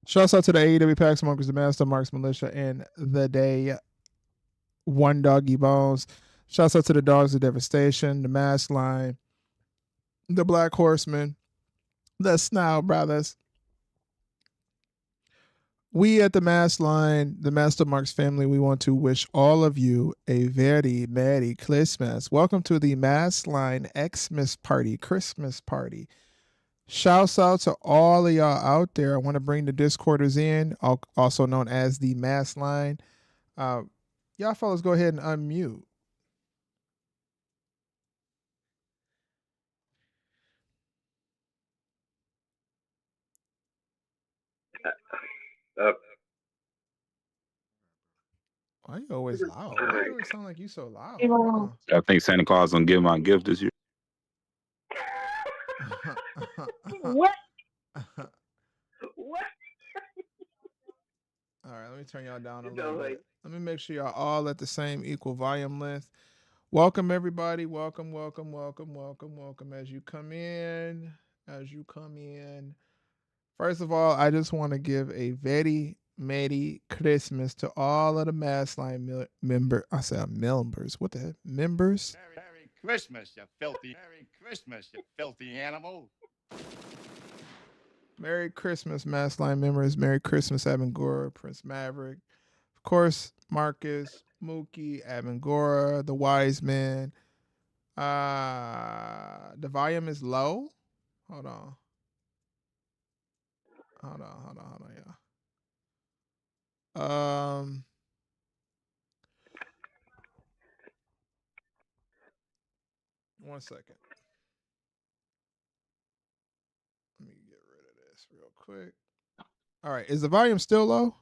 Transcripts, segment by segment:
Shouts out to the AEW Pack Smokers, the Master Marks Militia, and the Day One Doggy Bones. Shouts out to the Dogs of Devastation, the Maskline, the Black Horsemen, the Snow Brothers. We at the Maskline, the Master Marks family, we want to wish all of you a very Merry Christmas. Welcome to the Maskline Xmas party, Christmas party. Shouts out to all of y'all out there. I want to bring the Discorders in, also known as the Maskline. Y'all fellas go ahead and unmute. Why you always loud? Why you always sound like you so loud? I think Santa Claus gonna give my gift this year. What? What? All right, let me turn y'all down a little bit. Let me make sure y'all all at the same equal volume length. Welcome everybody. Welcome, welcome, welcome, welcome, welcome. As you come in, First of all, I just want to give a very Merry Christmas to all of the Maskline members. I said members. What the heck? Members? Merry Christmas, you filthy. Merry Christmas, you filthy animal. Merry Christmas, Maskline members. Merry Christmas, Avangora, Prince Maverick. Of course, Marcus, Mookie, Avangora, the Wise Man. The volume is low. Hold on, y'all. 1 second. Let me get rid of this real quick. All right, is the volume still low?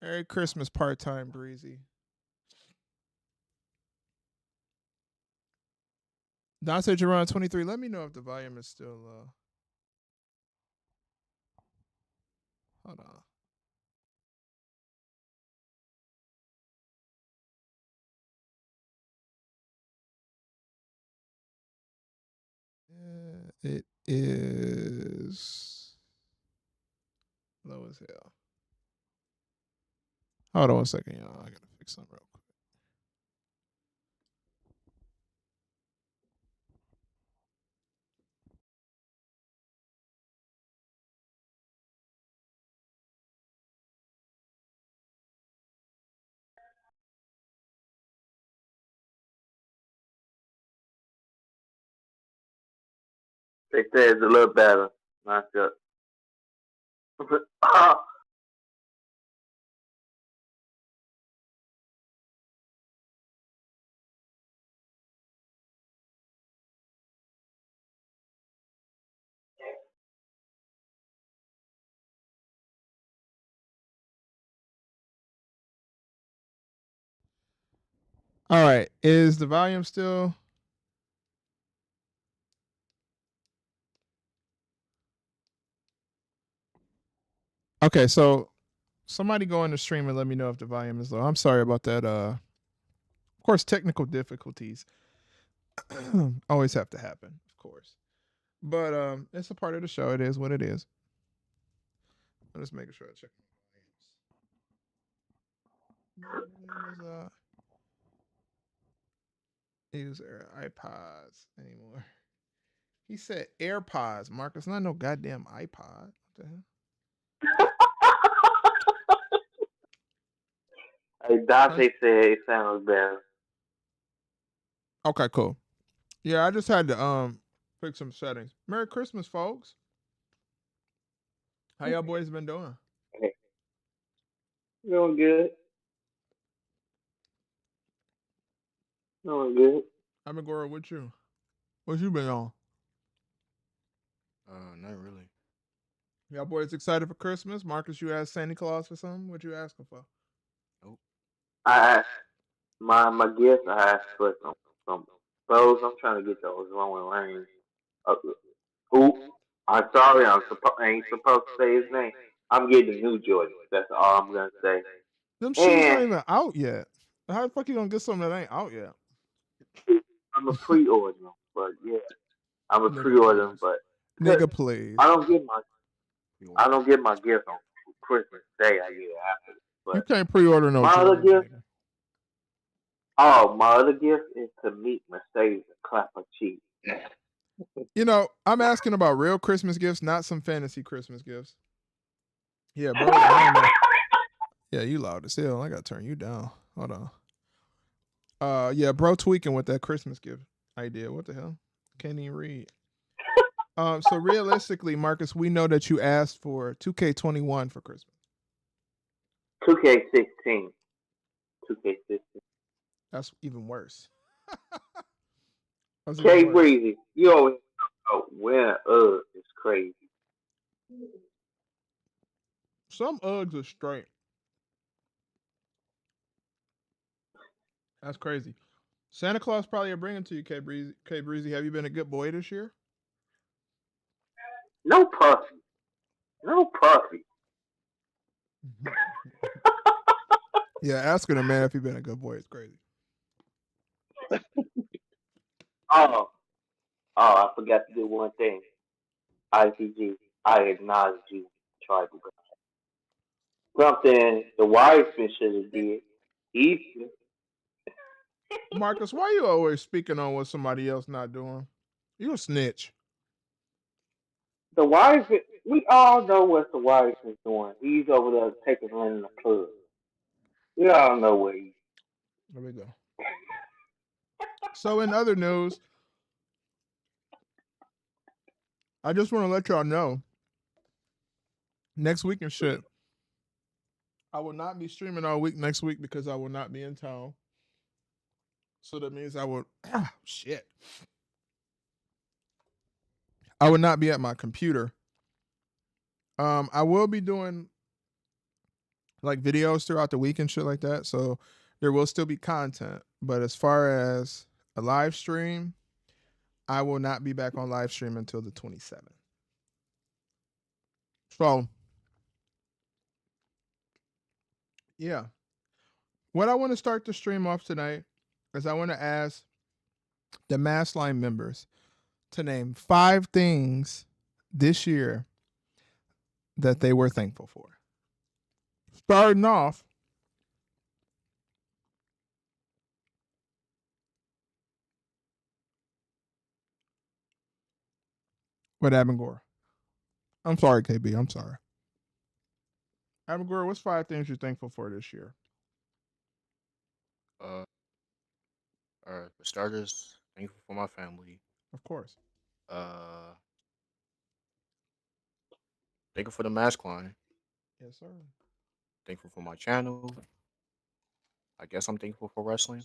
Merry Christmas, part-time Breezy. Dante Geron 23, let me know if the volume is still low. Hold on. It is low as hell. Hold on 1 second, y'all. I gotta fix something real quick. They say it's a little better. Not good. All right, is the volume still? Okay, so somebody go in the stream and let me know if the volume is low. I'm sorry about that. Of course, technical difficulties always have to happen, of course. But it's a part of the show. It is what it is. I'm just making sure I check my volumes. Use iPods anymore. He said AirPods, Marcus. Not no goddamn iPod. What the hell? Hey, Dante said it sounds better. Okay, cool. Yeah, I just had to fix some settings. Merry Christmas, folks. How y'all boys been doing? Hey. Doing good. Doing good. I've been going with you. What you been on? Not really. Y'all boys excited for Christmas? Marcus, you asked Santa Claus for something? What you asking for? Nope. I asked my gift. I asked for some clothes. I'm trying to get those long range. Who? I'm sorry. I ain't supposed to say his name. I'm getting new Jordans. That's all I'm gonna say. Them shoes not even out yet. How the fuck you gonna get something that ain't out yet? I'm a pre-order them, but yeah, I'm a pre-order them, but Nigga, please. I don't get my You I want don't get my gift on Christmas Day. I get it after. You But can't pre-order no my other Jordans, gift, nigga. my other gift is to meet Mercedes and clap her cheek. You know, I'm asking about real Christmas gifts, not some fantasy Christmas gifts. Yeah, bro. I don't know. Yeah, you loud as hell. I gotta turn you down. Hold on. Yeah, bro, tweaking with that Christmas gift idea. What the hell? Can't even read. So realistically, Marcus, we know that you asked for 2K21 for Christmas. 2K16. 2K16. That's even worse. That's even K worse. Breezy, you always wearing is crazy. Some Uggs are straight. That's crazy. Santa Claus probably will bring them to you, K Breezy. K Breezy, have you been a good boy this year? No puffy. No puffy. Yeah, asking a man if he been a good boy is crazy. Oh, I forgot to do one thing. ITG, I acknowledge you, tribal guy. Something the Wiseman should have did. Easter. Marcus, why you always speaking on what somebody else not doing? You a snitch. The Wiseman, we all know what the Wiseman's doing. He's over there taking one in the club. We all know what he's. There we go. So in other news, I just want to let y'all know next week and shit. I will not be streaming all week next week because I will not be in town. So that means I will shit. I will not be at my computer. I will be doing like videos throughout the week and shit like that. So there will still be content. But as far as a live stream, I will not be back on live stream until the 27th. So yeah. What I want to start the stream off tonight is I want to ask the Maskline members to name 5 things this year that they were thankful for. Starting off with Abengor. I'm sorry, KB. I'm sorry. Abengor, what's 5 things you're thankful for this year? Uh, all right. For starters, thankful for my family. Of course. Uh, thankful for the Maskline. Yes, sir. Thankful for my channel. I guess I'm thankful for wrestling,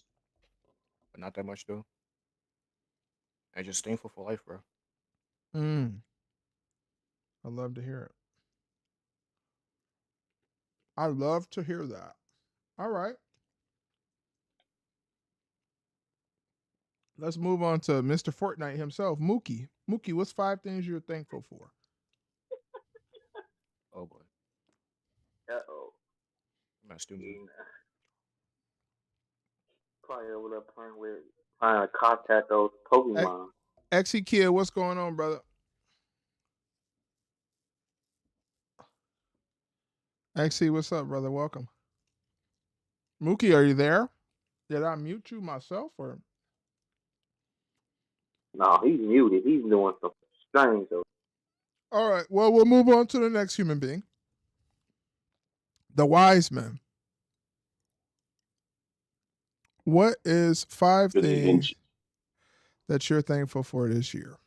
but not that much though. And just thankful for life, bro. I love to hear it. I love to hear that. All right. Let's move on to Mr. Fortnite himself, Mookie. Mookie, what's 5 things you're thankful for? Oh boy, Uh-oh. I'm not stupid. Probably over there trying to contact those Pokemon. XE Kid, what's going on, brother? XE, what's up, brother? Welcome. Mookie, are you there? Did I mute you myself or? No, he's muted. He's doing something strange. All right. Well, we'll move on to the next human being. The wise man. What is 5 Good evening. things that you're thankful for this year?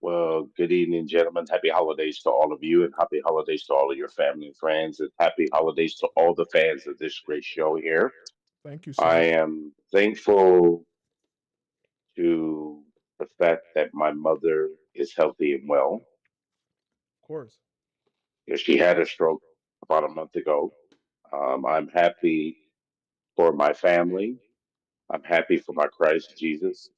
Well, good evening, gentlemen. Happy holidays to all of you, and happy holidays to all of your family and friends, and happy holidays to all the fans of this great show here. Thank you, I sir. am thankful to the fact that my mother is healthy and well. Of course. She had a stroke about a month ago. I'm happy for my family. I'm happy for my Christ Jesus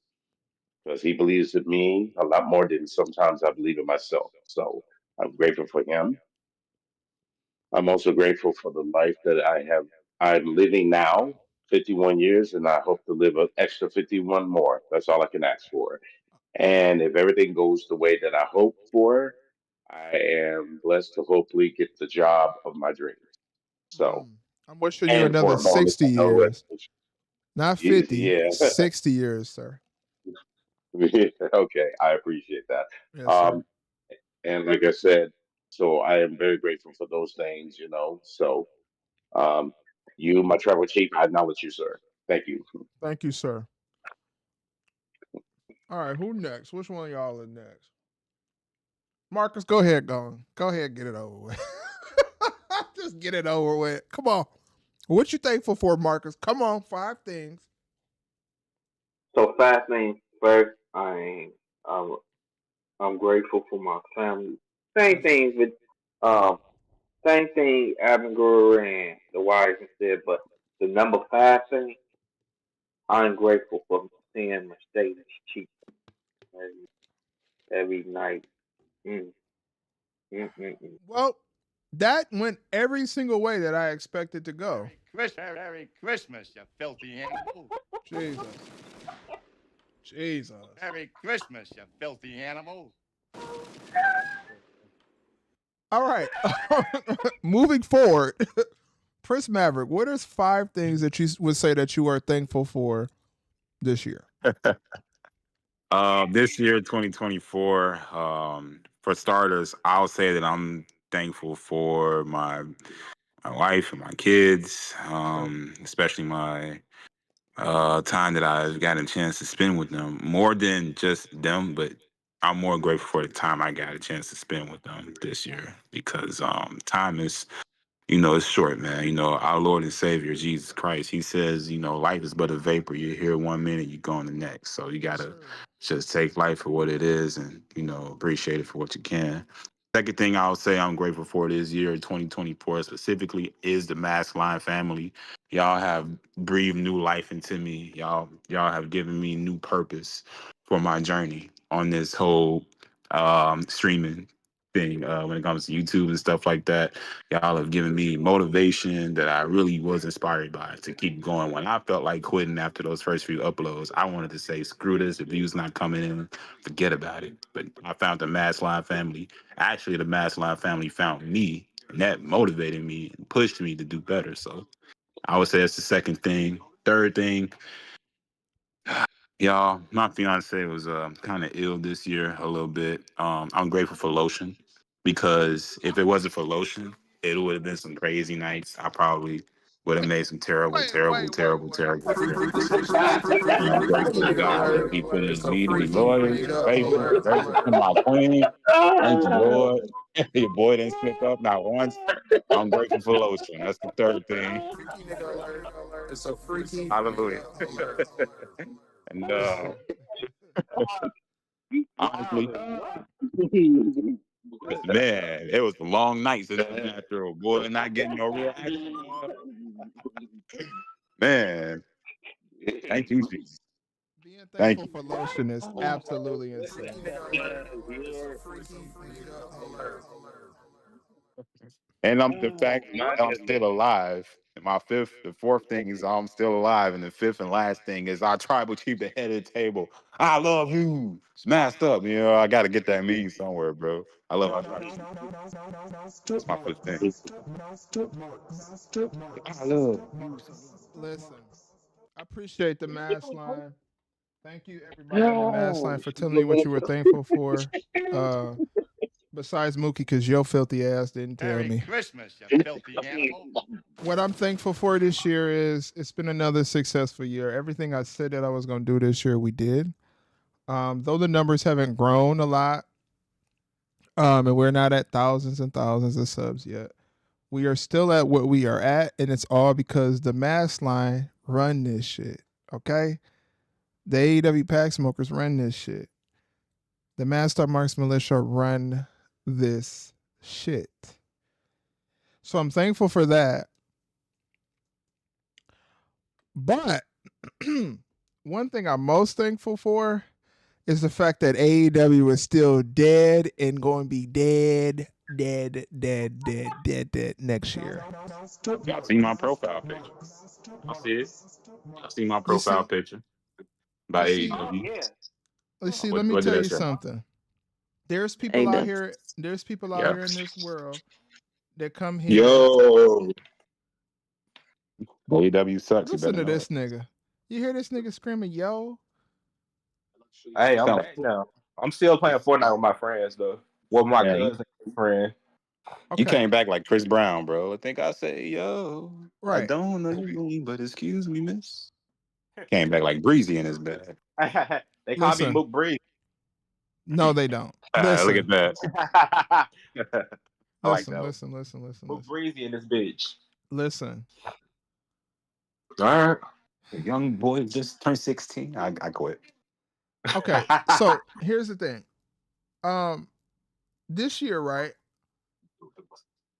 because he believes in me a lot more than sometimes I believe in myself. So I'm grateful for him. I'm also grateful for the life that I'm living now, 51 years, and I hope to live an extra 51 more. That's all I can ask for. And if everything goes the way that I hope for, I am blessed to hopefully get the job of my dreams. So, I'm wishing you and another for a bonus, 60 I know years. Not 50, yeah. 60 years, sir. Okay, I appreciate that. Yes, sir. Um, and like I said, so I am very grateful for those things, you know. So, um, you, my travel chief, I acknowledge you, sir. Thank you. Thank you, sir. All right, who next? Which one of y'all is next? Marcus, go ahead, go ahead, get it over with. Just get it over with. Come on. What you thankful for, Marcus? Come on, 5 things. So 5 things. First, um, I'm grateful for my family. Same Yes. things with um same thing Abigail and the wives and said, but the number 5 thing, I'm grateful for seeing Mercedes cheap every night. Mm, mm. Well, that went every single way that I expected to go. Merry Christmas, you filthy animal. Jesus. Jesus. Merry Christmas, you filthy animal. All right. Moving forward, Prince Maverick, what is 5 things that you would say that you are thankful for this year? This year, 2024. For starters, I'll say that I'm thankful for my wife and my kids. Especially my time that I've gotten a chance to spend with them. More than just them, but I'm more grateful for the time I got a chance to spend with them this year because time is, it's short, man. Our Lord and Savior, Jesus Christ, he says, life is but a vapor. You're here 1 minute, you're gone the next. So you got to just take life for what it is and, appreciate it for what you can. Second thing I'll say I'm grateful for this year, 2024 specifically, is the Maskline family. Y'all have breathed new life into me. Y'all have given me new purpose for my journey on this whole streaming thing when it comes to YouTube and stuff like that. Y'all have given me motivation that I really was inspired by to keep going. When I felt like quitting after those first few uploads, I wanted to say, screw this. The views not coming in, forget about it. But I found the Maskline family. Actually, the Maskline family found me, and that motivated me and pushed me to do better. So I would say that's the second thing. Third thing, y'all, my fiance was kind of ill this year a little bit. I'm grateful for lotion because if it wasn't for lotion, it would have been some crazy nights. I probably would have made some terrible, terrible, terrible, terrible, terrible decisions. And I'm grateful to God that He put in me to be loyal, faithful, grateful to my queen. Thank you, Lord. Your boy didn't slip up not once. I'm grateful for lotion. That's the third thing. It's a freaky. Hallelujah. And honestly, man, it was a long nights in that bathroom, boy, not getting no reaction. Man, thank you, Jesus. Being Thank thankful you. for lotion is absolutely insane. And the fact that I'm still alive. The fourth thing is I'm still alive, and the fifth and last thing is our tribal chief, the head of the table. I love you. Smashed up. I got to get that meme somewhere, bro. I love our tribal chief. That's my fifth thing. I love you. Listen, I appreciate the mass line. Thank you, everybody on the mass line, for telling me what you were thankful for. Besides Mookie, because your filthy ass didn't tell Merry me. Christmas, you filthy animal. What I'm thankful for this year is it's been another successful year. Everything I said that I was going to do this year, we did. Though the numbers haven't grown a lot, and we're not at thousands and thousands of subs yet, we are still at what we are at, and it's all because the mass line run this shit. Okay, the AEW pack smokers run this shit. The Master Marks Militia run this shit. So I'm thankful for that. But one thing I'm most thankful for is the fact that AEW is still dead and going to be dead next year. Y'all see my profile picture. I see it. I see my You see, profile picture by you see, AEW. Yeah. Let's see. Let What, me what did tell I you say? something. There's people out AW. here. There's people out Yeah. here in this world that come here. Yo, AEW sucks. You Listen better to know this it. nigga. You hear this nigga screaming, "Yo"? Hey, I'm Sound back now. I'm still playing Fortnite with my friends though. With my Yeah, cousin friend. you Okay, came back like Chris Brown, bro. I think I say, yo, I right. don't know your name, but excuse me, miss. Came back like breezy in his bag. They call me Listen. Mook Bree. No, they don't. Look at Listen. that. I like Listen. that one. Listen. Listen. Listen. Mook Listen. Breezy in this bitch. Listen. All right. The young boy just turned 16. I quit. Okay. So here's the thing. This year, right?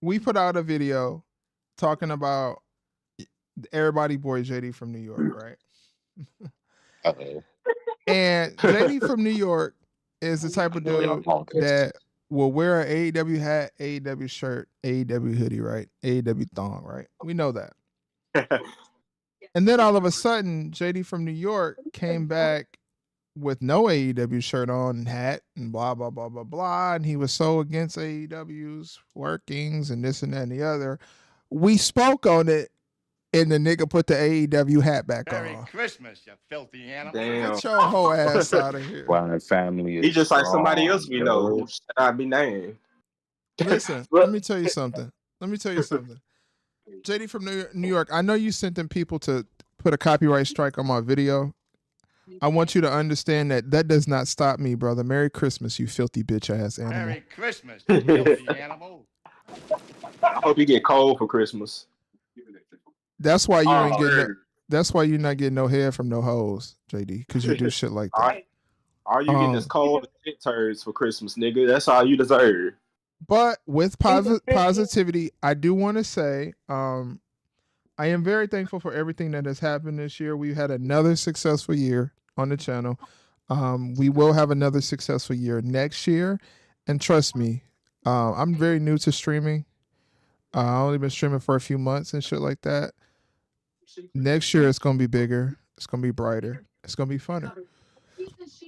We put out a video talking about everybody boy JD from New York, right? Uh-oh. And JD from New York is the type of dude that will wear an AEW hat, AEW shirt, AEW hoodie, right? AEW thong, right? We know that. And then all of a sudden, JD from New York came back with no AEW shirt on and hat and blah, blah, blah, blah, blah. And he was so against AEW's workings and this and that and the other. We spoke on it, and the nigga put the AEW hat back Merry on. Christmas, you filthy animal. Damn. Get your whole ass out of here. Why family is He just like somebody strong, else we know yo. who should not be named. Listen, But let me tell you something. JD from New York, I know you sent them people to put a copyright strike on my video. I want you to understand that that does not stop me, brother. Merry Christmas, you filthy bitch ass animal. Merry Christmas, you filthy animal. I hope you get cold for Christmas. That's why you ain't getting. word. That's why you're not getting no head from no hoes, JD, because you do shit like that. Are you getting as cold as shit turds for Christmas, nigga? That's all you deserve. But with positivity, I do want to say, I am very thankful for everything that has happened this year. We've had another successful year on the channel. We will have another successful year next year, and trust me, I'm very new to streaming. I only been streaming for a few months and shit like that. Next year it's gonna be bigger. It's gonna be brighter. It's gonna be funner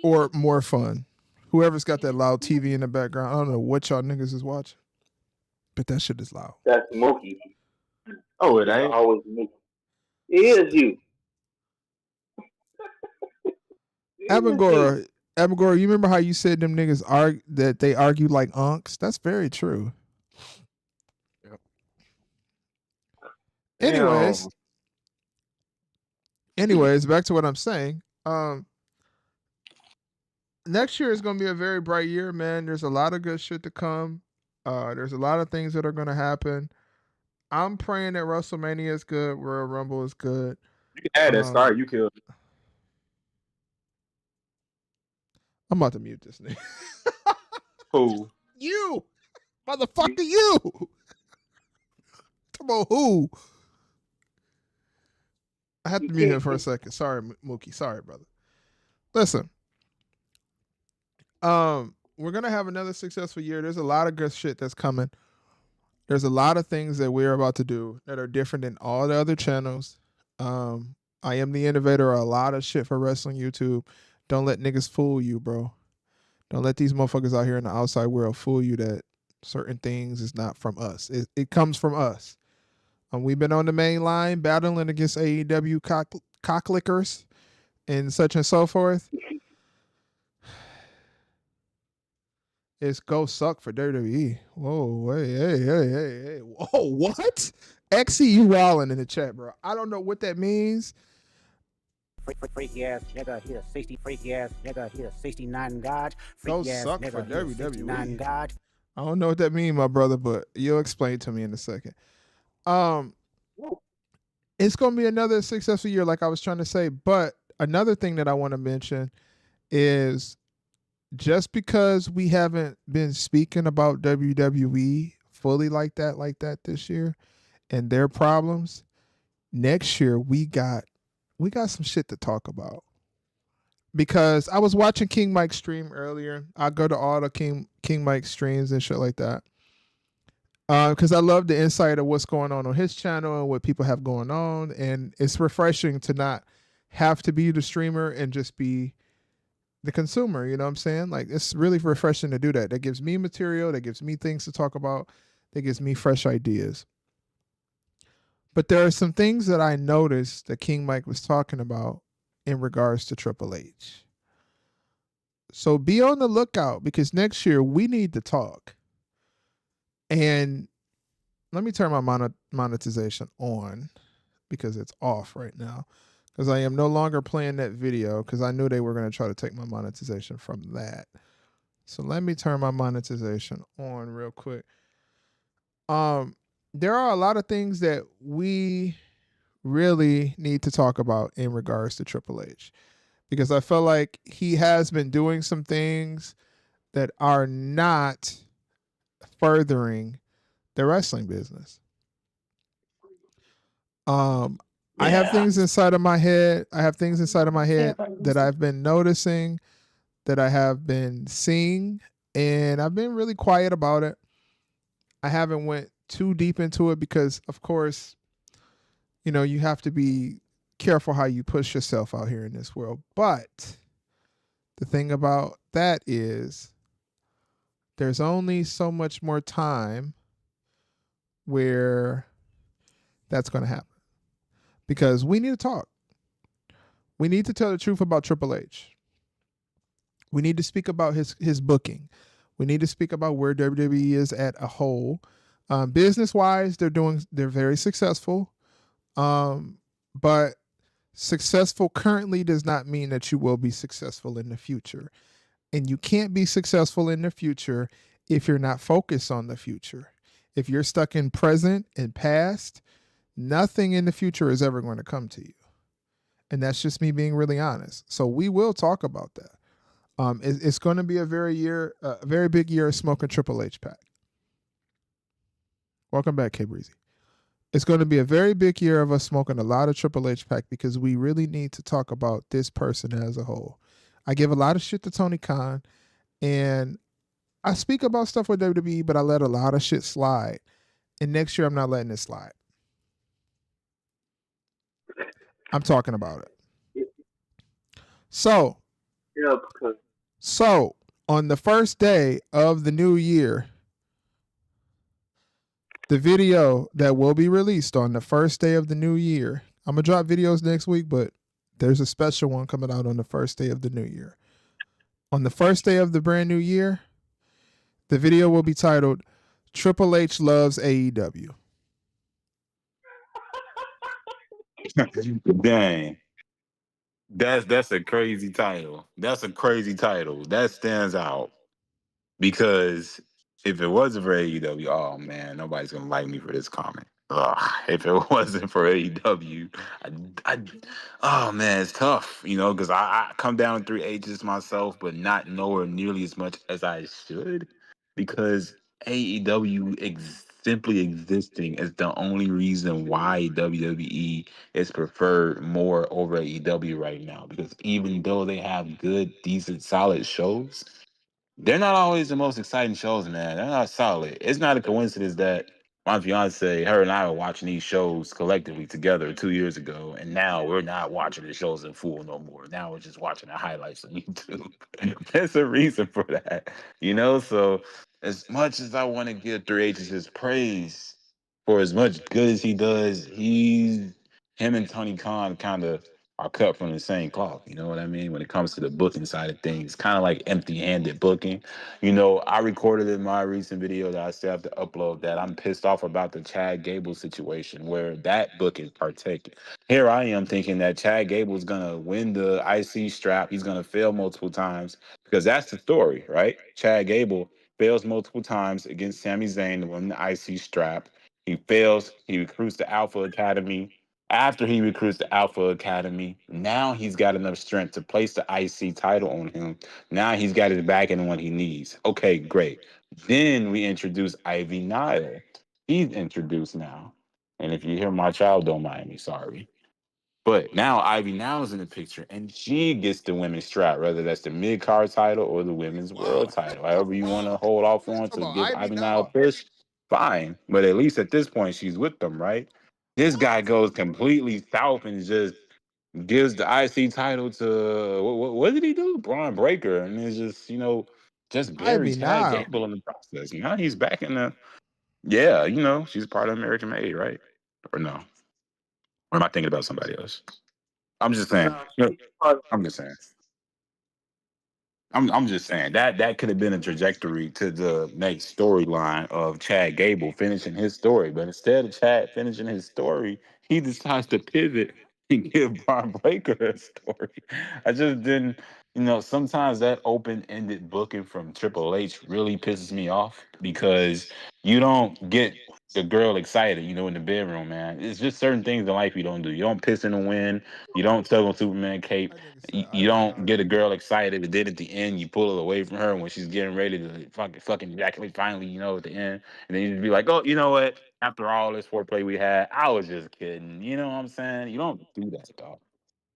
or more fun. Whoever's got that loud TV in the background, I don't know what y'all niggas is watching, but that shit is loud. that's Mookie. Oh, it It's ain't. always Mookie. It is you. Abangora, you remember how you said them niggas that they argue like unks? That's very true. Yep. Anyways, back to what I'm saying. Next year is going to be a very bright year, man. There's a lot of good shit to come. There's a lot of things that are going to happen. I'm praying that WrestleMania is good, Royal Rumble is good. You can add that star. You killed it. I'm about to mute this nigga. Who? You, motherfucker, you. Come on, who? I have to mute him for a second. Sorry, Mookie. Sorry, brother. Listen. We're gonna have another successful year. There's a lot of good shit that's coming. There's a lot of things that we're about to do that are different than all the other channels. I am the innovator of a lot of shit for wrestling YouTube. Don't let niggas fool you, bro. Don't let these motherfuckers out here in the outside world fool you that certain things is not from us. It comes from us. We've been on the main line battling against AEW cocklickers and such and so forth. It's go suck for WWE. Whoa, hey. Whoa, what? XE, you wilding in the chat, bro. I don't know what that means. Freaky ass nigga, he a 60 freaky ass nigga, he a 69 God. Go Freaky ass suck nigga, for he a 69 WWE. God. I don't know what that means, my brother, but you'll explain to me in a second. It's gonna be another successful year, like I was trying to say. But another thing that I want to mention is just because we haven't been speaking about WWE fully like that this year and their problems, next year we got some shit to talk about. Because I was watching King Mike stream earlier. I go to all the King Mike streams and shit like that. Because I love the insight of what's going on his channel and what people have going on. And it's refreshing to not have to be the streamer and just be the consumer. You know what I'm saying? Like, it's really refreshing to do that. That gives me material. That gives me things to talk about. That gives me fresh ideas. But there are some things that I noticed that King Mike was talking about in regards to Triple H. So be on the lookout, because next year we need to talk. And let me turn my monetization on, because it's off right now. Because I am no longer playing that video, because I knew they were going to try to take my monetization from that. So let me turn my monetization on real quick. There are a lot of things that we really need to talk about in regards to Triple H, because I feel like he has been doing some things that are not furthering the wrestling business. I have things inside of my head. That I've been noticing, that I have been seeing, and I've been really quiet about it. I haven't went too deep into it because, of course, you have to be careful how you push yourself out here in this world. But the thing about that is there's only so much more time where that's going to happen, because we need to talk. We need to tell the truth about Triple H. We need to speak about his booking. We need to speak about where WWE is at a whole. Business wise, they're very successful. But successful currently does not mean that you will be successful in the future. And you can't be successful in the future if you're not focused on the future. If you're stuck in present and past, nothing in the future is ever going to come to you. And that's just me being really honest. So we will talk about that. It's going to be a very big year of smoking Triple H pack. Welcome back, K Breezy. It's going to be a very big year of us smoking a lot of Triple H pack, because we really need to talk about this person as a whole. I give a lot of shit to Tony Khan, and I speak about stuff with WWE, but I let a lot of shit slide. And next year, I'm not letting it slide. I'm talking about it. So, Yeah, because on the first day of the new year, the video that will be released on the first day of the new year, I'm going to drop videos next week, but there's a special one coming out on the first day of the new year. On the first day of the brand new year, the video will be titled Triple H Loves AEW. Dang. That's a crazy title. That's a crazy title. That stands out. Because if it wasn't for AEW, oh man, nobody's gonna like me for this comment. Ugh, if it wasn't for AEW, I, oh man, it's tough, because I come down 3 H's myself, but not nowhere nearly as much as I should, because AEW simply existing is the only reason why WWE is preferred more over AEW right now. Because even though they have good, decent, solid shows, they're not always the most exciting shows, man. They're not solid. It's not a coincidence that my fiance, her and I were watching these shows collectively together 2 years ago, and now we're not watching the shows in full no more. Now we're just watching the highlights on YouTube. There's a reason for that, So as much as I want to give 3H's his praise for as much good as he does, him and Tony Khan kind of are cut from the same cloth. You know what I mean? When it comes to the booking side of things, kind of like empty-handed booking. I recorded in my recent video that I still have to upload that I'm pissed off about the Chad Gable situation, where that book is partaken. Here I am thinking that Chad Gable is gonna win the IC strap. He's gonna fail multiple times, because that's the story, right? Chad Gable fails multiple times against Sami Zayn to win the IC strap. He fails. He recruits the Alpha Academy. After he recruits the Alpha Academy, now he's got enough strength to place the IC title on him. Now he's got his back in what he needs. Okay, great. Then we introduce Ivy Nile. He's introduced now. And if you hear my child, don't mind me, sorry. But now Ivy Nile is in the picture, and she gets the women's strap, whether that's the mid-card title or the women's world title. However you want to hold off on to give Ivy Nile a push, fine. But at least at this point, she's with them, right? This guy goes completely south and just gives the IC title to what did he do? Braun Breaker, and it's just just bury Ivy Chad now. Gable in the process. Now he's back in the yeah, she's part of American Made, right? Or no? Or am I thinking about somebody else? I'm just saying. I'm just saying. I'm just saying that could have been a trajectory to the next storyline of Chad Gable finishing his story, but instead of Chad finishing his story, he decides to pivot and give Braun Breaker a story. I just didn't, sometimes that open-ended booking from Triple H really pisses me off because you don't get the girl excited, in the bedroom, man. It's just certain things in life you don't do. You don't piss in the wind. You don't tug on Superman cape. That nigga said You Ivy don't now. get a girl excited, and then at the end you pull it away from her when she's getting ready to fucking ejaculate finally, at the end, and then you just be like, oh, you know what? After all this foreplay we had, I was just kidding. You know what I'm saying? You don't do that, dog.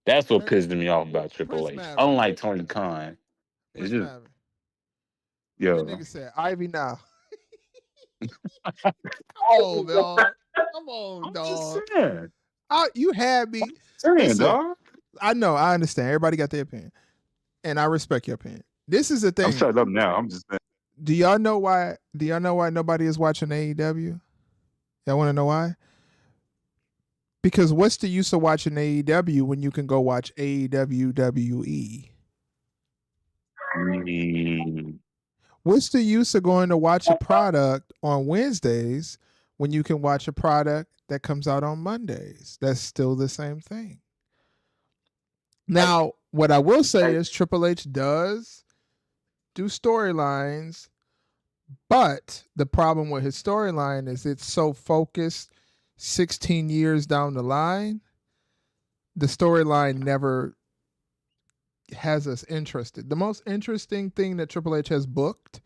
That's what Man, pissed me off about Triple Prince H. Maverick. Unlike Tony Khan, it's Prince just Maverick. That yo. nigga said Ivy now. Come on, dog. Come on, I'm just dog. saying, You had me. saying, Listen, dog. I know, I understand. Everybody got their opinion, and I respect your opinion. This is the I'm thing. shut up now. I'm just saying. Do y'all know why? Do y'all know why nobody is watching AEW? Y'all want to know why? Because what's the use of watching AEW when you can go watch AEW WWE? What's the use of going to watch a product on Wednesdays when you can watch a product that comes out on Mondays? That's still the same thing. Now, what I will say is Triple H does do storylines, but the problem with his storyline is it's so focused 16 years down the line. The storyline never has us interested. The most interesting thing that Triple H has booked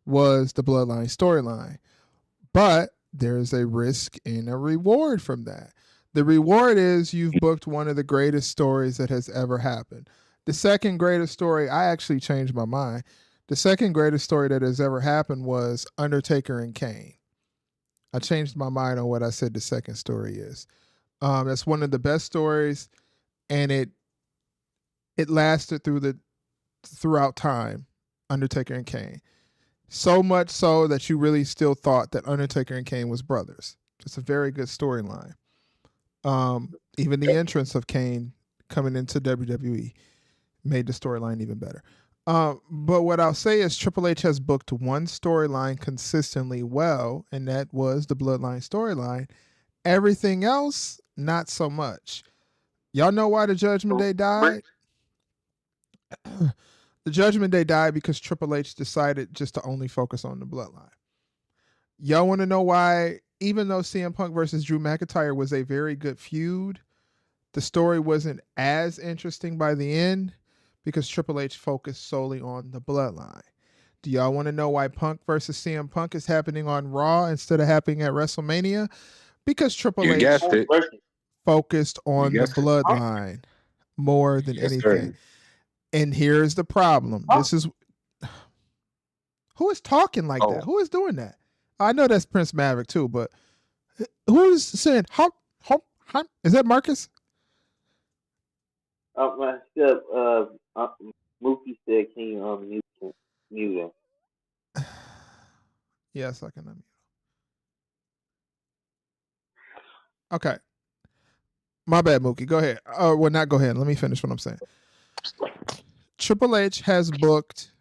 was the Bloodline storyline, but there's a risk and a reward from that. The reward is you've booked one of the greatest stories that has ever happened. The second greatest story, I actually changed my mind. The second greatest story that has ever happened was Undertaker and Kane. I changed my mind on what I said the second story is. That's one of the best stories, and it lasted throughout time. Undertaker and Kane, so much so that you really still thought that Undertaker and Kane was brothers. It's a very good storyline. Even the entrance of Kane coming into WWE made the storyline even better. But what I'll say is Triple H has booked one storyline consistently well, and that was the Bloodline storyline. Everything else, not so much. Y'all know why the Judgment Day died? The Judgment Day died because Triple H decided just to only focus on the Bloodline. Y'all want to know why, even though CM Punk versus Drew McIntyre was a very good feud, the story wasn't as interesting by the end because Triple H focused solely on the Bloodline. Do y'all want to know why Punk versus CM Punk is happening on Raw instead of happening at WrestleMania? Because Triple H focused on the Bloodline more than anything. And here's the problem. This is who is talking like that? Who is doing that? I know that's Prince Maverick too, but who is saying hump, hump, hump? Is that Marcus? Mookie said, "Can you mute him?" Yes, I can unmute. Okay. My bad, Mookie. Go ahead. Well, not go ahead. Let me finish what I'm saying. Triple H has booked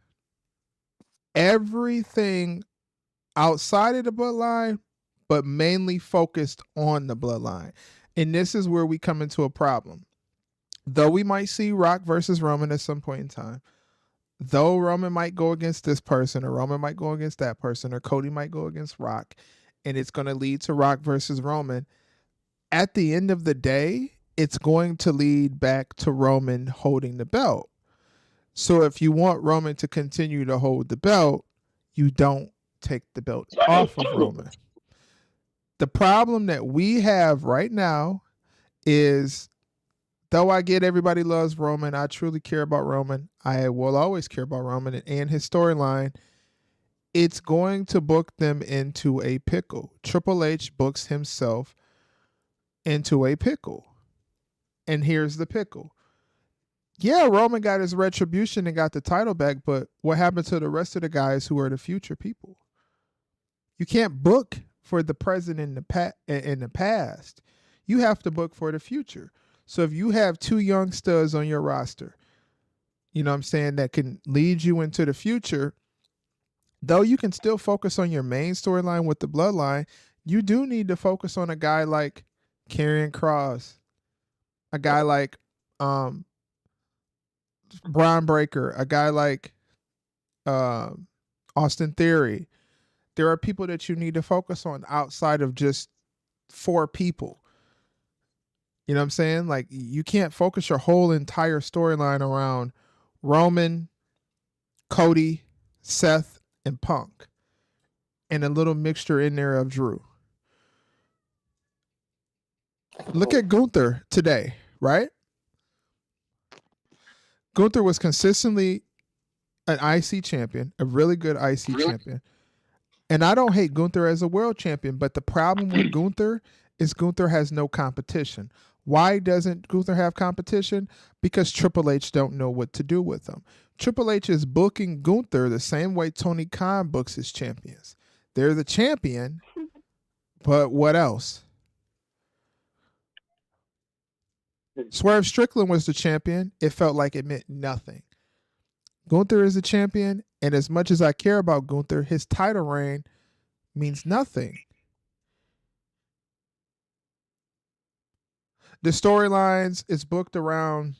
everything outside of the Bloodline, but mainly focused on the Bloodline. And this is where we come into a problem. Though we might see Rock versus Roman at some point in time, though Roman might go against this person, or Roman might go against that person, or Cody might go against Rock, and it's going to lead to Rock versus Roman, at the end of the day, it's going to lead back to Roman holding the belt. So if you want Roman to continue to hold the belt, you don't take the belt off of Roman. The problem that we have right now is, though I get everybody loves Roman, I truly care about Roman. I will always care about Roman and his storyline. It's going to book them into a pickle. Triple H books himself into a pickle. And here's the pickle. Yeah, Roman got his retribution and got the title back, but what happened to the rest of the guys who are the future people? You can't book for the present and in the past. You have to book for the future. So if you have two young studs on your roster, you know what I'm saying, that can lead you into the future, though you can still focus on your main storyline with the bloodline, you do need to focus on a guy like Karrion Kross, a guy like Braun Breaker, a guy like Austin Theory. There are people that you need to focus on outside of just 4 people. You know what I'm saying? Like, you can't focus your whole entire storyline around Roman, Cody, Seth, and Punk, and a little mixture in there of Drew. Look at Gunther today, right? Gunther was consistently an IC champion, a really good IC champion. And I don't hate Gunther as a world champion, but the problem with Gunther is Gunther has no competition. Why doesn't Gunther have competition? Because Triple H don't know what to do with him. Triple H is booking Gunther the same way Tony Khan books his champions. They're the champion, but what else? Swerve Strickland was the champion. It felt like it meant nothing. Gunther is the champion, and as much as I care about Gunther, his title reign means nothing. The storylines is booked around,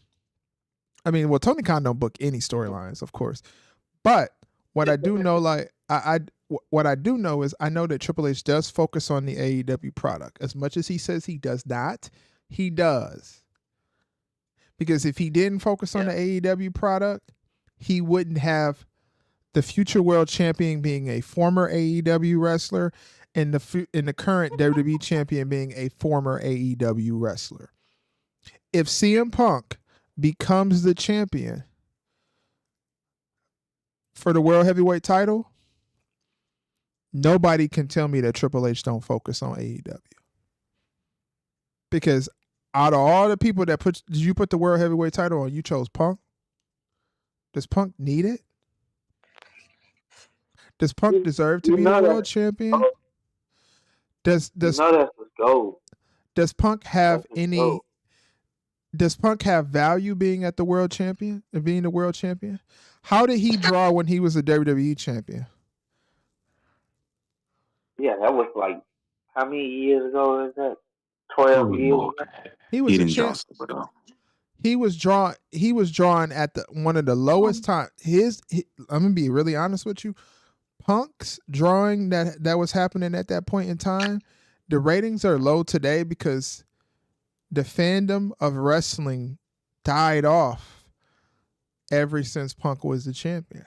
I mean, well, Tony Khan don't book any storylines, of course. But what I do know, like, what I do know is I know that Triple H does focus on the AEW product. As much as he says he does not, he does. Because if he didn't focus on the AEW product, he wouldn't have the future world champion being a former AEW wrestler and the current WWE champion being a former AEW wrestler. If CM Punk becomes the champion for the World Heavyweight title, nobody can tell me that Triple H don't focus on AEW. Because out of all the people that did you put the World Heavyweight title on, you chose Punk? Does Punk need it? Does Punk deserve to be the world champion? Does that's the goal. Does Punk have any? Does Punk have value being at the world champion and being the world champion? How did he draw when he was a WWE champion? Yeah, that was like, how many years ago is that? 12 years ago? He was a champ. He was drawn at one of the lowest times. I'm gonna be really honest with you. Punk's drawing that was happening at that point in time, the ratings are low today because the fandom of wrestling died off ever since Punk was the champion.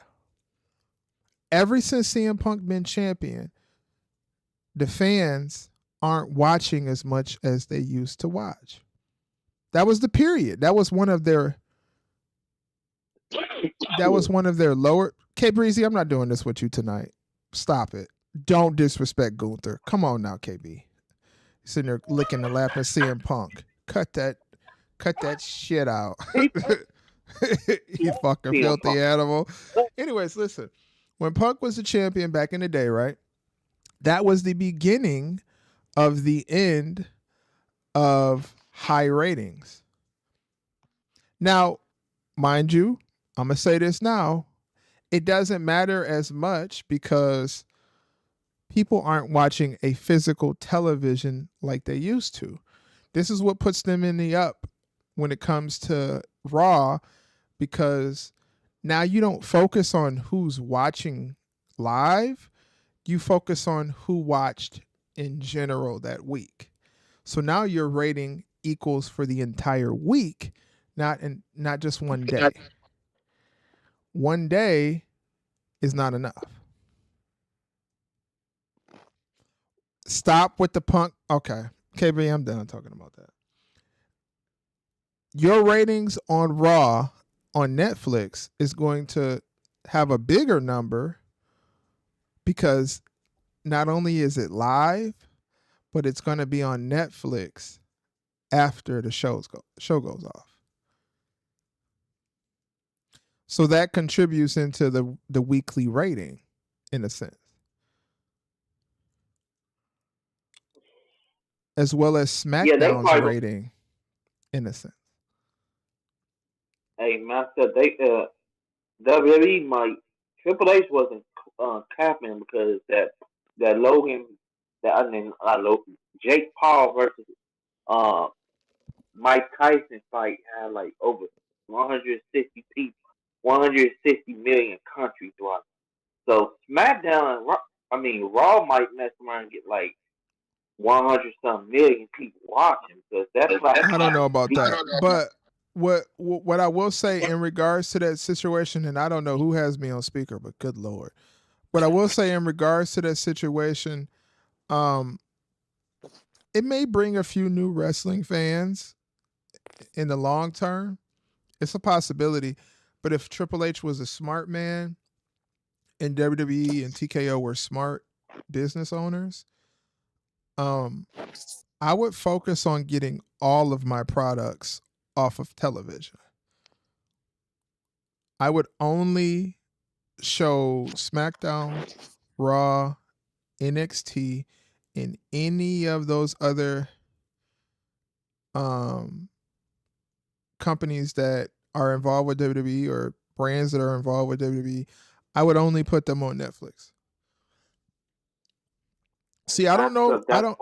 Ever since CM Punk been champion, the fans aren't watching as much as they used to watch. That was the period. That was one of their lower. K Breezy, I'm not doing this with you tonight. Stop it. Don't disrespect Gunther. Come on now, KB. Sitting there licking the lap of CM Punk. Cut that shit out. You fucking filthy animal. Anyways, listen. When Punk was the champion back in the day, right? That was the beginning of the end of high ratings. Now, mind you, I'm going to say this now. It doesn't matter as much because people aren't watching a physical television like they used to. This is what puts them in the up when it comes to Raw, because now you don't focus on who's watching live. You focus on who watched in general that week. So now your rating equals for the entire week, not just one day. One day is not enough. Stop with the Punk. Okay. KB, I'm done talking about that. Your ratings on Raw on Netflix is going to have a bigger number because not only is it live, but it's going to be on Netflix after the show goes off. So that contributes into the weekly rating, in a sense, as well as SmackDown's rating, in a sense. Hey, Master, WWE might Triple H wasn't capping because that Logan, not Logan, Jake Paul versus uh Mike Tyson fight had like over 160 people, 160 million countries watching. So SmackDown, Raw might mess around and get like 100 some million people watching. So that's like I don't know about that, but what I will say in regards to that situation, and I don't know who has me on speaker, but good Lord. What I will say in regards to that situation, it may bring a few new wrestling fans in the long term. It's a possibility. But if Triple H was a smart man and WWE and TKO were smart business owners, I would focus on getting all of my products off of television. I would only show SmackDown, Raw, NXT, and any of those other companies that are involved with WWE or brands that are involved with WWE. I would only put them on Netflix. See, I don't know. I don't.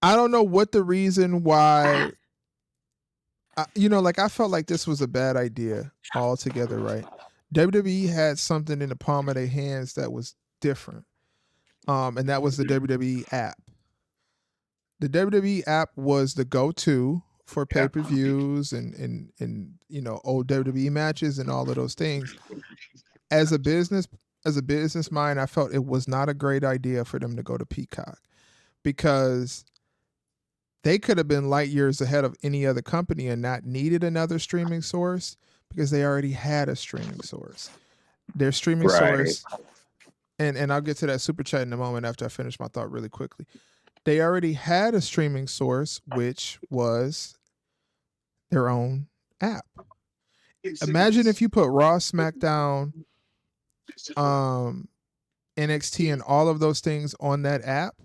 I don't know what the reason why. I felt like this was a bad idea altogether, right? WWE had something in the palm of their hands that was different, and that was the WWE app. The WWE app was the go-to for pay-per-views and old WWE matches and all of those things. As a business mind, I felt it was not a great idea for them to go to Peacock because they could have been light years ahead of any other company and not needed another streaming source because they already had a streaming source. Their streaming source, and I'll get to that super chat in a moment after I finish my thought really quickly. They already had a streaming source, which was their own app. Imagine if you put Raw, SmackDown, NXT, and all of those things on that app,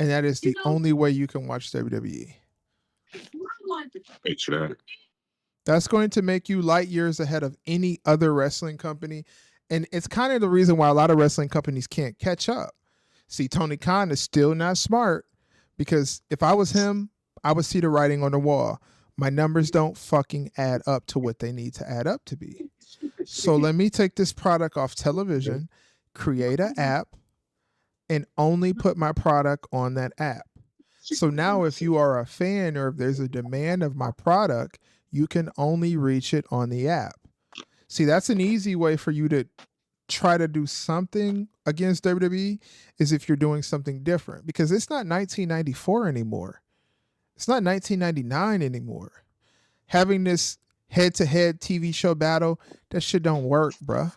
and that is the only way you can watch WWE. That's going to make you light years ahead of any other wrestling company. And it's kind of the reason why a lot of wrestling companies can't catch up. See, Tony Khan is still not smart because if I was him, I would see the writing on the wall. My numbers don't fucking add up to what they need to add up to be. So let me take this product off television, create an app, and only put my product on that app. So now if you are a fan or if there's a demand of my product, you can only reach it on the app. See, that's an easy way for you to try to do something against WWE is if you're doing something different because it's not 1994 anymore. It's not 1999 anymore. Having this head-to-head TV show battle, that shit don't work, bruh.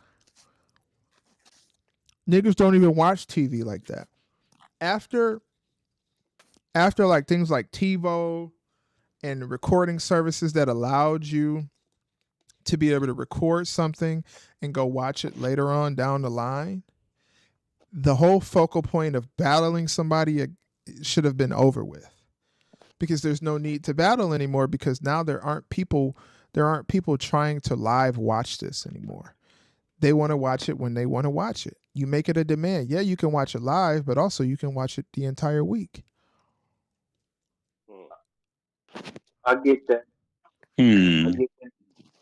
Niggas don't even watch TV like that. After like things like TiVo and recording services that allowed you to be able to record something and go watch it later on down the line, the whole focal point of battling somebody should have been over with because there's no need to battle anymore because now there aren't people trying to live watch this anymore. They want to watch it when they want to watch it. You make it a demand. Yeah, you can watch it live, but also you can watch it the entire week. I get that. I get that.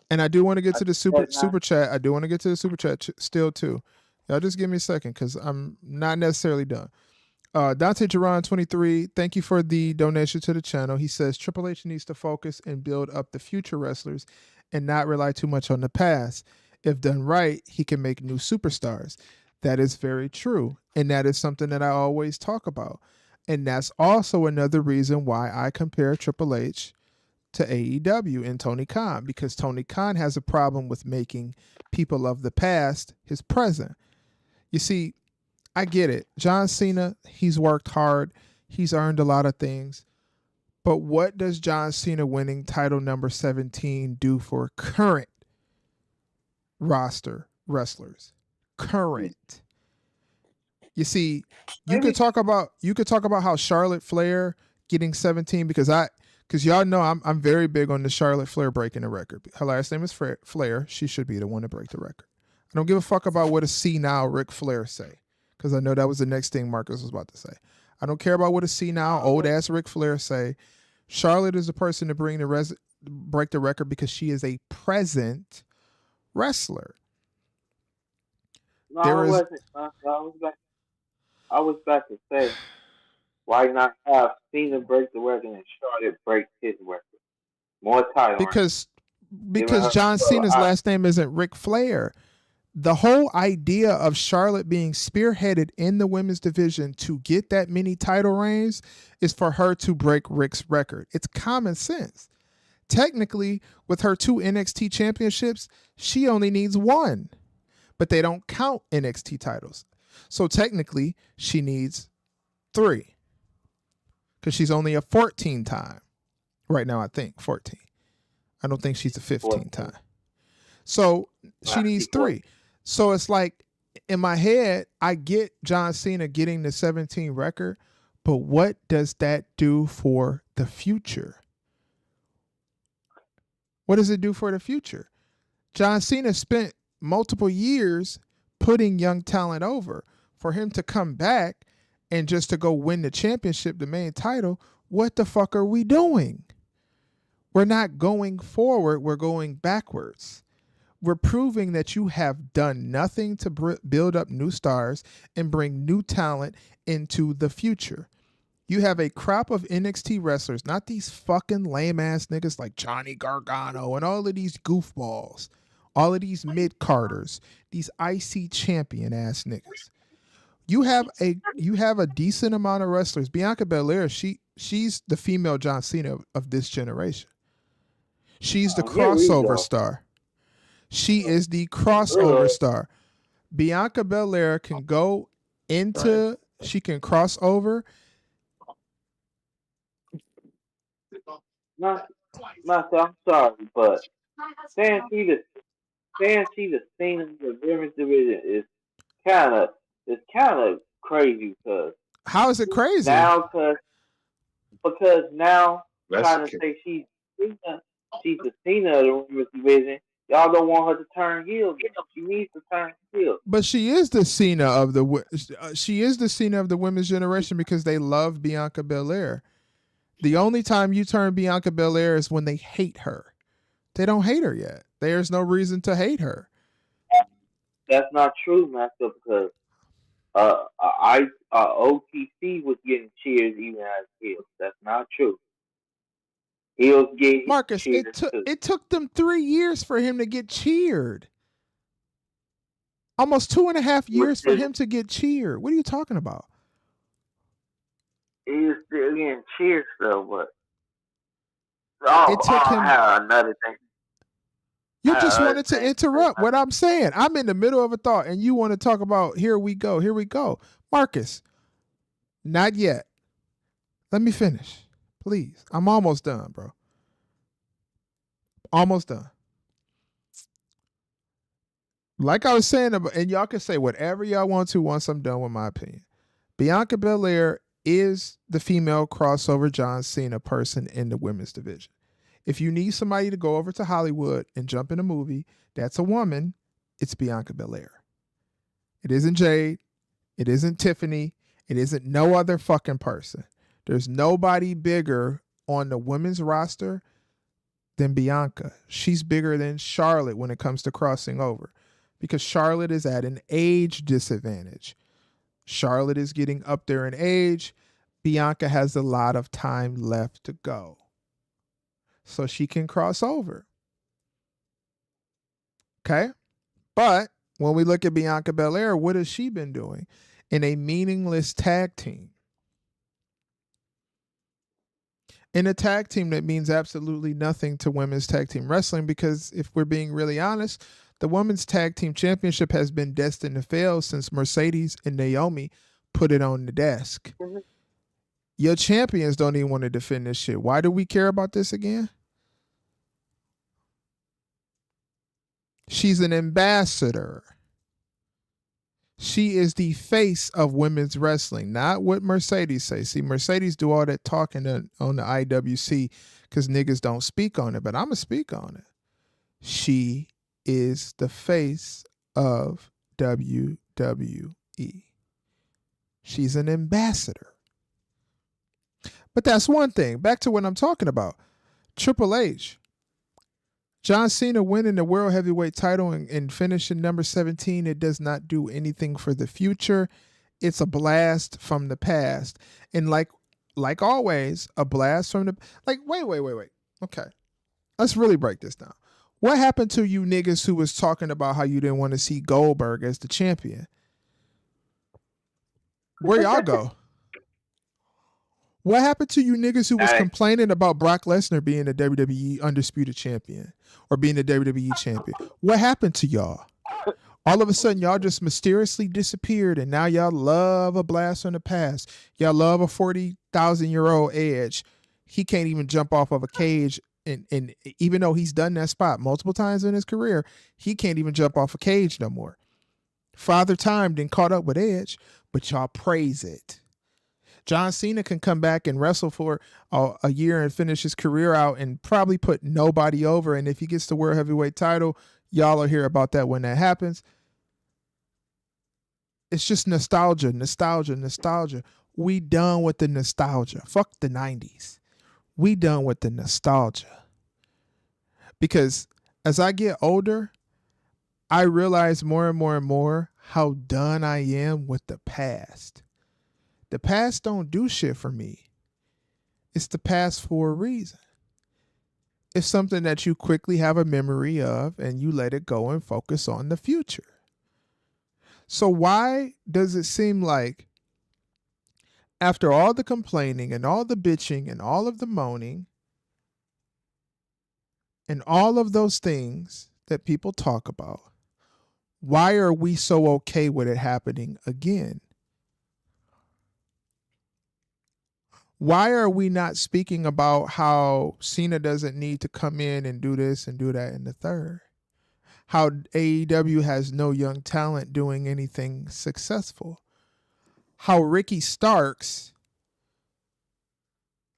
And I do want to get to the super chat. I do want to get to the super chat still too. Y'all just give me a second because I'm not necessarily done. Dante Geron 23, thank you for the donation to the channel. He says Triple H needs to focus and build up the future wrestlers and not rely too much on the past. If done right, he can make new superstars. That is very true. And that is something that I always talk about. And that's also another reason why I compare Triple H to AEW and Tony Khan, because Tony Khan has a problem with making people of the past his present. You see, I get it. John Cena, he's worked hard. He's earned a lot of things. But what does John Cena winning title number 17 do for current roster wrestlers? Current. You see, you could talk about how Charlotte Flair getting 17 because y'all know I'm very big on the Charlotte Flair breaking the record. Her last name is Flair. She should be the one to break the record. I don't give a fuck about what a senile Ric Flair say, because I know that was the next thing Marcus was about to say. I don't care about what a senile old ass Ric Flair say. Charlotte is the person to break the record because she is a present wrestler. No, I wasn't. I was about to say, why not have Cena break the record and Charlotte break his record? More title. Because John Cena's last name isn't Ric Flair. The whole idea of Charlotte being spearheaded in the women's division to get that many title reigns is for her to break Ric's record. It's common sense. Technically, with her 2 NXT championships, she only needs 1. But they don't count NXT titles. So technically, she needs 3. Because she's only a 14 time. Right now, I think 14. I don't think she's a 15 time. So she needs 3. So it's like, in my head, I get John Cena getting the 17 record, but what does that do for the future? What does it do for the future? John Cena spent multiple years putting young talent over. For him to come back and just to go win the championship, the main title, what the fuck are we doing? We're not going forward, we're going backwards. We're proving that you have done nothing to build up new stars and bring new talent into the future. You have a crop of NXT wrestlers, not these fucking lame ass niggas like Johnny Gargano and all of these goofballs, all of these mid-carders, these IC champion ass niggas. You have a decent amount of wrestlers. Bianca Belair, she's the female John Cena of this generation. She's the crossover star. She is the crossover star. Bianca Belair can go into, she can cross over. I'm sorry, but saying she the scene of the women's division is kind of crazy because. How is it crazy? Now, because now trying to say she's the Cena of the women's division. Y'all don't want her to turn heel. She needs to turn heel. But she is the Cena of the women's generation because they love Bianca Belair. The only time you turn Bianca Belair is when they hate her. They don't hate her yet. There's no reason to hate her. That's not true, Master, because OTC was getting cheers even as heels. That's not true. Heels get Marcus, it took them 3 years for him to get cheered. Almost 2.5 years for him to get cheered. What are you talking about? He was still getting cheered though, but it took him. Another thing. You just wanted to interrupt what I'm saying. I'm in the middle of a thought, and you want to talk about here we go. Marcus, not yet. Let me finish, please. I'm almost done, bro. Almost done. Like I was saying, and y'all can say whatever y'all want to once I'm done with my opinion. Bianca Belair is the female crossover John Cena person in the women's division. If you need somebody to go over to Hollywood and jump in a movie, that's a woman, it's Bianca Belair. It isn't Jade. It isn't Tiffany. It isn't no other fucking person. There's nobody bigger on the women's roster than Bianca. She's bigger than Charlotte when it comes to crossing over because Charlotte is at an age disadvantage. Charlotte is getting up there in age. Bianca has a lot of time left to go. So she can cross over. Okay? But when we look at Bianca Belair, what has she been doing in a meaningless tag team? In a tag team that means absolutely nothing to women's tag team wrestling because if we're being really honest, The women's tag team championship has been destined to fail since Mercedes and Naomi put it on the desk. Mhm. Your champions don't even want to defend this shit. Why do we care about this again? She's an ambassador. She is the face of women's wrestling, not what Mercedes say. See, Mercedes do all that talking on the IWC because niggas don't speak on it, but I'm going to speak on it. She is the face of WWE. She's an ambassador. But that's one thing. Back to what I'm talking about. Triple H. John Cena winning the World Heavyweight title and finishing number 17, it does not do anything for the future. It's a blast from the past. And like always, a blast from the... Like, wait. Okay. Let's really break this down. What happened to you niggas who was talking about how you didn't want to see Goldberg as the champion? Where y'all go? What happened to you niggas who was complaining about Brock Lesnar being the WWE Undisputed Champion or being the WWE Champion? What happened to y'all? All of a sudden, y'all just mysteriously disappeared, and now y'all love a blast from the past. Y'all love a 40,000-year-old Edge. He can't even jump off of a cage, and even though he's done that spot multiple times in his career, he can't even jump off a cage no more. Father Time didn't caught up with Edge, but y'all praise it. John Cena can come back and wrestle for a year and finish his career out and probably put nobody over. And if he gets the World Heavyweight title, y'all will hear about that when that happens. It's just nostalgia. We done with the nostalgia. Fuck the 90s. We done with the nostalgia. Because as I get older, I realize more and more how done I am with the past. The past don't do shit for me. It's the past for a reason. It's something that you quickly have a memory of and you let it go and focus on the future. So why does it seem like after all the complaining and all the bitching and all of the moaning and all of those things that people talk about, why are we so okay with it happening again? Why are we not speaking about how Cena doesn't need to come in and do this and do that and the third? How AEW has no young talent doing anything successful? How Ricky Starks,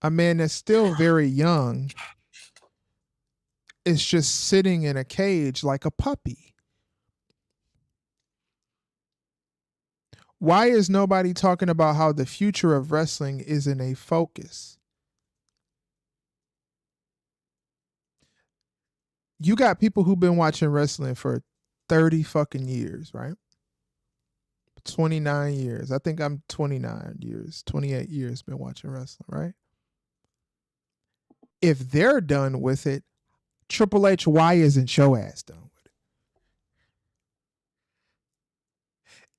a man that's still very young, is just sitting in a cage like a puppy? Why is nobody talking about how the future of wrestling isn't a focus? You got people who've been watching wrestling for 30 fucking years, right? 29 years. I think I'm 29 years, 28 years been watching wrestling, right? If they're done with it, Triple H, why isn't your ass done with it?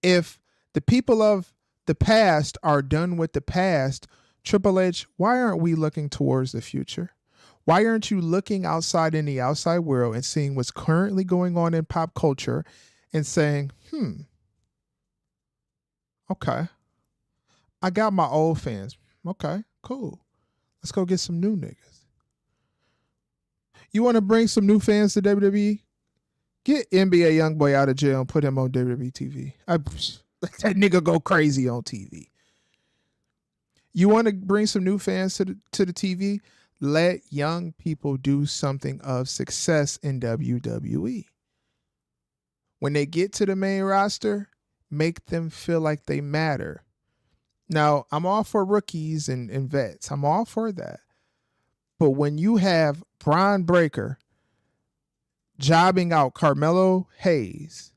If the people of the past are done with the past, Triple H, why aren't we looking towards the future? Why aren't you looking outside in the outside world and seeing what's currently going on in pop culture and saying, okay, I got my old fans. Okay, cool. Let's go get some new niggas. You want to bring some new fans to WWE? Get NBA Youngboy out of jail and put him on WWE TV. That nigga go crazy on TV. You want to bring some new fans to the TV? Let young people do something of success in WWE. When they get to the main roster, make them feel like they matter. Now, I'm all for rookies and vets. I'm all for that. But when you have Braun Breaker jobbing out Carmelo Hayes,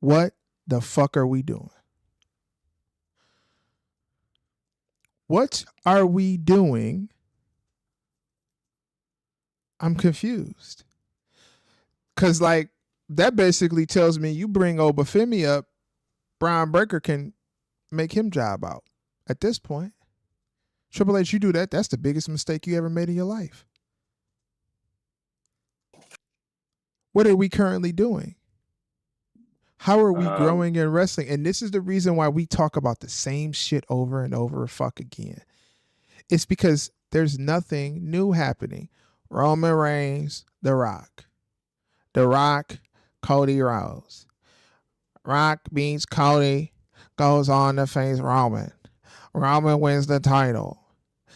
what the fuck are we doing? What are we doing? I'm confused. Because, like, that basically tells me you bring Obafemi up, Braun Breaker can make him job out at this point. Triple H, you do that, that's the biggest mistake you ever made in your life. What are we currently doing? How are we growing in wrestling? And this is the reason why we talk about the same shit over and over again. It's because there's nothing new happening. Roman Reigns, The Rock. The Rock, Cody Rhodes. Rock beats Cody, goes on to face Roman. Roman wins the title.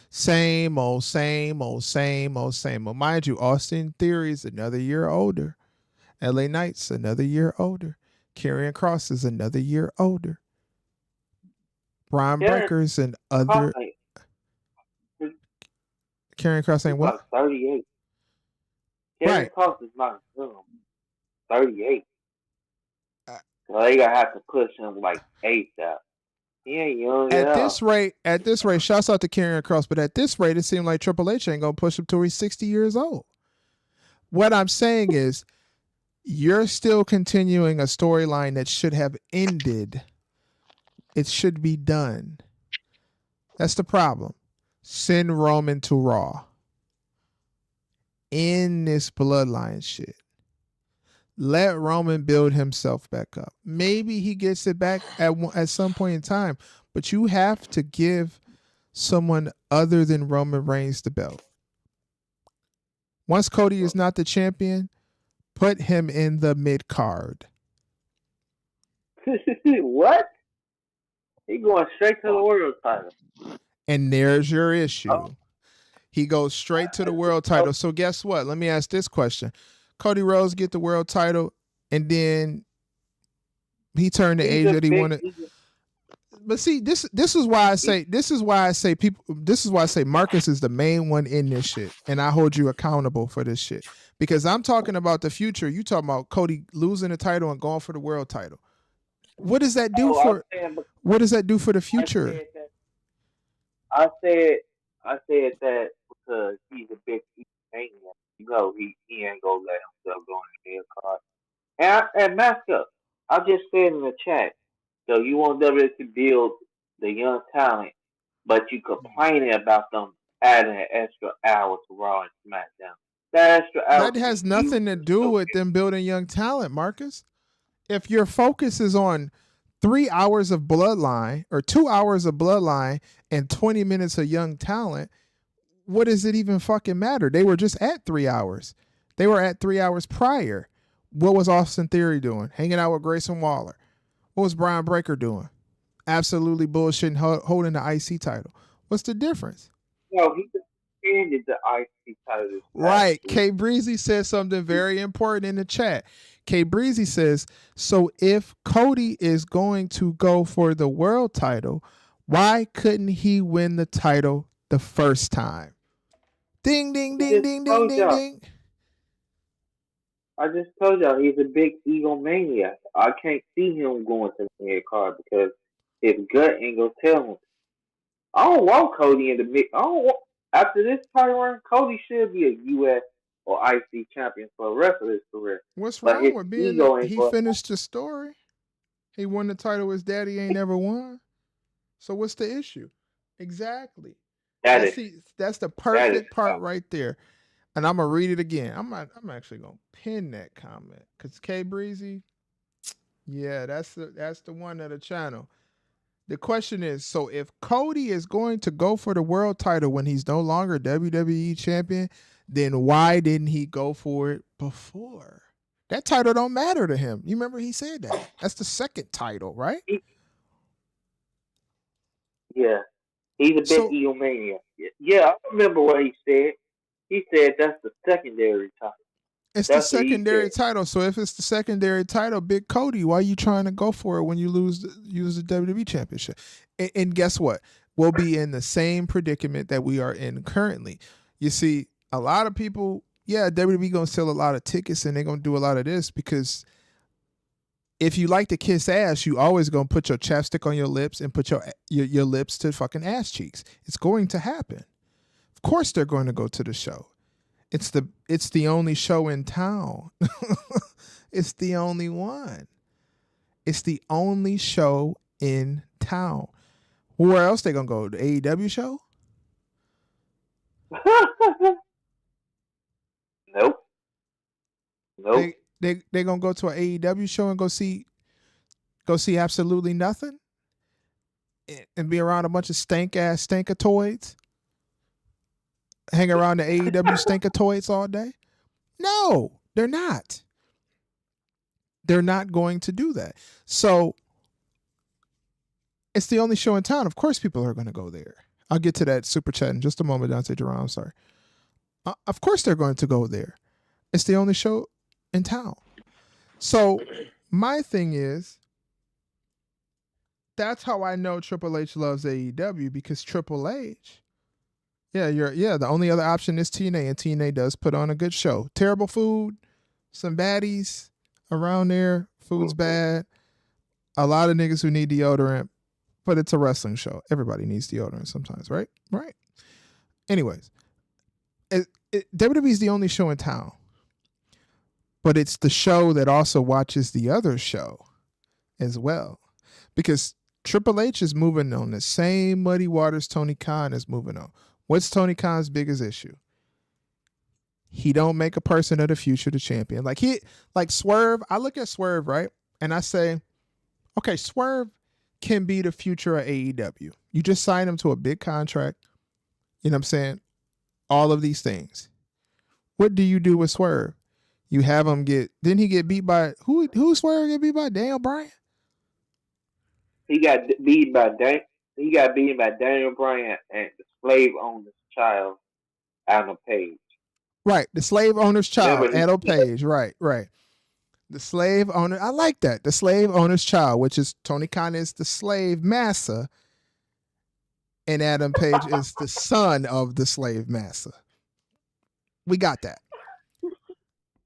Same old, same old, same old, same old. Mind you, Austin Theory's another year older. LA Knight's another year older. Karrion Kross is another year older. Brian Breaker's and other. Karrion Kross ain't what? 38. Right. Karrion Kross is not 38. So they gonna have to push him like ASAP. He ain't young At this rate, shouts out to Karrion Kross, but at this rate, it seemed like Triple H ain't gonna push him till he's 60 years old. What I'm saying is, you're still continuing a storyline that should have ended. It should be done. That's the problem. Send Roman to Raw. In this bloodline shit. Let Roman build himself back up. Maybe he gets it back at some point in time, but you have to give someone other than Roman Reigns the belt. Once Cody is not the champion, put him in the mid card. What? He going straight to the world title. And there's your issue. He goes straight to the world title. So guess what? Let me ask this question. Cody Rhodes get the world title, and then he turned the age that he wanted. But see, this is why I say Marcus is the main one in this shit, and I hold you accountable for this shit because I'm talking about the future. You talking about Cody losing the title and going for the world title. What does that do What does that do for the future? I said that because he's a big maniac. You know, he ain't gonna let himself go in the mid card. And mask up. I just said in the chat. So you want WWE to build the young talent, but you complaining about them adding an extra hour to Raw and SmackDown. That extra hour. That has nothing to do with them building young talent, Marcus. If your focus is on 3 hours of Bloodline or 2 hours of Bloodline and 20 minutes of young talent, what does it even fucking matter? They were just at 3 hours. They were at 3 hours prior. What was Austin Theory doing? Hanging out with Grayson Waller. What was Brian Breaker doing? Absolutely bullshitting, holding the IC title. What's the difference? No, he defended the IC title. Right. K Breezy says something very important in the chat. K Breezy says, so if Cody is going to go for the world title, why couldn't he win the title the first time? Ding, ding, ding, ding, ding, ding, ding. I just told y'all he's a big egomaniac. I can't see him going to the mid card because his gut ain't gonna tell him. I don't want Cody in the mid. After this title run, Cody should be a US or IC champion for the rest of his career. What's wrong with being he finished the story? He won the title his daddy ain't ever won. So what's the issue? Exactly. That's the perfect part right there. And I'm gonna read it again. I'm actually gonna pin that comment because K Breezy, yeah, that's the one of the channel. The question is, so if Cody is going to go for the world title when he's no longer WWE champion, then why didn't he go for it before? That title don't matter to him. You remember he said that. That's the second title, right? Yeah. He's a big egomaniac. Yeah, I remember what he said. He said that's the secondary title. It's the secondary title. So if it's the secondary title, Big Cody, why are you trying to go for it when you use the WWE championship? And guess what? We'll be in the same predicament that we are in currently. You see, a lot of people, yeah, WWE going to sell a lot of tickets and they're going to do a lot of this because if you like to kiss ass, you always going to put your chapstick on your lips and put your lips to fucking ass cheeks. It's going to happen. Of course they're going to go to the show. It's the only show in town. It's the only one. It's the only show in town. Where else they gonna go? The AEW show? Nope. They gonna go to an AEW show and go see Go see absolutely nothing and be around a bunch of stank-ass stinkatoids? Hang around the AEW stinkatoids all day? No, they're not. They're not going to do that. So it's the only show in town. Of course people are going to go there. I'll get to that super chat in just a moment, Dante Jerome. I'm sorry. Of course they're going to go there. It's the only show in town. So my thing is, that's how I know Triple H loves AEW, because Triple H, the only other option is TNA, and TNA does put on a good show. Terrible food, some baddies around there, food's bad, a lot of niggas who need deodorant, but it's a wrestling show. Everybody needs deodorant sometimes, right? Right. Anyways, WWE is the only show in town, but it's the show that also watches the other show as well, because Triple H is moving on the same muddy waters Tony Khan is moving on. What's Tony Khan's biggest issue? He don't make a person of the future the champion. Like Swerve, I look at Swerve, right? And I say, okay, Swerve can be the future of AEW. You just sign him to a big contract. You know what I'm saying? All of these things. What do you do with Swerve? You have him didn't he get beat by, who Swerve get beat by? Daniel Bryan? He got beaten by Daniel Bryan and the slave owner's child, Adam Page. Right, the slave owner's child, Adam Page. Right. The slave owner, I like that. The slave owner's child, which is Tony Khan is the slave master, and Adam Page is the son of the slave master. We got that.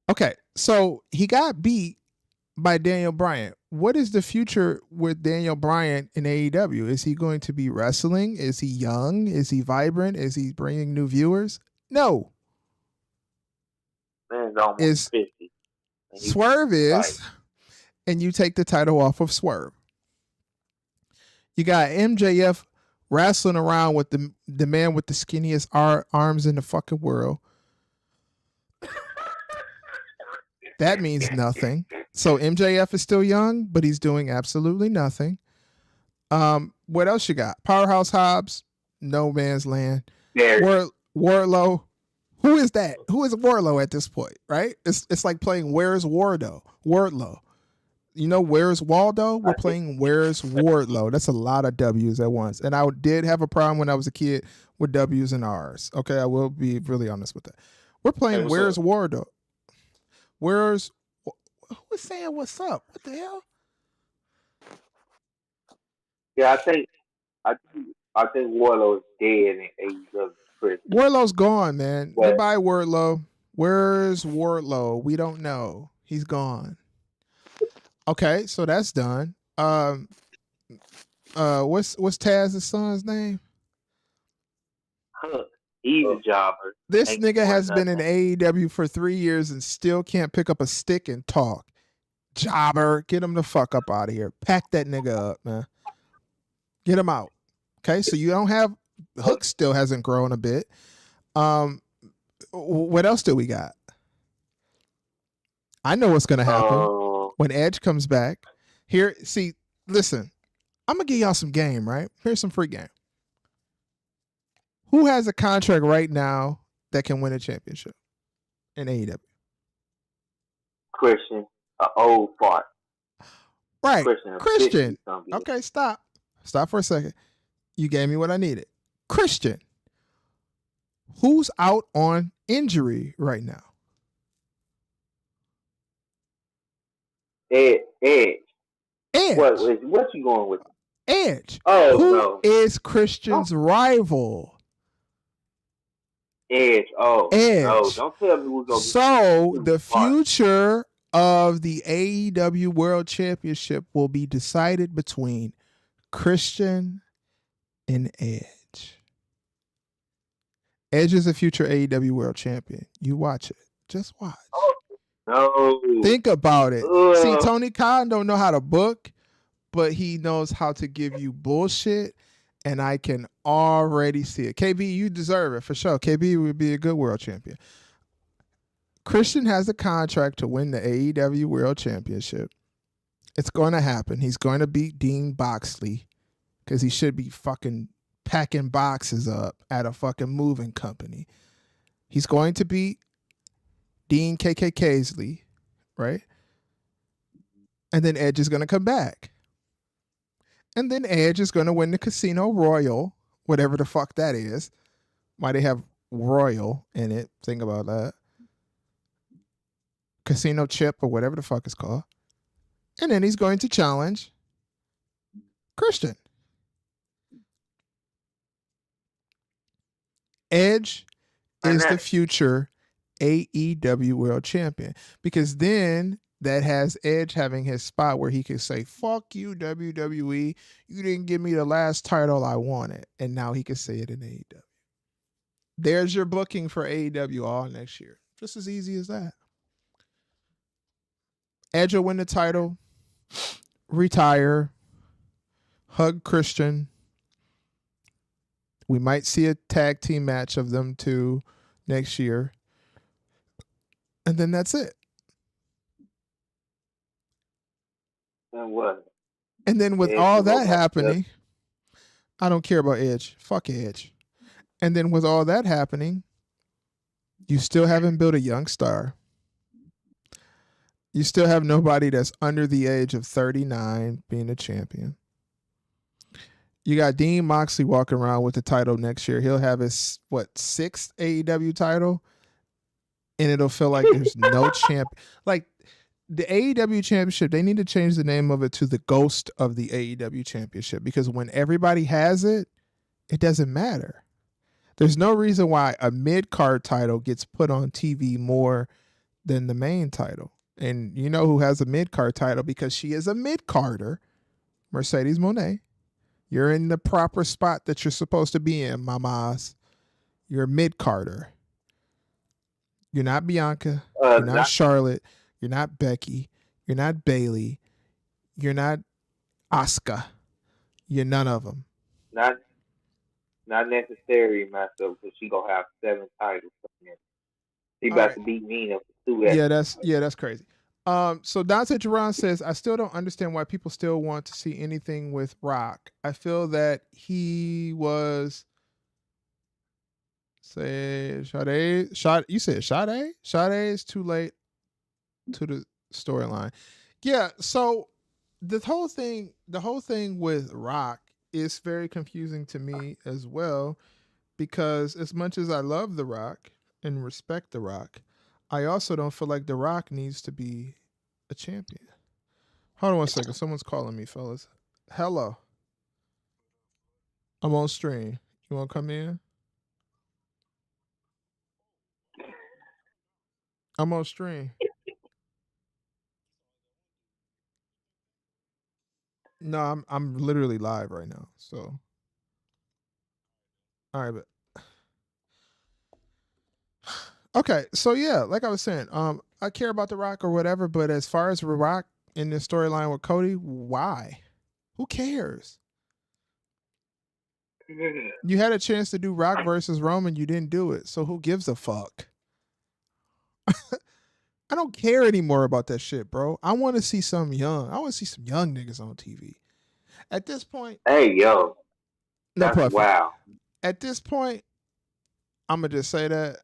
Okay, so he got beat by Daniel Bryan. What is the future with Daniel Bryan in AEW? Is he going to be wrestling? Is he young? Is he vibrant? Is he bringing new viewers? No. Man's almost 50. Swerve is, and you take the title off of Swerve. You got MJF wrestling around with the man with the skinniest arms in the fucking world. That means nothing. So MJF is still young, but he's doing absolutely nothing. What else you got? Powerhouse Hobbs, no man's land. Wardlow. Who is that? Who is Wardlow at this point, right? It's like playing Where's Wardlow. You know, Where's Waldo? We're playing Where's Wardlow. That's a lot of W's at once. And I did have a problem when I was a kid with W's and R's. Okay, I will be really honest with that. We're playing Where's Wardlow. Who is saying what's up? What the hell? Yeah, I think Wardlow is dead in AEW. Wardlow's gone, man. Goodbye, Wardlow. Where's Wardlow? We don't know. He's gone. Okay, so that's done. What's Taz's son's name? He's a jobber. This nigga has been in AEW for 3 years and still can't pick up a stick and talk. Jobber, get him the fuck up out of here. Pack that nigga up, man. Get him out. Okay, so you don't have Hook still hasn't grown a bit. What else do we got? I know what's gonna happen when Edge comes back. Here, see, listen, I'm gonna give y'all some game, right? Here's some free game. Who has a contract right now that can win a championship in AEW? Christian, an old fart. Right, Christian. Okay, stop for a second. You gave me what I needed. Christian, who's out on injury right now? Edge. Edge. What you going with? Edge. Oh, who no. is Christian's rival? Edge. Oh, Edge. No, don't tell me we're going to So the future of the AEW World Championship will be decided between Christian and Edge. Edge is a future AEW World Champion. You watch it. Just watch. No. Think about it. See, Tony Khan don't know how to book, but he knows how to give you bullshit, and I can already see it. KB, you deserve it for sure. KB would be a good world champion. Christian has a contract to win the AEW World Championship, It's going to happen. He's going to beat Dean Boxley because he should be fucking packing boxes up at a fucking moving company. He's going to beat Dean KK Kaisley, right? And then Edge is going to come back. And then Edge is going to win the Casino Royal, whatever the fuck that is. Why they have Royal in it. Think about that. Casino Chip or whatever the fuck it's called. And then he's going to challenge Christian. Edge is the future AEW World Champion, because then that has Edge having his spot where he could say, fuck you, WWE. You didn't give me the last title I wanted. And now he can say it in AEW. There's your booking for AEW all next year. Just as easy as that. Edge will win the title, retire, hug Christian. We might see a tag team match of them two next year. And then that's it. And what? And then with Edge all will go that back happening, I don't care about Edge. Fuck Edge. And then with all that happening, you still haven't built a young star. You still have nobody that's under the age of 39 being a champion. You got Dean Moxley walking around with the title next year. He'll have his, sixth AEW title? And it'll feel like there's no champ. Like, the AEW championship, they need to change the name of it to the Ghost of the AEW championship, because when everybody has it, it doesn't matter. There's no reason why a mid-card title gets put on TV more than the main title. And you know who has a mid-card title because she is a mid-carder? Mercedes Moné. You're in the proper spot that you're supposed to be in, mamas. You're a mid-carder. You're not Bianca. You're not Charlotte. You're not Becky. You're not Bailey. You're not Asuka. You're none of them. Not necessary, myself, because she gonna have 7 titles. She about to beat Nina for 2. Yeah, that's crazy. So Dante Duran says, I still don't understand why people still want to see anything with Rock. I feel that he was, say, Sade. You said Sade? Sade is too late to the storyline. Yeah, so the whole thing with Rock is very confusing to me as well, because as much as I love The Rock and respect The Rock, I also don't feel like The Rock needs to be a champion. Hold on one second. Someone's calling me, fellas. Hello. I'm on stream. You want to come in? I'm on stream. No, I'm literally live right now. So, all right, but okay. So yeah, like I was saying, I care about The Rock or whatever, but as far as The Rock in this storyline with Cody, why? Who cares? You had a chance to do Rock versus Roman, you didn't do it. So who gives a fuck? I don't care anymore about that shit, bro. I want to see some young. I want to see some young niggas on TV. At this point, hey yo, no that's wow. At this point, I'm gonna just say that.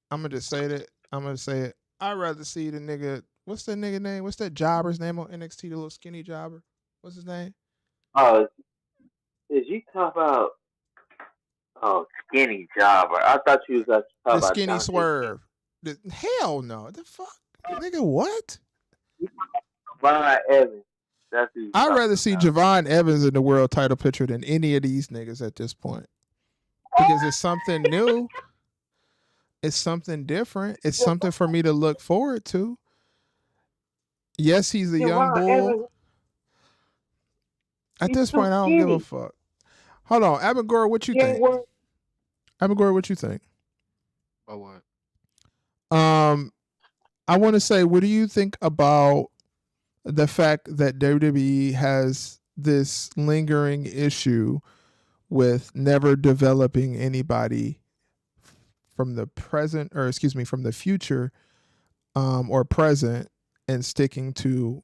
I'm gonna say it. I'd rather see the nigga. What's that nigga name? What's that jobber's name on NXT? The little skinny jobber. What's his name? Oh, did you talk about skinny jobber? I thought you was talking about the skinny Dante Swerve. Hell no. The fuck, nigga. What? Javon Evans. That's who I'd rather see Javon Evans in the world title picture than any of these niggas at this point, because it's something new. It's something different. It's something for me to look forward to. Yes, he's a young bull. Evans, at this point, I don't give a fuck. Hold on, Abigor, what you think? Abigor, what you think? About what? I want to say, what do you think about the fact that WWE has this lingering issue with never developing anybody from the present, or excuse me, from the future or present, and sticking to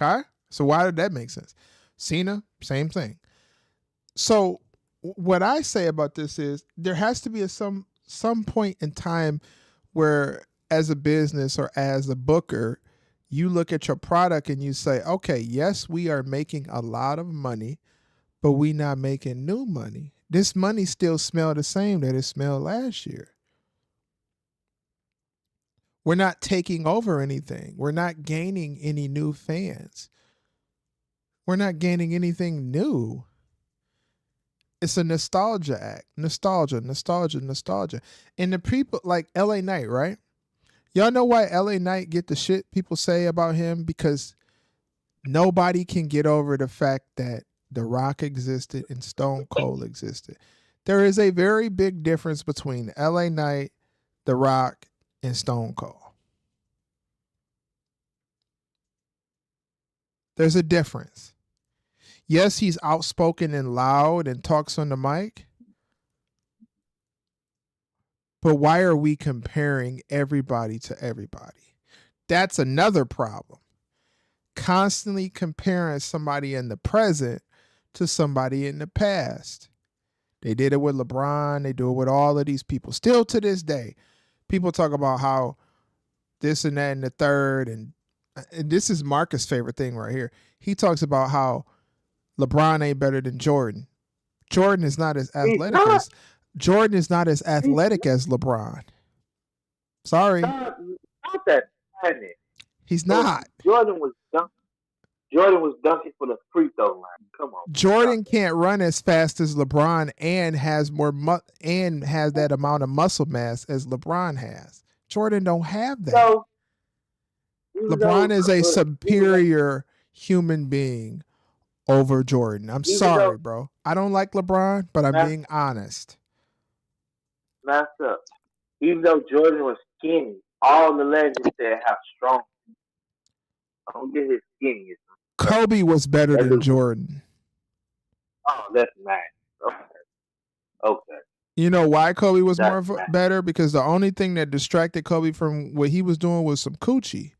Okay? So why did that make sense? Cena, same thing. So what I say about this is there has to be some point in time where as a business or as a booker, you look at your product and you say, okay, yes, we are making a lot of money, but we not making new money. This money still smell the same that it smelled last year. We're not taking over anything. We're not gaining any new fans. We're not gaining anything new. It's a nostalgia act. Nostalgia, nostalgia, nostalgia. And the people like LA Knight, right? Y'all know why LA Knight get the shit people say about him? Because nobody can get over the fact that The Rock existed and Stone Cold existed. There is a very big difference between LA Knight, The Rock, and Stone Cold. There's a difference. Yes, he's outspoken and loud and talks on the mic. But why are we comparing everybody to everybody? That's another problem. Constantly comparing somebody in the present to somebody in the past. They did it with LeBron. They do it with all of these people. Still to this day, people talk about how this and that and the third. And this is Marcus' favorite thing right here. He talks about how LeBron ain't better than Jordan. Jordan is not as He's athletic not. as Jordan is not as He's athletic as LeBron. Sorry, not that planet. he's But not. Jordan was dunking. Jordan was dunking for the free throw line. Come on, stop Jordan can't run as fast as LeBron and has and has that amount of muscle mass as LeBron has. Jordan don't have that. that. So even LeBron though, is a even though, superior human being over Jordan. I'm even sorry, though, bro. I don't like LeBron, but I'm that's being honest. messed up. Even though Jordan was skinny, all the legends said how strong. I don't get his skinny, but Kobe was better that than dude. Jordan. Oh, that's nice. Okay, okay, You know why Kobe was that's more nice. better? Because the only thing that distracted Kobe from what he was doing was some coochie.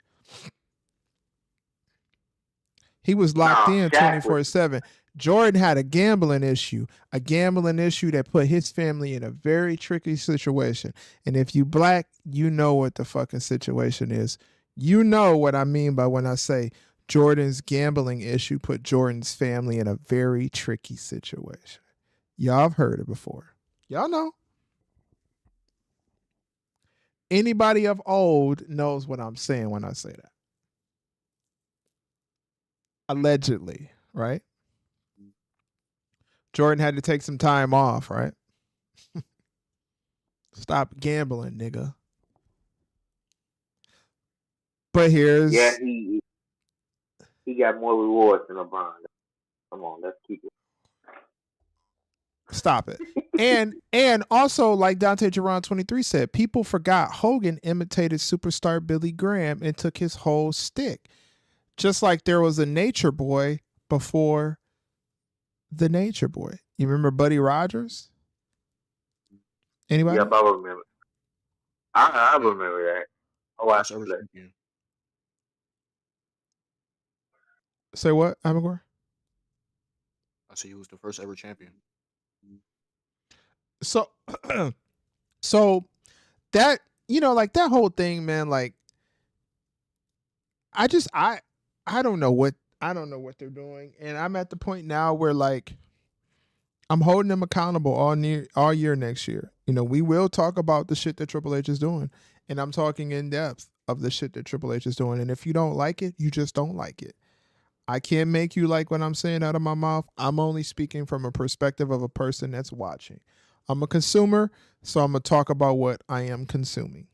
He was locked Nah, in Shaq was. 24/7. Jordan had a gambling issue that put his family in a very tricky situation. And if you black, you know what the fucking situation is. You know what I mean by when I say Jordan's gambling issue put Jordan's family in a very tricky situation. Y'all have heard it before. Y'all know. Anybody of old knows what I'm saying when I say that. Allegedly, right? Jordan had to take some time off, right? Stop gambling, nigga. But Yeah, here's he got more rewards than LeBron. Come on, let's keep it. stop it. And also, like Dante Geron 23 said, people forgot Hogan imitated superstar Billy Graham and took his whole stick. Just like there was a Nature Boy before the Nature Boy. You remember Buddy Rogers? Anybody? Yep, I remember. I Yeah, remember that. I watched first ever it. champion. Say what, Amagor? I said he was the first ever champion. So so that like that whole thing, man, like I just I don't know what they're doing. And I'm at the point now where like I'm holding them accountable all year next year. We will talk about the shit that Triple H is doing. And I'm talking in depth of the shit that Triple H is doing. And if you don't like it, you just don't like it. I can't make you like what I'm saying out of my mouth. I'm only speaking from a perspective of a person that's watching. I'm a consumer, so I'm going to talk about what I am consuming.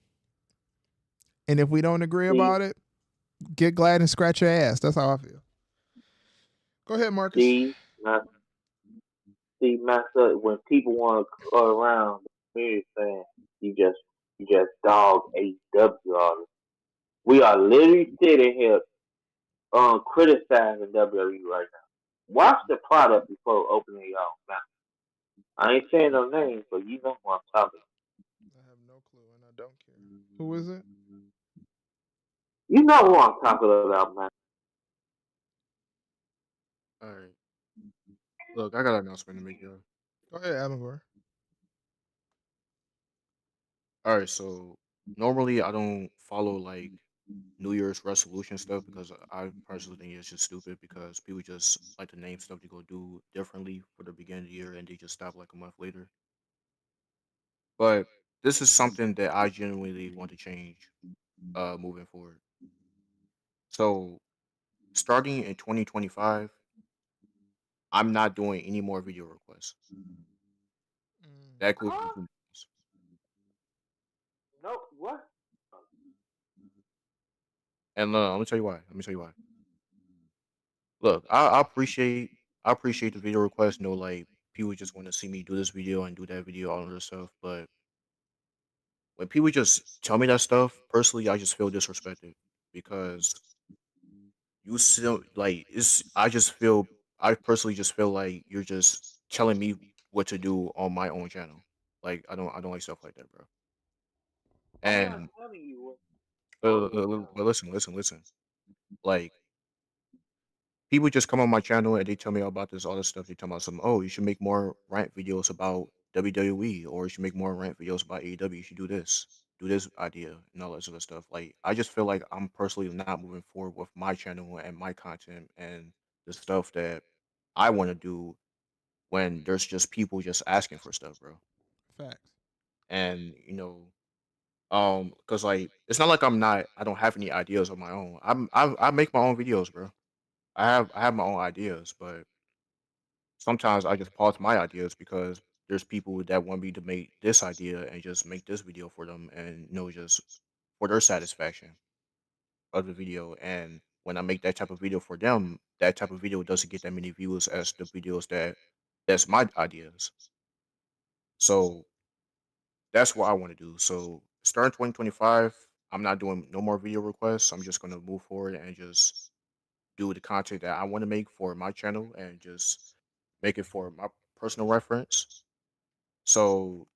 And if we don't agree See, about it, get glad and scratch your ass. That's how I feel. Go ahead, Marcus. see, not see, messed up when people want to go around the community saying you just you just dog AEW artists. We are literally sitting here criticizing WWE right now. Watch the product before opening your own mouth. I ain't saying no names, but you know who I'm talking I have no clue and I don't care. Who is it? about. You know who I'm talking about, man. All right. Look, I got an announcement to make, y'all. Go ahead, Amagor. All right. So normally I don't follow like New Year's resolution stuff because I personally think it's just stupid because people just like to name stuff to go do differently for the beginning of the year and they just stop like a month later. But this is something that I genuinely want to change moving forward. So starting in 2025, I'm not doing any more video requests. Mm. That includes Huh? YouTube videos. No, what? And let me tell you why. Let me tell you why. Look, I appreciate the video requests. No, like people just want to see me do this video and do that video, all of this stuff. But when people just tell me that stuff, personally, I just feel disrespected because you still like it's. I personally just feel like you're just telling me what to do on my own channel. Like I don't like stuff like that, bro. I'm not And telling you what's on your but channel. listen. Like people just come on my channel and they tell me about this all this stuff. They tell me about some, oh, you should make more rant videos about WWE, or you should make more rant videos about AEW. You should do this idea, and all that sort of stuff. Like, I just feel like I'm personally not moving forward with my channel and my content and the stuff that I want to do when there's just people just asking for stuff, bro. Facts. And because like it's not like I don't have any ideas of my own. I make my own videos, bro. I have my own ideas, but sometimes I just pause my ideas because there's people that want me to make this idea and just make this video for them and just for their satisfaction of the video. And when I make that type of video for them, that type of video doesn't get that many views as the videos that's my ideas. So that's what I want to do. So starting 2025, I'm not doing no more video requests. I'm just gonna move forward and just do the content that I want to make for my channel and just make it for my personal reference. So,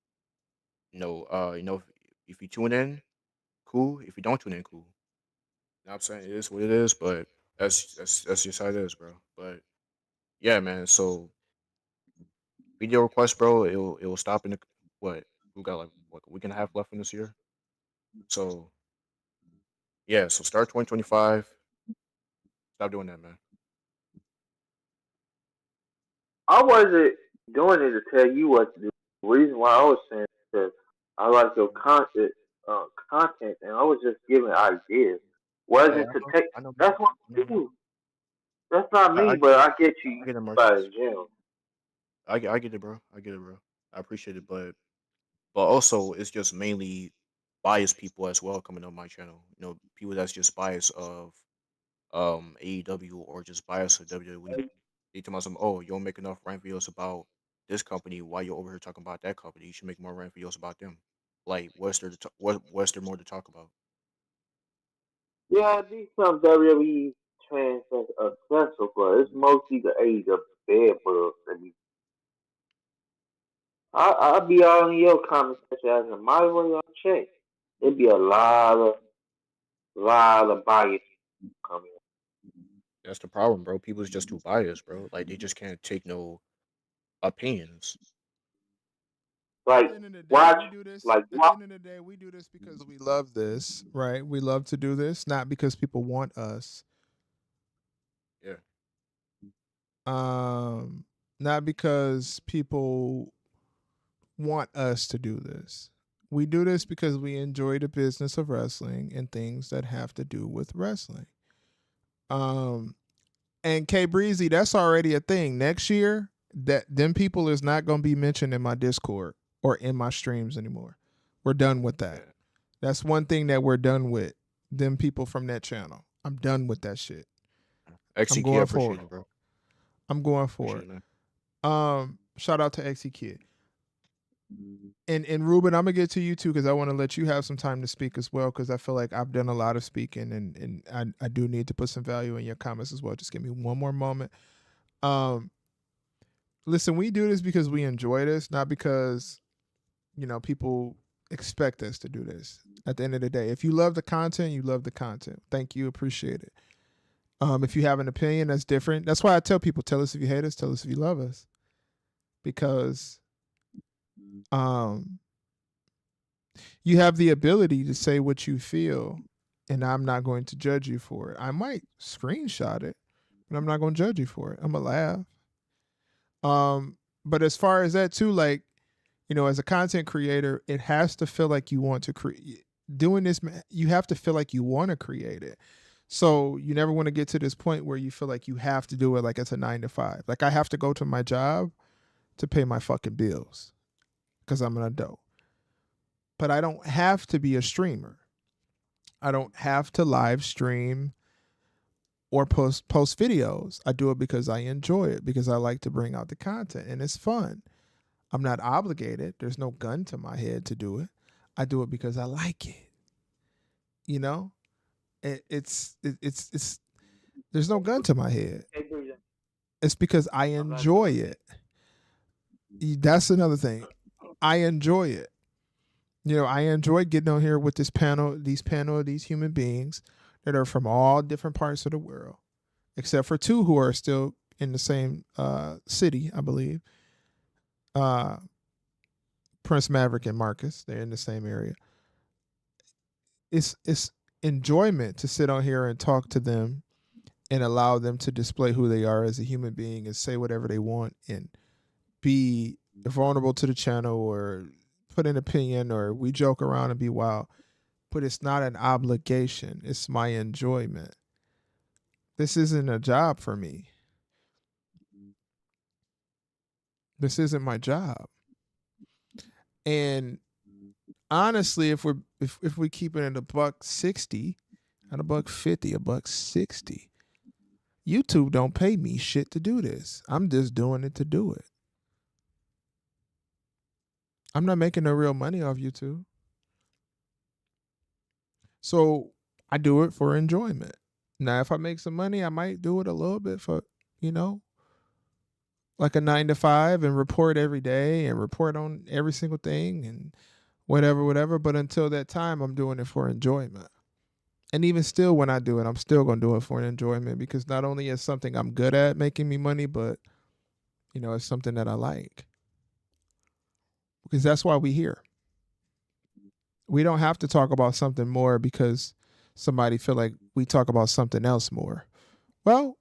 if you tune in, cool. If you don't tune in, cool. You know what I'm saying? It is what it is, but that's just how it is, bro. But yeah, man. So video requests, bro, it will stop in the what? We got like what, a week and a half left in this year. So yeah, so start 2025. Stop doing that, man. I wasn't doing it to tell you what to do. The reason why I was saying is because I like your content, and I was just giving ideas. Hey, Wasn't to take. I know, man. That's what I know, I man. do. That's not I me, get but it. I get I you get it, by Marcus. the gym. I get it, bro. I get it, bro. I appreciate it, but also it's just mainly biased people as well coming on my channel. People that's just biased of AEW or just biased of WWE. They tell me some, oh, you don't make enough rant videos about this company. Why you over here talking about that company? You should make more rant videos about them. Like, what's there more to talk about? Yeah, these some WWE fans are successful, but it's mostly the age of bed bugs that be. I'll be all in your comment section as a moderator on check. It'd be a lot of bias coming. That's the problem, bro. People is just too biased, bro. Like they just can't take no opinions. At Like the end of the day, watch, we do this. like At the watch. end of the day, we do this because we love this, right? We love to do this, not because people want us. Yeah, Um, not because people want us to do this. We do this because we enjoy the business of wrestling and things that have to do with wrestling. Um, and K Breezy, that's already a thing. Next year, that them people is not going to be mentioned in my Discord or in my streams anymore. We're done with that. yeah. That's one thing that we're done with. Them people from that channel. I'm done with that shit. I'm XCK, I going for appreciate it. it, bro. I'm going for Appreciate it. it, man. Shout out to XE Kid. And Ruben, I'm gonna get to you too because I want to let you have some time to speak as well because I feel like I've done a lot of speaking and I do need to put some value in your comments as well. Just give me one more moment. Um, listen, we do this because we enjoy this, not because people expect us to do this. At the end of the day, if you love the content, you love the content. Thank you, appreciate it. If you have an opinion that's different, that's why I tell people, tell us if you hate us, tell us if you love us, because um, you have the ability to say what you feel, and I'm not going to judge you for it. I might screenshot it, but I'm not going to judge you for it. I'm gonna laugh. But as far as that too, like, as a content creator, it has to feel like you want to create. Doing this, you have to feel like you want to create it. So you never want to get to this point where you feel like you have to do it like it's a 9 to 5. Like I have to go to my job to pay my fucking bills because I'm an adult. But I don't have to be a streamer. I don't have to live stream or post videos. I do it because I enjoy it, because I like to bring out the content and it's fun. I'm not obligated. There's no gun to my head to do it. I do it because I like it. You know, it's there's no gun to my head. It's because I enjoy it. That's another thing. I enjoy it. I enjoy getting on here with these panel of these human beings that are from all different parts of the world, except for two who are still in the same city, I believe. Prince Maverick and Marcus, they're in the same area. It's enjoyment to sit on here and talk to them and allow them to display who they are as a human being and say whatever they want and be vulnerable to the channel or put an opinion, or we joke around and be wild. But it's not an obligation. It's my enjoyment. This isn't a job for me. This isn't my job. And honestly, if we keep it at $1.60, at $1.50, $1.60, YouTube don't pay me shit to do this. I'm just doing it to do it. I'm not making no real money off YouTube. So I do it for enjoyment. Now, if I make some money, I might do it a little bit for, like a 9 to 5 and report every day and report on every single thing and whatever. But until that time, I'm doing it for enjoyment. And even still, when I do it, I'm still going to do it for an enjoyment, because not only is something I'm good at making me money, but, it's something that I like. Because that's why we're here. We don't have to talk about something more because somebody feel like we talk about something else more. Well,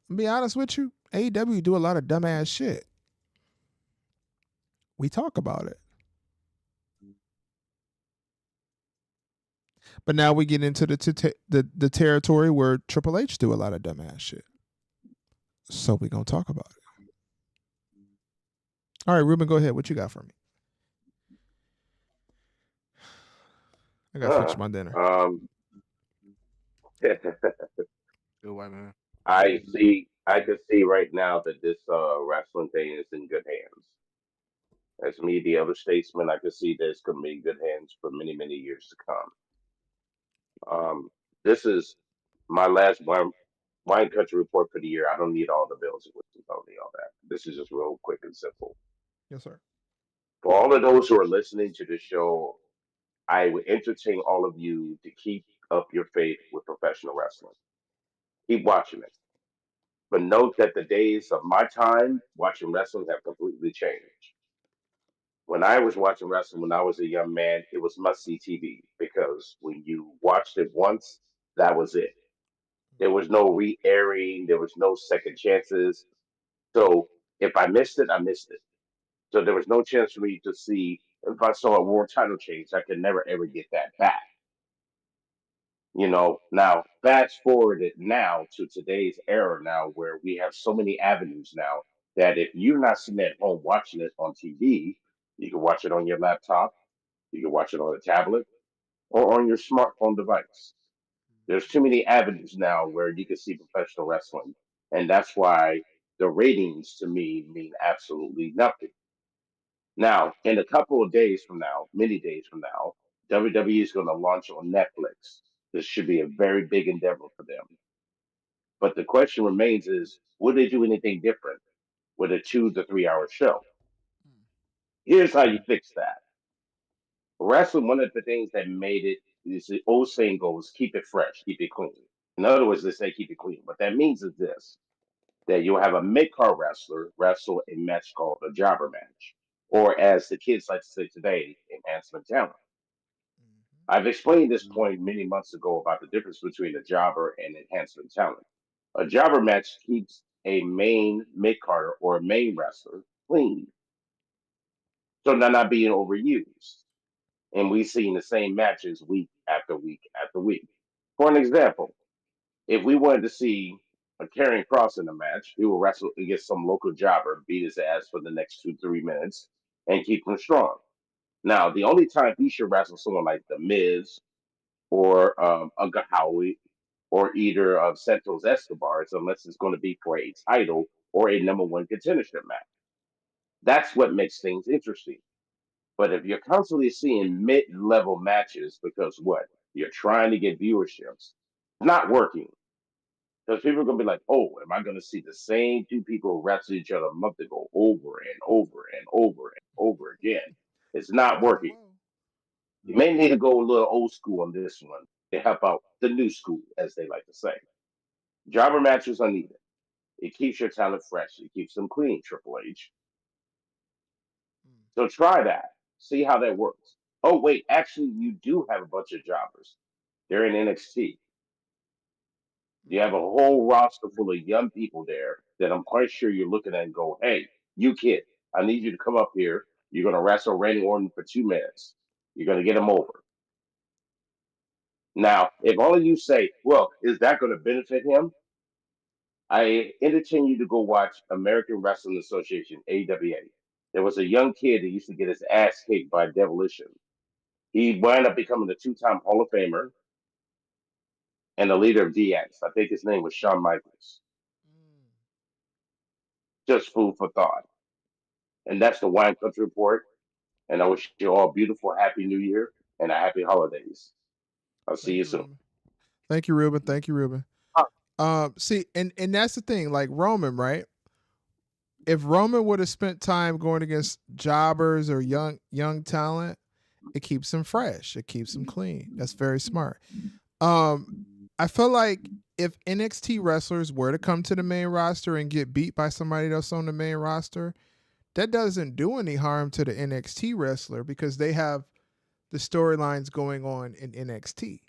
to be honest with you, AEW do a lot of dumbass shit. We talk about it. But now we get into the territory where Triple H do a lot of dumbass shit. So we're going to talk about it. All right, Ruben, go ahead. What you got for me? I got to fix my dinner. Good white man. I can see right now that this wrestling thing is in good hands. As me, the other statesman, I can see that it's going to be in good hands for many, many years to come. This is my last wine country report for the year. I don't need all the bills and whistles. I don't need all that. This is just real quick and simple. Yes, sir. For all of those who are listening to the show, I would entertain all of you to keep up your faith with professional wrestling. Keep watching it. But note that the days of my time watching wrestling have completely changed. When I was watching wrestling when I was a young man, it was must see TV because when you watched it once, that was it. There was no re airing, there was no second chances. So if I missed it, I missed it. So there was no chance for me to see if I saw a world title change, I could never ever get that back. Now fast forward it now to today's era now where we have so many avenues now that if you're not sitting at home watching it on TV, you can watch it on your laptop, you can watch it on a tablet, or on your smartphone device. There's too many avenues now where you can see professional wrestling, and that's why the ratings to me mean absolutely nothing. Now, in a couple of days from now, many days from now, WWE is going to launch on Netflix. This should be a very big endeavor for them. But the question remains is, would they do anything different with a 2 to 3 hour show? Here's how you fix that. Wrestling, one of the things that made it is the old saying goes, keep it fresh, keep it clean. In other words, they say keep it clean. What that means is this: that you'll have a mid card wrestler wrestle a match called a jobber match, or as the kids like to say today, enhancement talent. Mhm. I've explained this point many months ago about the difference between a jobber and enhancement talent. A jobber match keeps a main mid carder or a main wrestler clean, so they're not being overused. And we've seen the same matches week after week after week. For an example, if we wanted to see a Karrion Cross in a match, he will wrestle against some local jobber, beat his ass for the next 2, 3 minutes, and keep him strong. Now, the only time he should wrestle someone like The Miz or Uncle Howie or either of Santos Escobar is unless it's going to be for a title or a number one contendership match. That's what makes things interesting. But if you're constantly seeing mid-level matches because what? You're trying to get viewerships, it's not working. Because people are gonna be like, "Oh, am I gonna see the same two people wrestle each other a month ago over and over and over and over again?" It's not Never working. will. You may need to go a little old school on this one to help out the new school, as they like to say. Jobber matches are needed. It keeps your talent fresh. It keeps them clean, Triple H. Mm. So try that. See how that works. Oh, wait, actually, you do have a bunch of jobbers. They're in NXT. You have a Mm. whole roster full of young people there that I'm quite sure you're looking at and go, hey, you kid, I need you to come up here. You're going to wrestle Randy Orton for 2 minutes. You're going to get him over. Now, if all of you say, well, is that going to benefit him? I entertain you to go watch American Wrestling Association, AWA. There was a young kid that used to get his ass kicked by Demolition. He wound up becoming the two-time Hall of Famer and the leader of DX. I think his name was Shawn Michaels. Mm. Just food for thought. And that's the Wine Country Report. And I wish you all a beautiful, happy new year and a happy holidays. I'll see Thank you you, soon. Ruben. Thank you, Ruben. Thank you, Ruben. See, and that's the thing. Like Roman, right? If Roman would have spent time going against jobbers or young talent, it keeps him fresh. It keeps him clean. That's very smart. Um, I feel like if NXT wrestlers were to come to the main roster and get beat by somebody else on the main roster, that doesn't do any harm to the NXT wrestler because they have the storylines going on in NXT.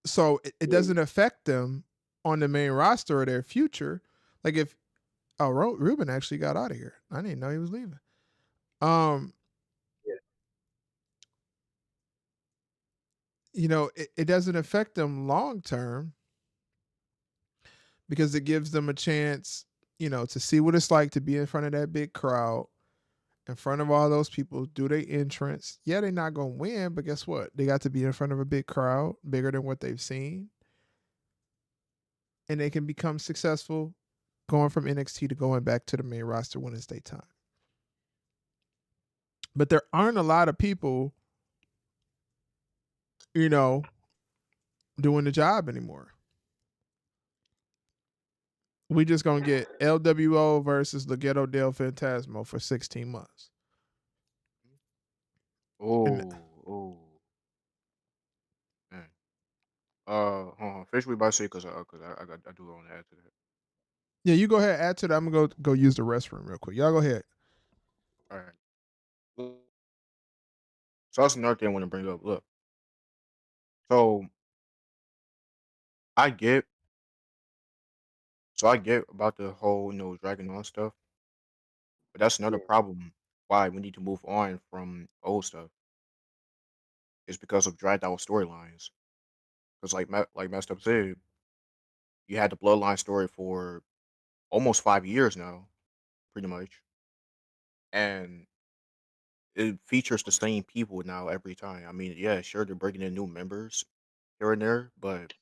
So it doesn't affect them on the main roster or their future. Like if Ruben actually got out of here. I didn't know he was leaving. Um, it doesn't affect them long term because it gives them a chance, to see what it's like to be in front of that big crowd, in front of all those people, do their entrance. Yeah, they're not gonna win, but guess what? They got to be in front of a big crowd, bigger than what they've seen, and they can become successful going from NXT to going back to the main roster when it's their time. But there aren't a lot of people, you know, doing the job anymore. We just gonna get LWO versus Legado del Fantasma for 16 months. And Oh, oh, man. Hold on. Finish what you about to say, I do want to add to that. yeah, you go ahead, add to that. I'm gonna go use the restroom real quick. Y'all go ahead. All right. So that's another thing I want to bring up. Look, so I get, I get about the whole, dragging on stuff, but that's another problem why we need to move on from old stuff is because of dragged out storylines. Because like Messed Up said, you had the Bloodline story for almost 5 years now, pretty much, and it features the same people now every time. I mean, yeah, sure they're bringing in new members here and there, but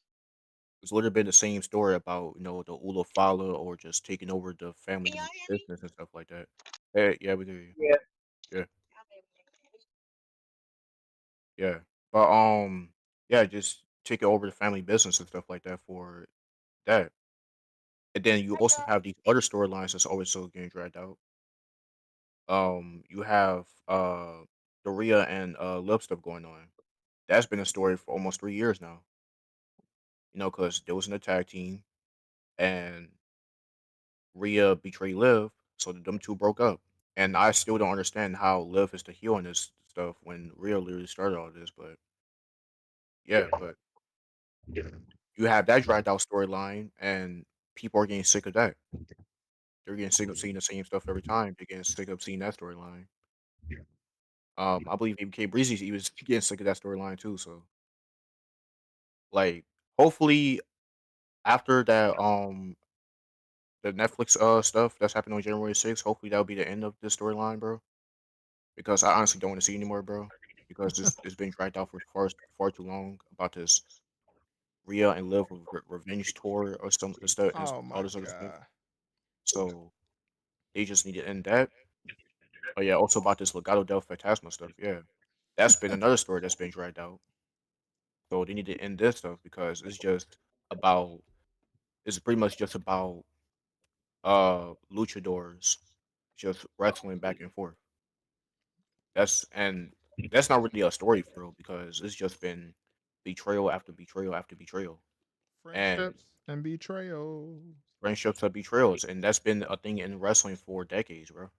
it's literally been the same story about the Ula Fala or just taking over the family business and stuff like that. Hey, yeah, we do. Yeah, yeah, but yeah, just taking over the family business and stuff like that for that. And then you also have these other storylines that's always so getting dragged out. You have the Rhea and Lip stuff going on. That's been a story for almost 3 years now. Because there was an attack team and Rhea betrayed Liv, so them two broke up. And I still don't understand how Liv is the heel in this stuff when Rhea literally started all this. But yeah, but you have that dragged out storyline, and people are getting sick of that. They're getting sick of seeing the same stuff every time. They're getting sick of seeing that storyline. I believe even K Breezy he was getting sick of that storyline too. So like, hopefully after that, the Netflix stuff that's happening on January 6th, hopefully that'll be the end of this storyline, bro. Because I honestly don't want to see anymore, bro. Because this it's been dragged out for far too long about this Rhea and Liv revenge tour or some stuff and Oh all my this other stuff. god. So they just need to end that. Oh yeah, also about this Legado del Fantasma stuff. Yeah, that's been another story that's been dragged out. So they need to end this stuff because it's just about it's pretty much just about luchadors just wrestling back and forth. And that's not really a story for real because it's just been betrayal after betrayal after betrayal and Friendships and betrayal. friendships are betrayals, and that's been a thing in wrestling for decades, bro.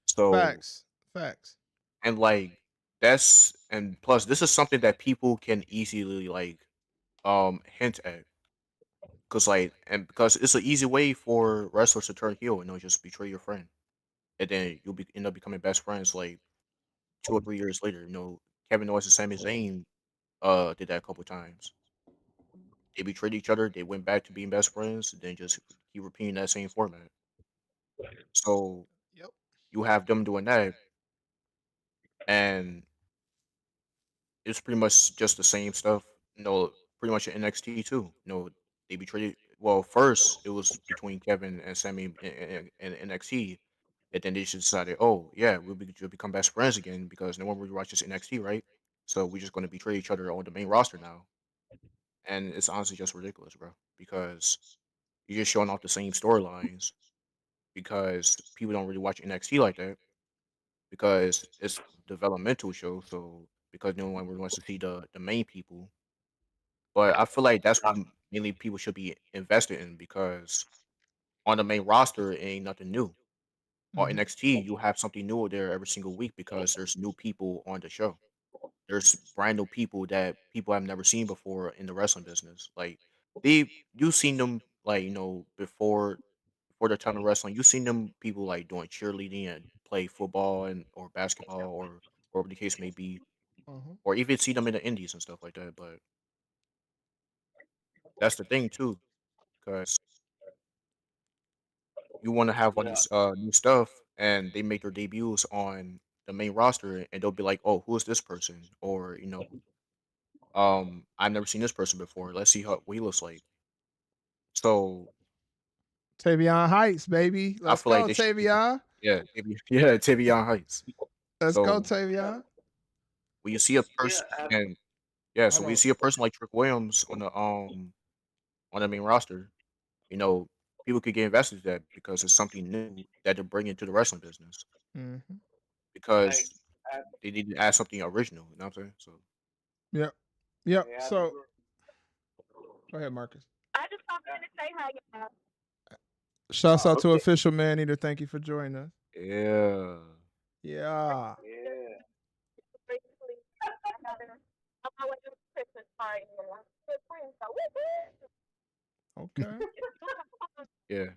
So Facts. Facts. and like that's and plus this is something that people can easily like hint at because it's an easy way for wrestlers to turn heel, just betray your friend, and then end up becoming best friends like 2 or 3 years later. Kevin Owens and Sami Zayn did that a couple times. They betrayed each other. They went back to being best friends. Then just keep repeating that same format. So Yep. you have them doing that, and it's pretty much just the same stuff. Pretty much in NXT too. They betrayed. Well, first it was between Kevin and Sammy in NXT, and then they just decided, oh yeah, we'll become best friends again because no one really watches NXT, right? So we're just going to betray each other on the main roster now, and it's honestly just ridiculous, bro. Because you're just showing off the same storylines because people don't really watch NXT like that because it's developmental show. So because no one really wants to see the main people, but I feel like that's what mainly people should be invested in because on the main roster it ain't nothing new. On Hmm. NXT, you have something new there every single week because there's new people on the show. There's brand new people that people have never seen before in the wrestling business. Like you've seen them like before their time in wrestling. You've seen them people like doing cheerleading and play football and or basketball or whatever the case may be, Uh-huh. or even see them in the indies and stuff like that. But that's the thing too, because you want to have all Yeah. this new stuff, and they make their debuts on the main roster, and they'll be like, "Oh, who is this person?" Or I've never seen this person before. Let's see what he looks like. So Tavion Heights, baby. I Let's feel like go, they should, Tavion. yeah, yeah, Tavion Heights. Let's go, So Tavion. when you see a Yeah. person, and yeah, so Hold when you on. see a person like Trick Williams on the main roster, you know, people could get invested in that because it's something new that they're bringing to the wrestling business Hmm. Hey, because I, they need to add something original. You know what I'm saying? So Yep. Yep. hey, I So just, go ahead, Marcus. I, Shouts out oh, to okay. official man eater. Thank you for joining us. yeah, Yeah. Yeah. Okay. yeah,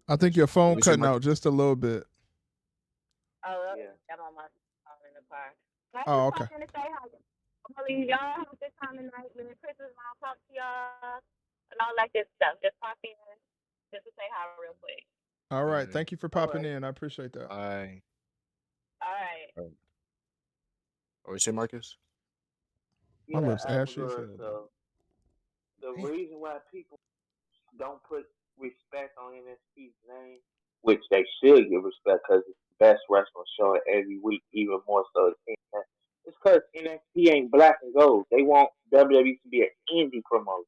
I think your phone we say cutting out Marcus. just a little bit. Yeah. Oh, okay. All right. Bye, Thank you for All popping right. in. I appreciate that. bye. Or we say Marcus. My Yeah, lips I ashy as was hell, bro. the Damn. reason why people don't put respect on NXT's name, which they should give respect because it's the best wrestling show every week, even more so than TNA. It's because NXT ain't black and gold. They want WWE to be an indie promotion.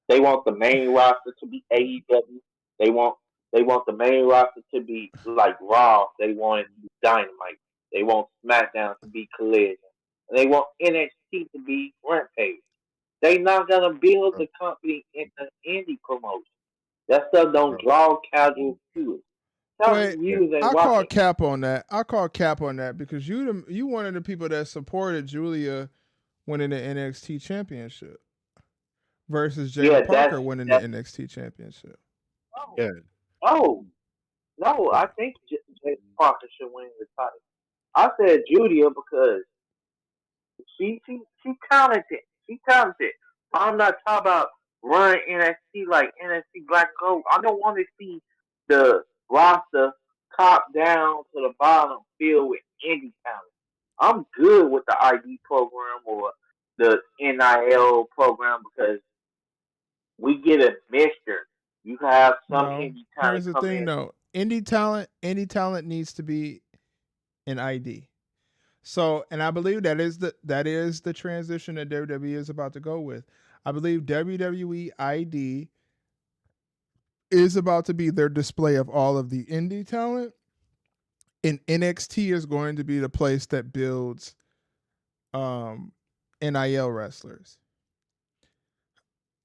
They want the main roster to be AEW. They want the main roster to be like Raw. They want it to be Dynamite. They want SmackDown to be Collision. And they want NXT to be Rampage. They not gonna build Bro, the company into indie promotion. That stuff don't bro. draw casual viewers. Wait, Casual Yeah, viewers ain't I call watching. cap on that. I call cap on that because you one of the people that supported Julia winning the NXT championship versus Jada Yeah, Parker winning the that's NXT championship. oh, yeah, oh no. but I think Jay Parker should win the title. I said Julia because she talented. She talented. I'm not talking about running NXT like NXT Black Gold. I don't want to see the roster top down to the bottom filled with indie talent. I'm good with the ID program or the NIL program because we get a mixture. You can have some No, indie talent here's the come thing in. though. Indie talent needs to be an ID. So, and I believe that is the transition that WWE is about to go with. I believe WWE ID is about to be their display of all of the indie talent, and NXT is going to be the place that builds um NIL wrestlers.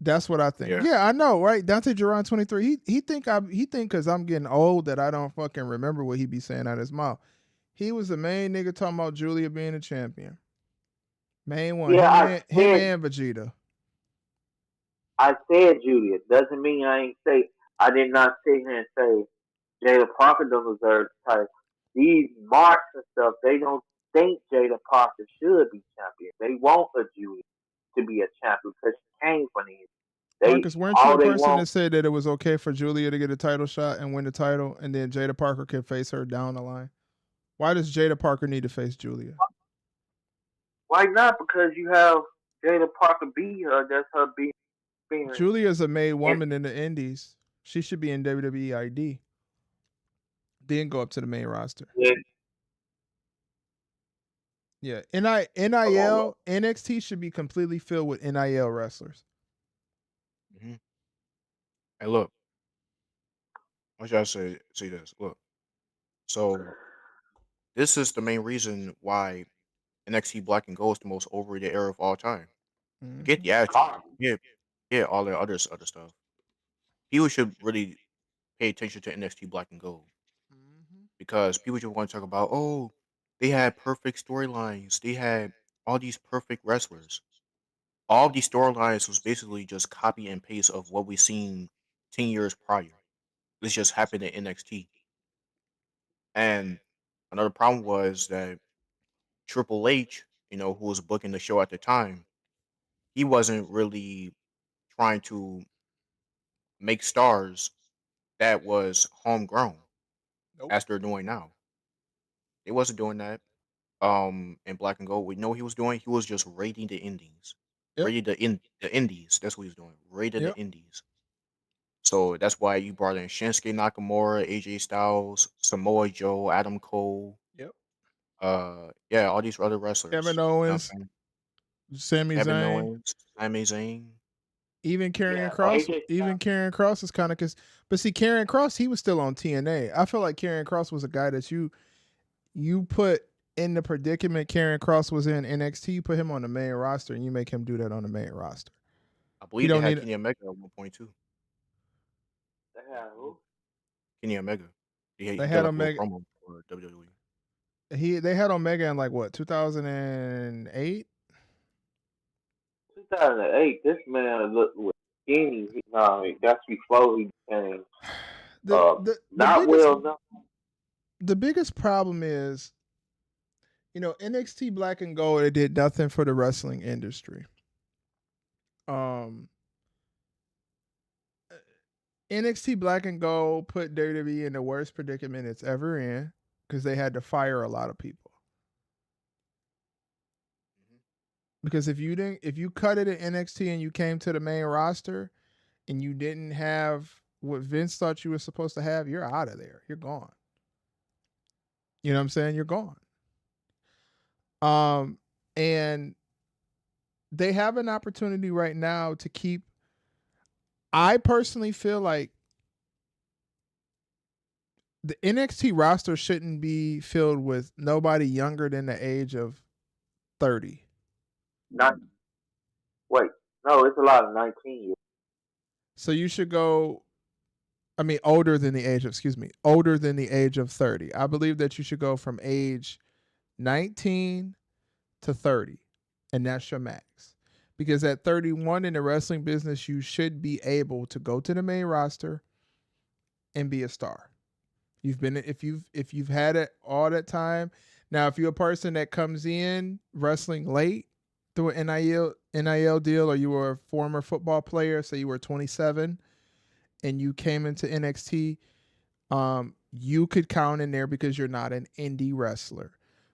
That's what I think. yeah, Yeah, I know, right? Dante Geron 23. He think because I'm getting old that I don't fucking remember what he be saying out of his mouth. He was the main nigga talking about Julia being a champion. Main one. Yeah, Him and Vegeta. I said Julia. Doesn't mean I ain't say. I did not sit here and say Jada Parker don't deserve the title. These marks and stuff, they don't think Jada Parker should be champion. They want a Julia to be a champion because she came from the they Marcus, weren't you all the they person that want. said that it was okay for Julia to get a title shot and win the title, and then Jada Parker can face her down the line? Why does Jada Parker need to face Julia? Why not? Because you have Jada Parker beat her. That's her being Julia's a made and woman in the Indies. She should be in WWE ID. Then go up to the main roster. and Yeah, hold on, bro. NIL NXT should be completely filled with NIL wrestlers. hmm Hey, look, I want y'all to say this. Look, so this is the main reason why NXT Black and Gold is the most overrated era of all time. Forget Hmm. the attitude. Yeah, yeah, all the other stuff. People should really pay attention to NXT Black and Gold Hmm. because people just want to talk about, oh, they had perfect storylines. They had all these perfect wrestlers. All of these storylines was basically just copy and paste of what we seen 10 years prior. This just happened in NXT. And another problem was that Triple H, who was booking the show at the time, he wasn't really trying to make stars that was homegrown Nope. as they're doing now. They wasn't doing that. In Black and Gold, we know he was doing. He was just rating the indies, Yep. rating the indies. That's what he was doing. Rating the Yep. indies. So that's why you brought in Shinsuke Nakamura, AJ Styles, Samoa Joe, Adam Cole. Yep. Yeah, all these other wrestlers. Kevin You know what Owens, I'm saying? Sami Kevin Zayn, Owens, Sami Zayn. even Karrion Yeah, Cross. AJ Even Karrion Cross is kind of but see, Karrion Cross, he was still on TNA. I feel like Karrion Cross was a guy that you put in the predicament Karrion Cross was in NXT. You put him on the main roster, and you make him do that on the main roster. I He believe they don't had need. Kenny Omega at one point too. who? Kenny Omega. He They did had like a little Omega. promo for WWE. They had Omega in like what 2008. 2008. This man looked with skinny. No, that's before he became The the the not biggest well known. the biggest problem is, NXT Black and Gold, it did nothing for the wrestling industry. Um, NXT Black and Gold put WWE in the worst predicament it's ever in because they had to fire a lot of people. Mhm. Because if you cut it at NXT and you came to the main roster and you didn't have what Vince thought you were supposed to have, you're out of there. You're gone. You know what I'm saying? You're gone. Um, and they have an opportunity right now to keep. I personally feel like the NXT roster shouldn't be filled with nobody younger than the age of 30. Wait, no, it's a lot of 19 years. So you should go. I mean, older than the age of 30. I believe that you should go from age 19 to 30, and that's your max. Because at 31 in the wrestling business, you should be able to go to the main roster and be a star. You've been if you've had it all that time. Now, if you're a person that comes in wrestling late through an NIL deal, or you were a former football player, say you were 27 and you came into NXT, you could count in there because you're not an indie wrestler.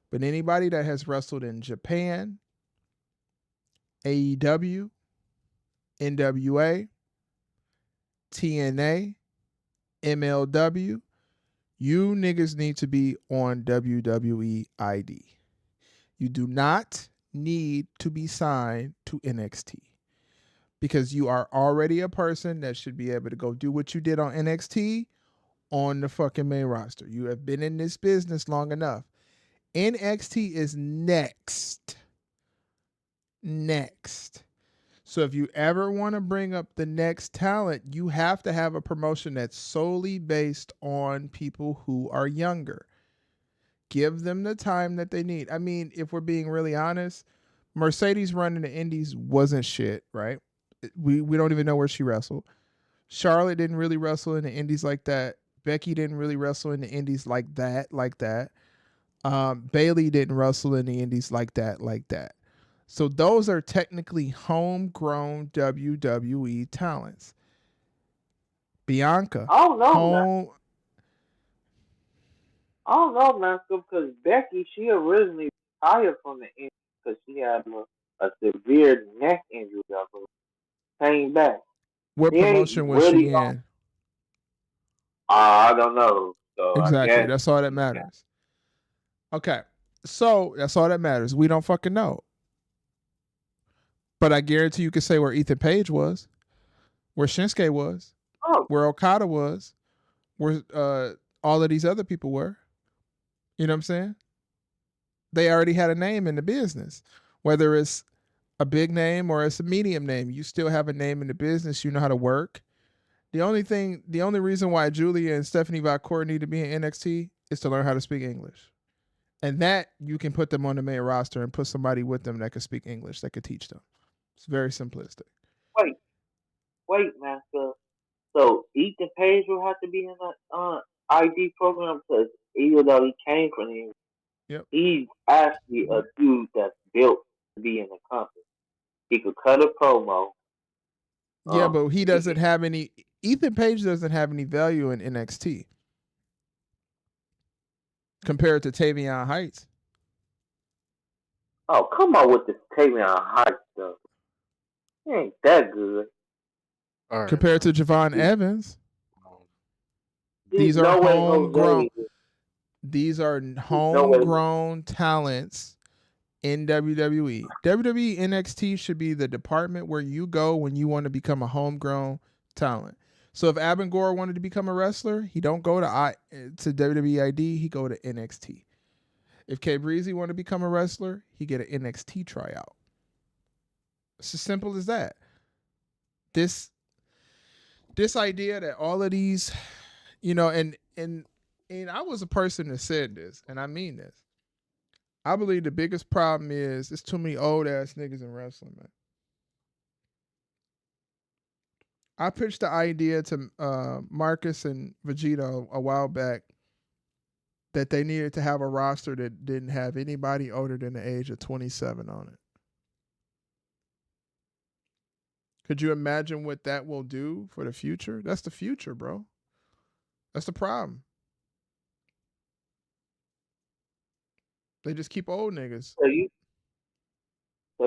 But anybody that has wrestled in Japan, AEW, NWA, TNA, MLW, you niggas need to be on WWE ID. You do not need to be signed to NXT because you are already a person that should be able to go do what you did on NXT on the fucking main roster. You have been in this business long enough. NXT is next. So if you ever want to bring up the next talent, you have to have a promotion that's solely based on people who are younger. Give them the time that they need. I mean, if we're being really honest, Mercedes running the Indies wasn't shit, right? We don't even know where she wrestled. Charlotte didn't really wrestle in the Indies like that. Becky didn't really wrestle in the Indies like that. Bailey didn't wrestle in the Indies like that. So those are technically homegrown WWE talents. Bianca. I don't know, man, because Becky, she originally retired from the injury because she had a severe neck injury. I believe. Came back. What promotion was she in? I don't know. So exactly. That's all that matters. Okay. So that's all that matters. We don't fucking know. But I guarantee you could say where Ethan Page was, where Shinsuke was, where Okada was, where all of these other people were. You know what I'm saying? They already had a name in the business. Whether it's a big name or it's a medium name, you still have a name in the business. You know how to work. The only reason why Julia and Stephanie Valcourt need to be in NXT is to learn how to speak English. And that you can put them on the main roster and put somebody with them that can speak English, that could teach them. It's very simplistic. Wait, Master. So Ethan Page will have to be in the ID program because even though he came from him, he's actually a dude that's built to be in the company. He could cut a promo. Yeah, but he doesn't have any. Ethan Page doesn't have any value in NXT compared to Tavion Heights. Oh, come on with this Tavion Heights stuff. He ain't that good. Right. Compared to Javon Evans. These are homegrown. These are homegrown talents in WWE. WWE NXT should be the department where you go when you want to become a homegrown talent. So if Abin Gore wanted to become a wrestler, he don't go to WWE ID, he go to NXT. If K Breezy wanted to become a wrestler, he get an NXT tryout. It's as simple as that. This idea that all of these, and I was a person that said this, and I mean this. I believe the biggest problem is there's too many old ass niggas in wrestling, man. I pitched the idea to Marcus and Vegeta a while back that they needed to have a roster that didn't have anybody older than the age of 27 on it. Could you imagine what that will do for the future? That's the future, bro. That's the problem. They just keep old niggas. So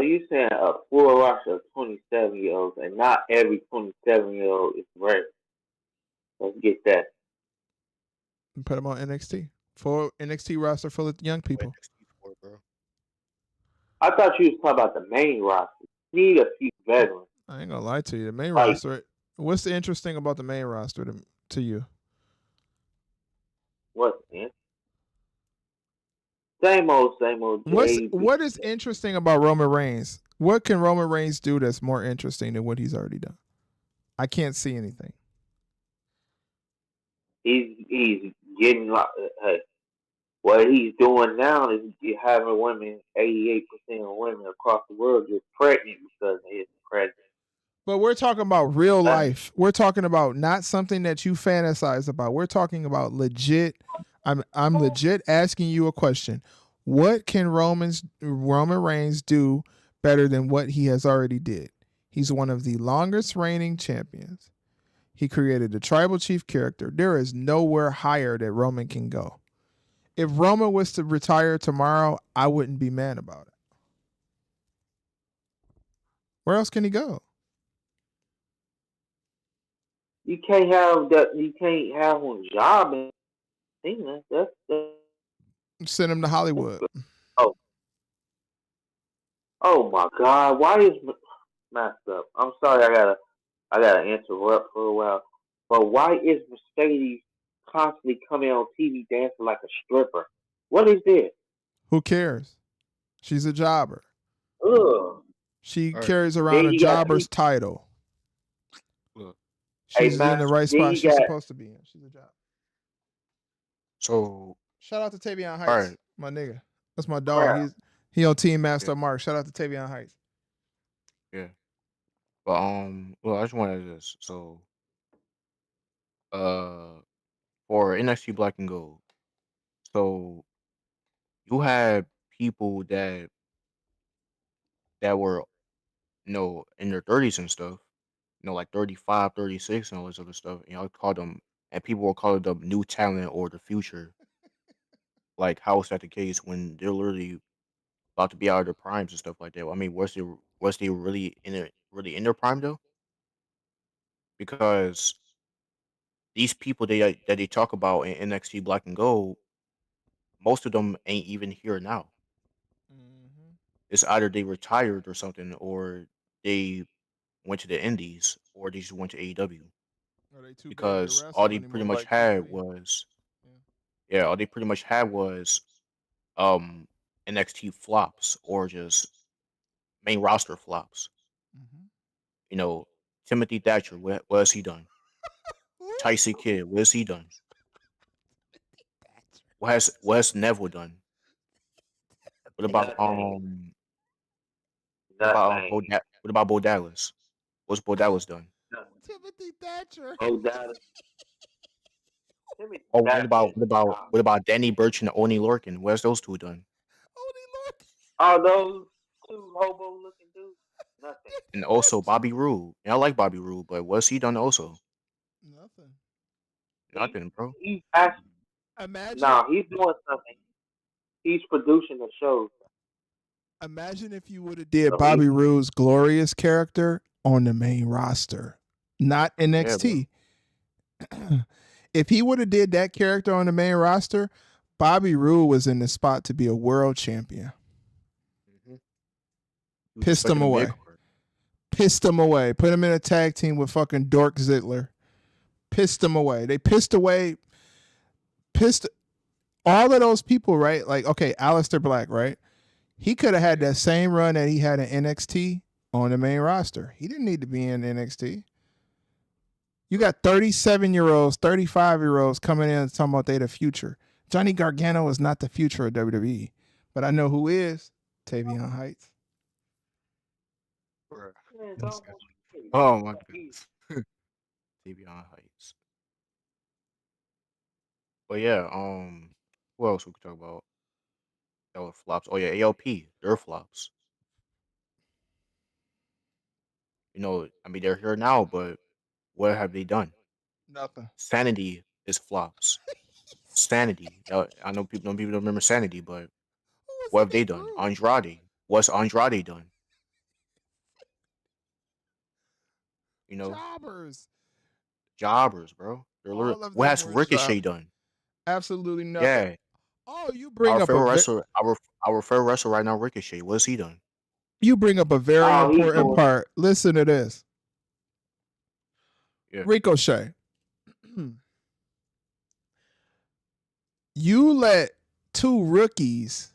you saying a full roster of 27-year-olds, and not every 27-year-old is ready. Let's get that. And put them on NXT. Full NXT roster full of young people. I thought you was talking about the main roster. You need a few veterans. I ain't gonna lie to you. The main roster. What's the interesting about the main roster to you? What? Man? Same old, same old. JB. What is interesting about Roman Reigns? What can Roman Reigns do that's more interesting than what he's already done? I can't see anything. He's getting like hey, what he's doing now is having women. 88% of women across the world get pregnant because of his presence. But we're talking about real That's life. We're talking about not something that you fantasize about. We're talking about legit. I'm legit asking you a question. What can Roman Reigns do better than what he has already did? He's one of the longest reigning champions. He created the tribal chief character. There is nowhere higher that Roman can go. If Roman was to retire tomorrow, I wouldn't be mad about it. Where else can he go? you can't have that. You can't have one job in Cena. That's Send him to Hollywood. oh oh my God! Why is messed up? I'm sorry. I gotta interrupt for a while. But why is Mercedes constantly coming on TV dancing like a stripper? What is this? Who cares? She's a jobber. Ugh. She All right. carries around Then a you got jobber's title. Look. hey She's in the master. right Then spot you she's got supposed to be in. She's a job. So, Shout out to Tavion all Heights, right. my nigga. That's my dog. crap. He on Team Master Yeah. Mark. Shout out to Tavion Heights. Yeah. But well, I just wanted this. So, uh, for NXT Black and Gold, so you had people that were in their 30s and stuff, like 35, 36, and all this other stuff, and y'all called them, and people were calling them new talent or the future. Like, how is that the case when they're literally about to be out of their primes and stuff like that? I mean, was they really in their prime though? Because these people that they talk about in NXT Black and Gold, most of them ain't even here now. Mm-hmm. It's either they retired or something, or they went to the Indies, or they just went to AEW. Are they too big to Because all wrestle they pretty anymore much like had WWE? was Yeah. all they pretty much had was um NXT flops or just main roster flops. Mm-hmm. You know, Timothy Thatcher, what has he done? Who? Tyson Kidd, what has he done? What has Neville done? What about Nothing. Nothing. What about Bo Dallas? What's Bo Dallas done? Nothing. Timothy Thatcher. Oh, that. Timothy Oh, Thatcher is what about Danny Burch and Oni Lorcan? What has those two done? Holy Lord. all those two hobo looking dudes. Nothing. And also Bobby Roode. And I like Bobby Roode, but what's he done also? Nothing. He Nothing, bro. he's actually Imagine no, he's doing something. He's producing the show. imagine if you would have did So he Bobby Roode's glorious character on the main roster, not Yeah, bro. NXT. If he would have did that character on the main roster, Bobby Roode was in the spot to be a world champion. Mm-hmm. Pissed him away. Pissed him away. Put him in a tag team with fucking Dork Ziggler. Pissed him away. They pissed all of those people, right? Like, okay, Aleister Black, right? He could have had that same run that he had in NXT on the main roster. He didn't need to be in NXT. You got 37-year-olds, 35-year-olds coming in and talking about they the future. Johnny Gargano is not the future of WWE. But I know who is. Tavion Heights. man, don't Oh my goodness. Davion Heights. But yeah, what else we could talk about? That were flops. Oh yeah, ALP, they're flops. I mean they're here now, but what have they done? Nothing. Sanity is flops. Sanity. I know people don't remember Sanity, but Who was what in have they that done? group? Andrade. What's Andrade done? You know, Jobbers. jobbers, bro. They're literally, All of what them has were Ricochet jobbers. done? Absolutely nothing. Yeah, Oh, you bring up our favorite wrestler right now, Ricochet. What's he done? you bring up a very oh he's important doing part. Listen to this. Yeah. Ricochet. You let two rookies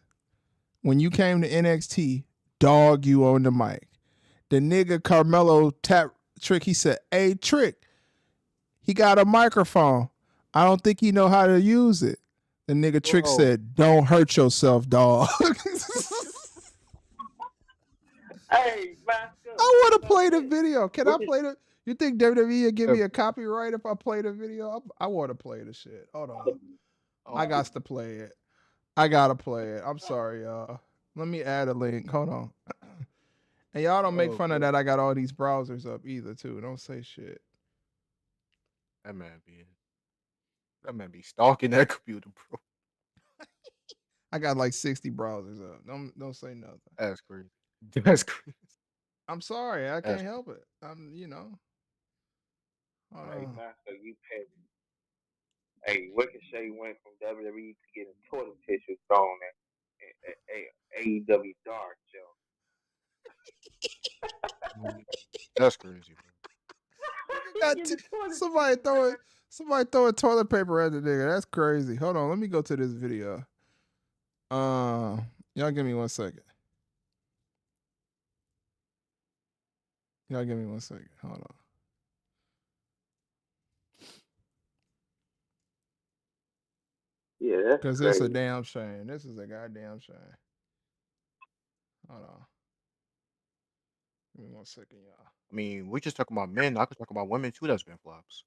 when you came to NXT dog you on the mic. The nigga Carmelo tap Trick. He said, "Hey Trick, he got a microphone. I don't think he know how to use it." The nigga Trick Bro, said, "Don't hurt yourself, dog." Hey, Master, I want to stop play the that. video. Can I Look at play the? You think WWE will give yeah, me a copyright if I play the video? I want to play the shit. Hold on. I I don't think got to play it. I gotta play it. I'm sorry, y'all. Let me add a link. Hold on. And y'all don't make oh, fun of bro. that. I got all these browsers up either too. Don't say shit. That man be stalking that computer, bro. I got like 60 browsers up. Don't say nothing. That's crazy. That's crazy. I'm sorry. I That's can't help it. Hold hey, on. Master, you petty. Hey, Ricochet went from WWE to getting toilet tissue thrown at AEW Dark, Joe. that's crazy, bro. Got somebody throwing toilet paper at the nigga. That's crazy. Hold on. Let me go to this video. Y'all give me 1 second. Y'all give me 1 second. Hold on. Yeah, that's Cause it's a crazy. damn shame. This is a goddamn shame. Hold on. Give me 1 second, y'all. I mean, we just talking about men. I could talk about women too. That's been flops.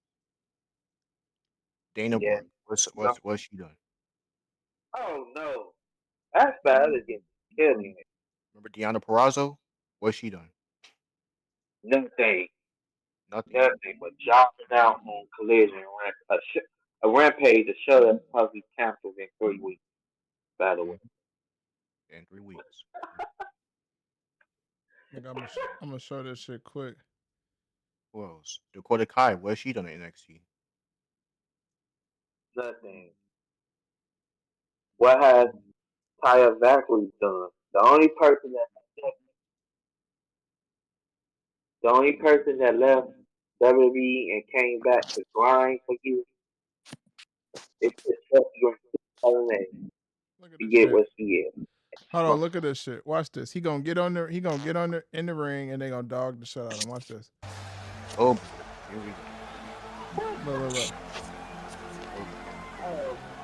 Dana Yeah. Brooke, what's No. what's what's she done? Oh no, that's bad again. Killing it. Remember Deanna Perrazzo? What's she done? Nothing, Nothing. nothing but dropping out on collision a rampage. The show that's probably canceled in 3 weeks. By the way, In 3 weeks. Look, I'm gonna show this shit quick. Who else? Dakota Kai, what's she done in NXT? nothing. What has Taya Valkyrie done? The only person that left WWE and came back to grind for you is Look at to this get shit. what she is. Hold on, look at this shit. Watch this. He gonna get on there. He gonna get on there in the ring, and they gonna dog the shit out of him. Watch this. Oh, here we go. Look.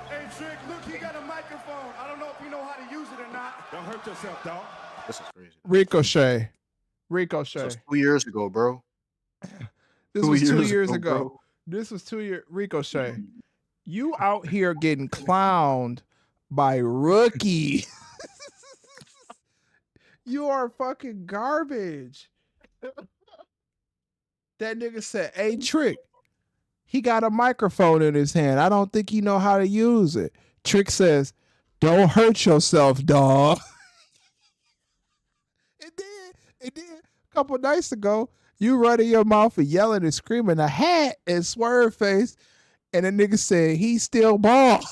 Hey, Trick, look, he got a microphone. I don't know if you know how to use it or not. Don't hurt yourself, dog. This is crazy. Ricochet. This was 2 years ago, bro. This was 2 years ago. This was 2 years. Ricochet. You out here getting clowned by rookie. You are fucking garbage. That nigga said, "Hey, Trick, he got a microphone in his hand. I don't think he know how to use it." Trick says, "Don't hurt yourself, dog." And then a couple nights ago, you running your mouth and yelling and screaming a hat and swerve face, and the nigga said he still ball.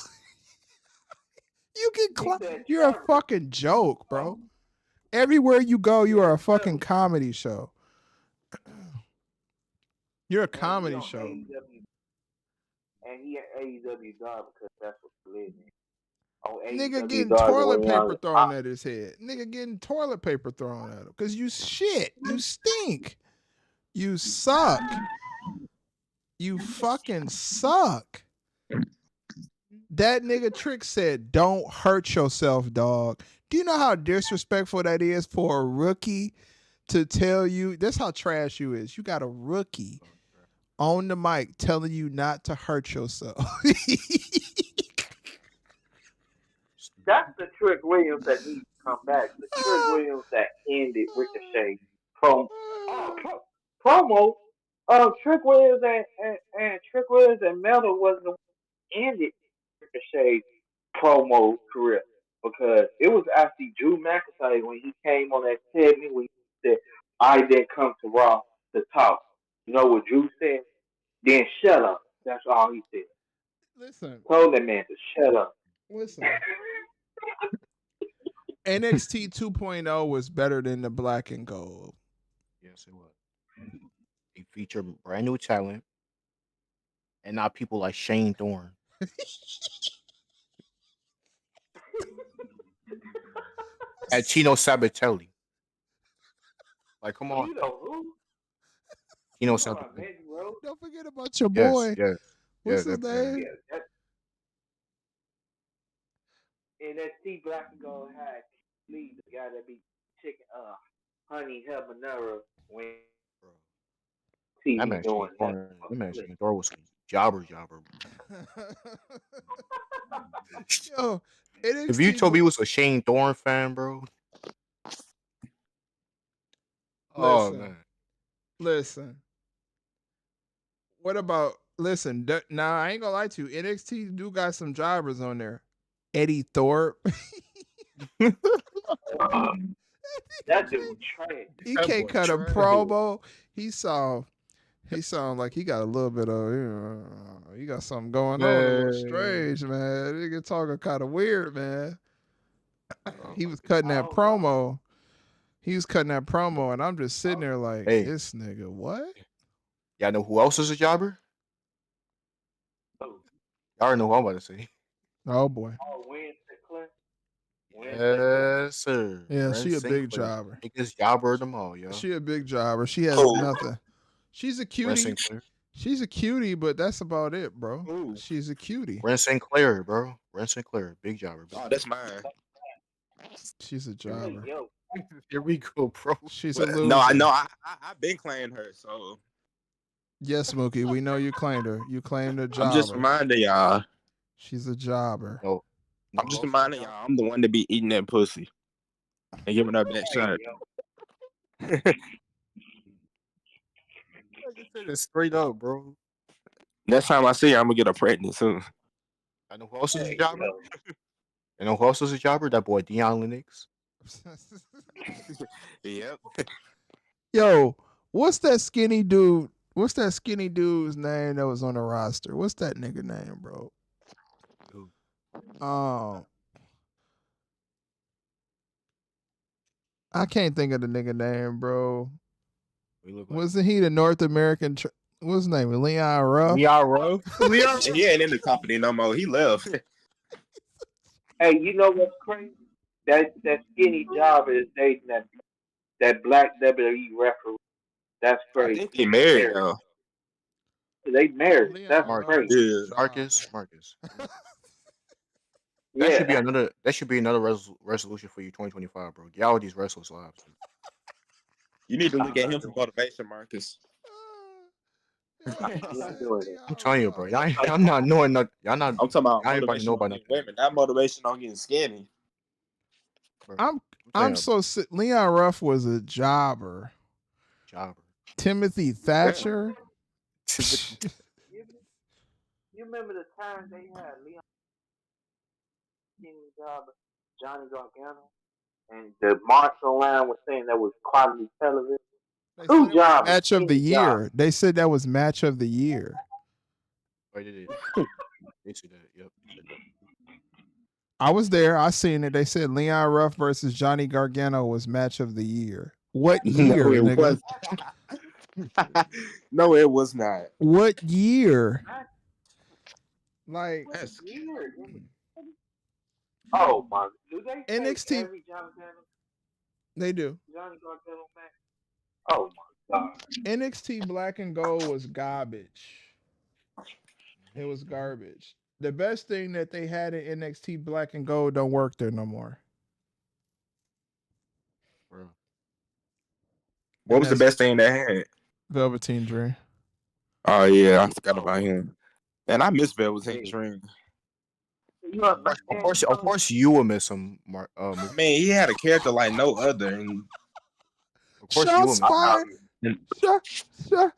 You get you're a fucking joke, bro. Everywhere you go, you are a fucking comedy show. You're a comedy show. And he at AEW Dark because that's what collision. On Nigga AEW getting Dark, toilet paper thrown at his head. Nigga getting toilet paper thrown at him. Cause you shit. You stink. You suck. You fucking suck. That nigga Trick said, "Don't hurt yourself, dog." Do you know how disrespectful that is for a rookie to tell you? That's how trash you is. You got a rookie on the mic telling you not to hurt yourself. That's the Trick Williams that needs to come back. The Trick Williams that ended Ricochet promo. Trick Williams and Trick Williams and Metal was the one that ended Ricochet promo career because it was actually Drew McIntyre when he came on that segment when he said, "I didn't come to Raw to talk." You know what Drew said? Then shut up. That's all he said. Listen, Told that man to shut up. listen. NXT 2.0 was better than the black and gold. Yes, it was. They feature brand new talent and not people like Shane Thorne. At Chino Sabatelli. Like, come on, You know who? Chino You know about Sabatelli. Mandy Rose? Don't forget about your Yes, boy. yes, What's his that yeah. name? Yeah, that and that T Black and Gold had lead the guy that be chicken honey habanero when Bro. see That me man doing Shane that Thorne. That fucking man flip. Shane Thorne was some jobber. Yo, If you NXT. told me you was a Shane Thorne fan, bro. Oh Listen, man. listen. What about listen? Now I ain't gonna lie to you. NXT do got some jobbers on there. Eddie Thorpe. That dude trash. He That can't boy cut a trash. promo. He sound like he got a little bit of he got something going on a little Man. strange, man. Nigga talking kind of weird, man. Oh He my was cutting I that don't know. promo. He was cutting that promo, and I'm just sitting Oh, there like, Hey, this nigga, what? y'all know who else is a jobber? oh, Y'all already know who I'm about to say. Oh boy. oh, Wednesday Clint. Wednesday Clint. Yes, sir. Yeah, Brent she a big Sinclair. jobber. Biggest jobber of them all, yo. She a big jobber. She has Who? nothing. She's a Brent cutie. Sinclair. She's a cutie, but that's about it, bro. Who? She's a cutie. Brent Sinclair, bro. Brent Sinclair. Big jobber. Oh, that's mine. She's a Hey, jobber. yo, Here we go, bro. She's a Well, no, I loser. know. I've been claiming her, so Yes, Mookie, we know you claimed her. You claimed a I'm just jobber. reminding y'all. She's a jobber. No. I'm just reminding y'all. I'm the one that be eating that pussy and giving her that hey, shot. yo. Like I said, it's straight up, bro. Next time I see her, I'm gonna get her pregnant soon. I know who else is a Hey, jobber? yo. You know who else is a jobber? That boy Deion Lennox. Yep. Yo, what's that skinny dude? What's that skinny dude's name that was on the roster? What's that nigga name, bro? Who? Um, I can't think of the nigga name, bro. We look like Wasn't he the North American? What's his name? Leon Ruff. Leon Ruff. Leon. He ain't in the company no more. He left. Hey, you know what's crazy? That skinny job is dating that black WWE referee. That's I crazy. think he married Married. though. They married. That's Leon Ruff Marcus. is crazy. a Yeah. jobber. Marcus. That should be Yeah. another. That should be another resolution for you, 2025, bro. Get out of these wrestlers' lives. You need to I'm look at not him for doing motivation, Marcus. Yo, it. he I'm not said doing it. I'm Leon telling you, bro. Ruff. Y'all not knowing nothing. Y'all not. I'm talking about Y'all ain't about to motivation know on about getting nothing, women, not motivation on getting skinny. bro. I'm telling I'm you, so sick. Leon Ruff was a jobber. jobber. Timothy Yeah. Thatcher. You, you remember the time they had Leon skinny job, Johnny Gargano, and the martial line was saying that was quality television. They said Two it was jobs, match of the skinny job. year. They said that was match of the year. Right, it is. They see that. Yep. They said that. I was there. I seen it. They said Leon Ruff versus Johnny Gargano was match of the year. What No, year, it nigga? was. No, it was not. What year? That's Like That's weird. Oh my! Do they say NXT, every they do. Johnny Gargano match? Oh my god! NXT Black and Gold was garbage. It was garbage. The best thing that they had in NXT Black and Gold don't work there no more. Bro. what And was the that's best thing they had? Velveteen Dream. Oh yeah, I forgot about him. And I miss Velveteen Hey, Dream. you know, Of course, you will miss him, Mark. I mean, he had a character like no other, and Of course, you will Shots miss him. fired. Shot. Shot.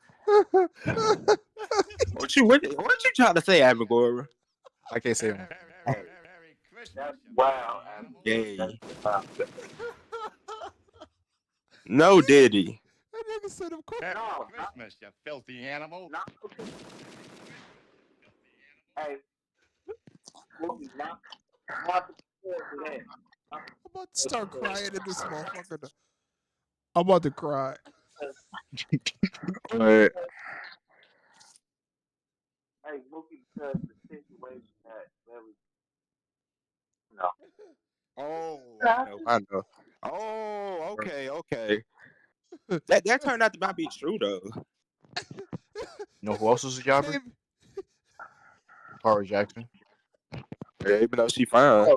what you trying to say, Abigail? I can't say him. that's wow. Gay. Wow. No, did he? That nigga said, of course. No, Christmas, you filthy animal. not hey, Mookie, not for that. I'm about to start crying in this motherfucker. I'm about to cry. But Hey, Mookie, because the situation that was, no. Oh, I know. I know. Oh, okay. That turned out to not be true though. You know who else is a jobber? Came- Tara Jackson. Yeah, even though she fine.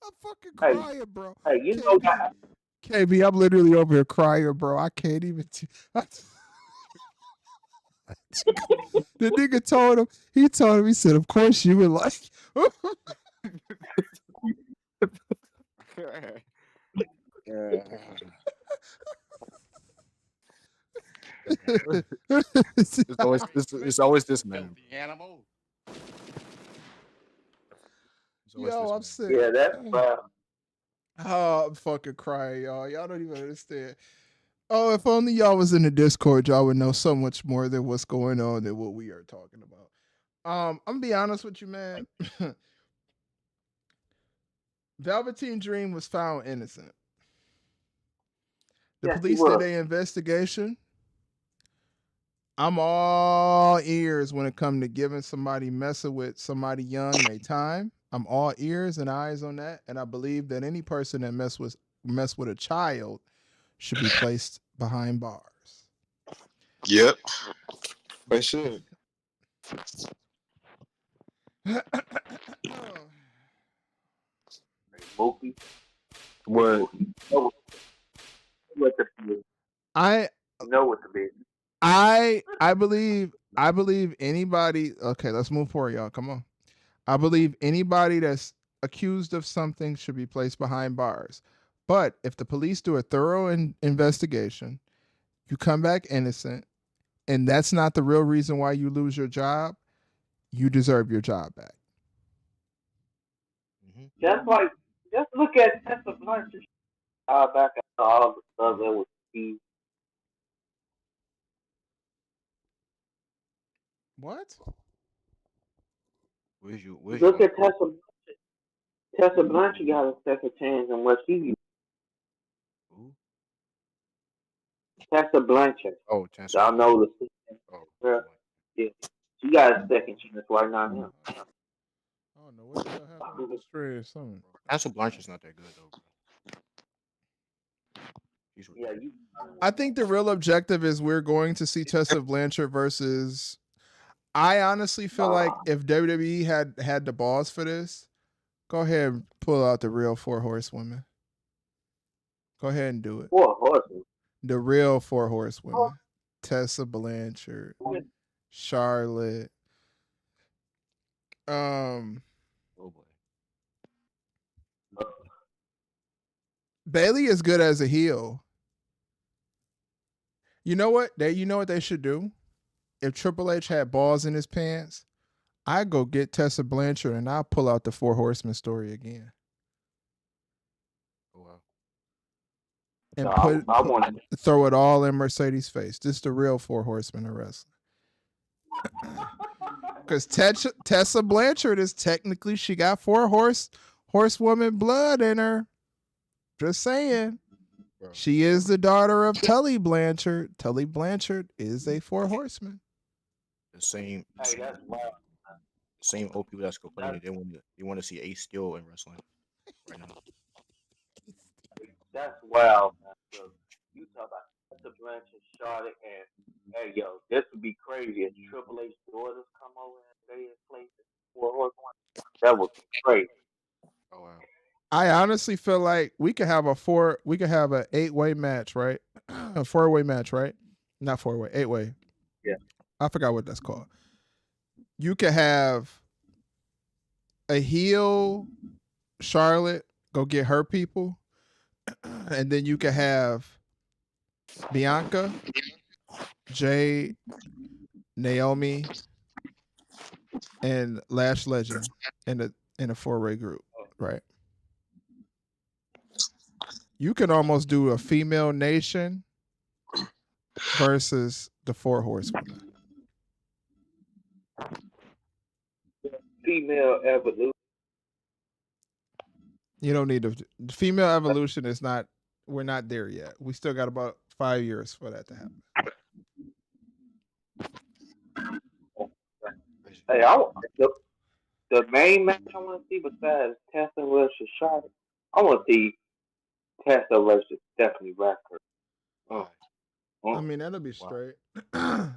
I'm fucking Hey, crying, bro. hey, you know KB, that. KB, I'm literally over here crying, bro. I can't even. The nigga told him. He told him. He said, "Of course you would like." Yeah. It's always this man. Animal. It's always Yo, this I'm man. sick. Yeah, that's wild. Oh, I'm fucking crying, y'all. Y'all don't even understand. Oh, if only y'all was in the Discord, y'all would know so much more than what's going on than what we are talking about. I'm gonna be honest with you, man. Velveteen Dream was found innocent. The Yes, he police did was. an investigation. I'm all ears when it comes to giving somebody messing with somebody young their time. I'm all ears and eyes on that, and I believe that any person that mess with a child should be placed behind bars. Yep. They should. Mookie. What? Mookie. Know what the I know what the business. I believe anybody. Okay, let's move forward, y'all. Come on. I believe anybody that's accused of something should be placed behind bars. But if the police do a thorough investigation, you come back innocent, and that's not the real reason why you lose your job, you deserve your job back. Mm-hmm. Just look at Tessa Blanchard. Back after all the stuff that was key. What? Where's you Look going? at Tessa. Tessa Blanchard got a second chance in what she. Who? Tessa Blanchard. Oh, Chancellor. Y'all know the Oh, girl. Yeah, she got a second chance right now. Him. I don't know what the hell happened with the stream or something. Chancellor Blanchard's not that good though, bro. Yeah, you. I think the real objective is we're going to see Tessa Blanchard versus. I honestly feel like if WWE had the balls for this, go ahead and pull out the real four horsewomen. Go ahead and do it. 4 horses. The real four horsewomen. Tessa Blanchard, Charlotte. Oh boy. Bailey is good as a heel. You know what? You know what they should do? If Triple H had balls in his pants, I'd go get Tessa Blanchard and I'll pull out the Four Horsemen story again. Oh wow. And I throw it all in Mercedes' face. This is the real Four Horsemen of wrestling. Because Tessa Blanchard is technically, she got horsewoman blood in her. Just saying. Bro. She is the daughter of Tully Blanchard. Tully Blanchard is a Four Horseman. The same. Hey, that's wild. Same old people that's complaining they want to see Ace Steel in wrestling right now. That's wild, man. So, you talk about Tessa Blanchard, Charlotte, and hey, yo, this would be crazy if Triple H daughters come over and they in place for horsewoman. That would be crazy. Oh wow. I honestly feel like we could have an 8-way match, right? A 4-way match, right? Not 4-way, 8-way. Yeah. I forgot what that's called. You could have a heel Charlotte go get her people, and then you could have Bianca, Jade, Naomi, and Lash Legend in a 4-way group, right? You can almost do a female nation versus the Four Horsewomen. Female evolution. You don't need the female evolution is not. We're not there yet. We still got about 5 years for that to happen. Hey, The main match I want to see besides Tessa versus Charlotte, I want to see Tessa versus Stephanie Blackburn. Why? I Mm. mean, that'll be Why? straight. I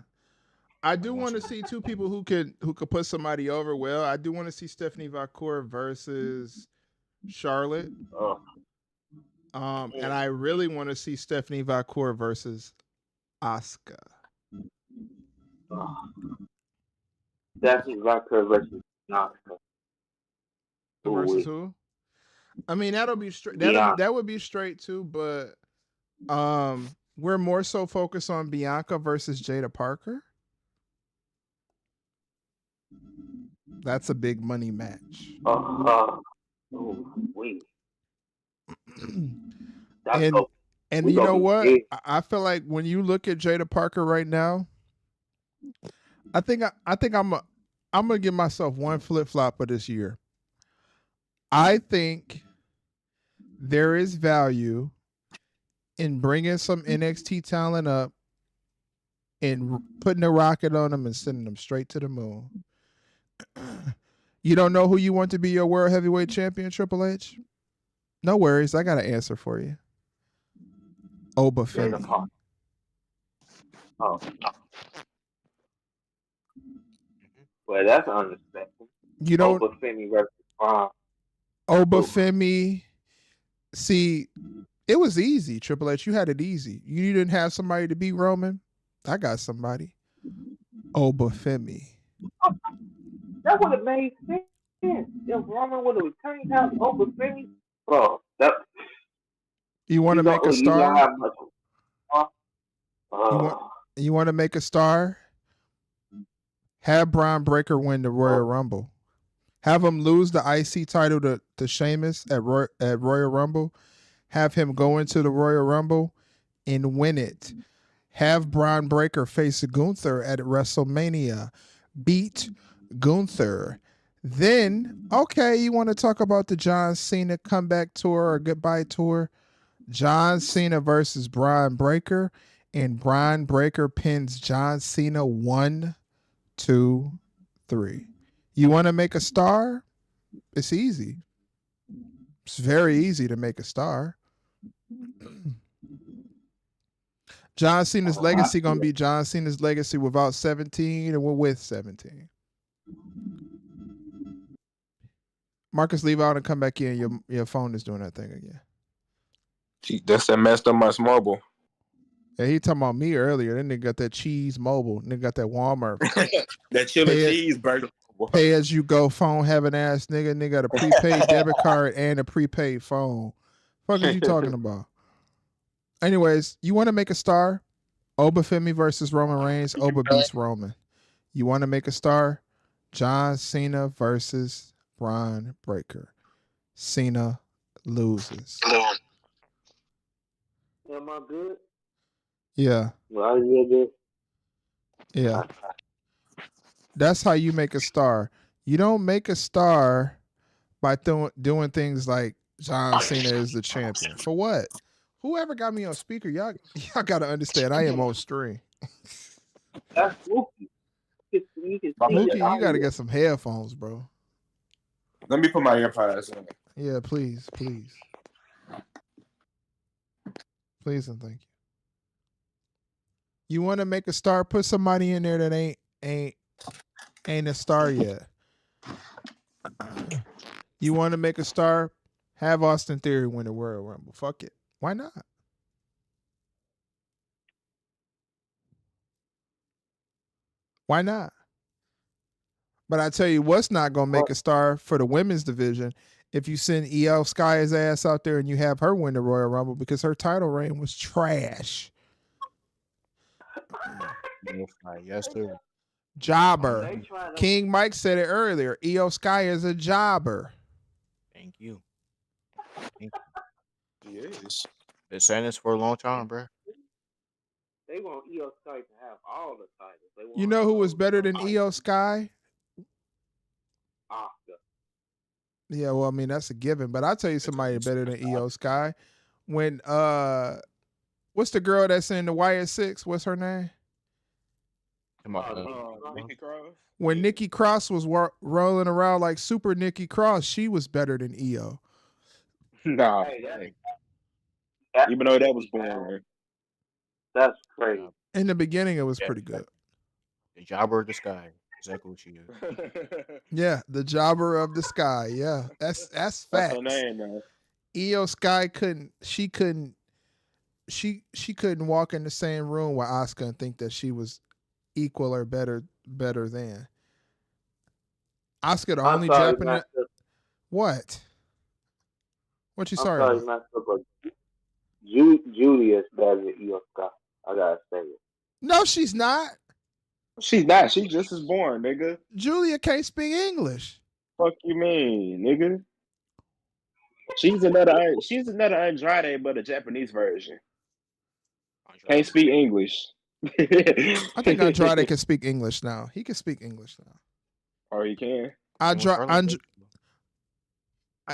I do want want to to. see two people who could put somebody over well. I do want to see Stephanie Vacour versus Charlotte. Uh, And I really want to see Stephanie Vacour versus Asuka. uh, Stephanie Blackburn versus Bianca. Versus Ooh, who? I mean, that'll be straight. Bianca. That would be straight too, but we're more so focused on Bianca versus Jada Parker. That's a big money match. Ooh, we. That's and go. and We you gonna know be what? big. I feel like when you look at Jada Parker right now, I think I'm gonna give myself one flip flop of this year. I think there is value in bringing some NXT talent up and putting a rocket on them and sending them straight to the moon. You don't know who you want to be your world heavyweight champion, Triple H? No worries, I got an answer for you. Oba Jada Femi. Parker. Oh, well, that's unexpected. You don't Oba Femi versus Braun. Oba Ooh, Femi. See, it was easy, Triple H. You had it easy. You didn't have somebody to beat Roman. I got somebody. Oba Femi. that would have made sense. If Roman would have returned out Oba Femi, bro, that You want to make a you gonna star? have much. You want Uh, you want to make a star? Have Braun Breaker win the Royal Rumble. Have him lose the IC title to Sheamus at Royal Rumble. Have him go into the Royal Rumble and win it. Have Braun Breaker face Gunther at WrestleMania. Beat Gunther. Then, okay, you want to talk about the John Cena comeback tour or goodbye tour? John Cena versus Braun Breaker, and Braun Breaker pins John Cena 1, 2, 3. You want to make a star? It's easy. It's very easy to make a star. John Cena's legacy gonna be John Cena's legacy without 17 and with 17. Marcus, leave out and come back in. Your phone is doing that thing again. That's that messed up my mobile. Yeah, he talking about me earlier. Then they got that cheese mobile. Then they got that Walmart. That chili cheeseburger. Pay as you go phone having ass nigga. Nigga got a prepaid debit card and a prepaid phone. Fuck is you talking about? Anyways, you want to make a star? Oba Femi versus Roman Reigns. Oba beats Roman. You want to make a star? John Cena versus Braun Breaker. Cena loses. am I good? Yeah. Well, you good? Yeah. That's how you make a star. You don't make a star by doing things like John Cena is the champion. For what? Whoever got me on speaker, y'all got to understand I am on stream. That's Mookie. You can see Mookie, you got to it. get some headphones, bro. Let me put my earpods in. Yeah, please. Please and thank you. You want to make a star? Put somebody in there that ain't a star yet. You want to make a star? Have Austin Theory win the Royal Rumble. Fuck it. Why not? Why not? But I tell you what's not going to make a star for the women's division if you send EL Sky's ass out there and you have her win the Royal Rumble because her title reign was trash. Yes, sir. Jobber. King Mike said it earlier. EO Sky is a jobber. Thank you. He is. Been saying this for a long time, bro. They want EO Sky to have all the titles. You know who was better than EO Sky? Oscar. Yeah, well, I mean, that's a given. But I'll tell you somebody better than EO Sky. When what's the girl that's in the Wyatt Six? What's her name? talking about Nikki Cross. When Nikki Cross was rolling around like Super Nikki Cross, she was better than EO. Nah, Hey, even though that was boring. That's crazy. In the beginning, it was Yeah. pretty good. the jobber of the sky. Exactly what she is. Yeah, the jobber of the sky. Yeah, that's That's facts. her name now. EO Sky couldn't walk in the same room with Asuka and think that she was equal or better than. Asuka the I'm only sorry, Japanese. Master. What? What you I'm sorry sorry, about? Master, but Judy is better than Io Scott. I gotta say it. No, she's not. She's not. She's just as boring, nigga. Julia can't speak English. Fuck you mean, nigga? She's another Andrade, but a Japanese version. Can't speak English. I think Andrade can speak English now. He can speak English now. Or he can.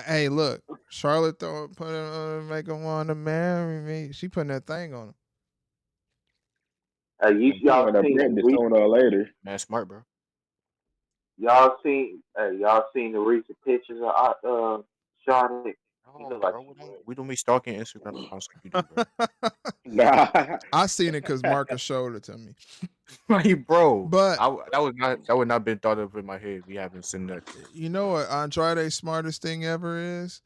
Hey, look, Charlotte make him want to marry me. She putting that thing on him. Y'all seen sooner or later. Man, smart, bro. y'all seen the recent pictures of Charlotte? No, bro, we don't be stalking Instagram accounts like you do, bro. I seen it because Marcus showed it to me. Like, bro, but that would not been thought of in my head. We haven't seen that. You know what Andrade's smartest thing ever is?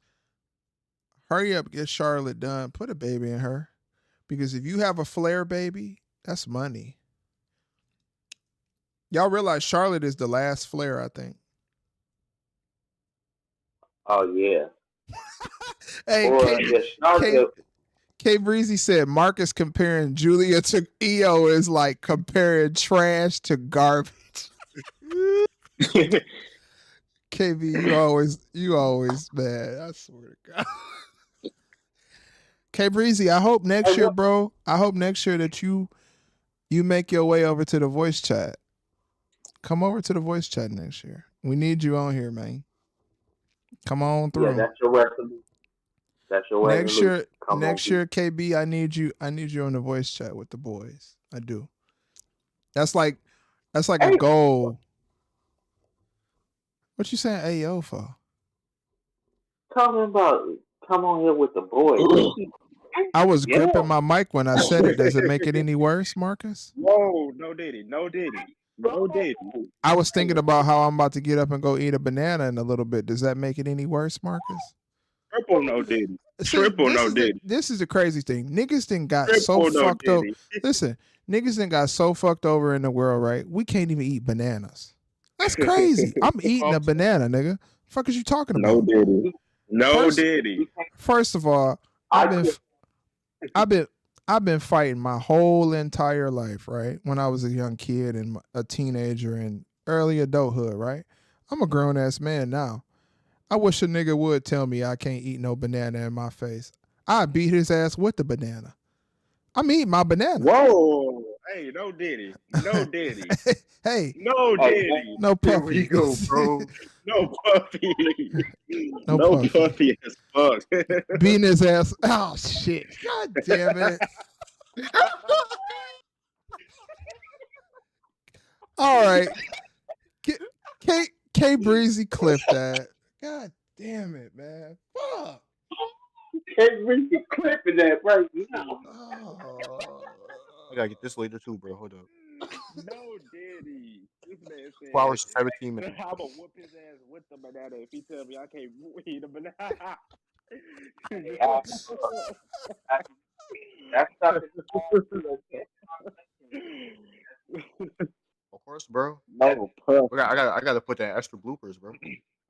Hurry up, get Charlotte done. Put a baby in her, because if you have a Flair baby, that's money. Y'all realize Charlotte is the last Flair, I think. Oh yeah. Hey, K Breezy said Marcus comparing Julia to EO is like comparing trash to garbage. KB, you always bad. I swear to God. K Breezy, I hope next year, bro. I hope next year that you make your way over to the voice chat. Come over to the voice chat next year. We need you on here, man. Come on through. Yeah, that's your resolution. That's your resolution. Next year, KB, I need you on the voice chat with the boys. I do. That's like a goal. What you saying AO for? Talking about come on here with the boys. I was gripping my mic when I said it. Does it make it any worse, Marcus? No, did it. I was thinking about how I'm about to get up and go eat a banana in a little bit. Does that make it any worse, Marcus? Triple no diddy. This is the crazy thing. Niggas done got so fucked up. Listen, niggas done got so fucked over in the world, right? We can't even eat bananas. That's crazy. I'm eating a banana, nigga. Fuck is you talking about? No diddy. First of all, I've been fighting my whole entire life, right? When I was a young kid and a teenager and early adulthood, right? I'm a grown ass man now. I wish a nigga would tell me I can't eat no banana in my face. I beat his ass with the banana. I'm eating my banana. Whoa. Hey, no diddy. Hey. No diddy. No puffy. Here we go, bro. No puffy. No puffy as fuck. Beating his ass. Oh, shit. God damn it. All right. K Breezy clip that. God damn it, man. Fuck. K Breezy clipping that right now. Oh. I gotta get this later too, bro. Hold up. No diddy. This man said 4 hours and 17 minutes. I'm gonna whoop his ass with the banana if he tell me I can't eat a banana. That's something. Of course, bro. No puff. I gotta put that extra bloopers, bro.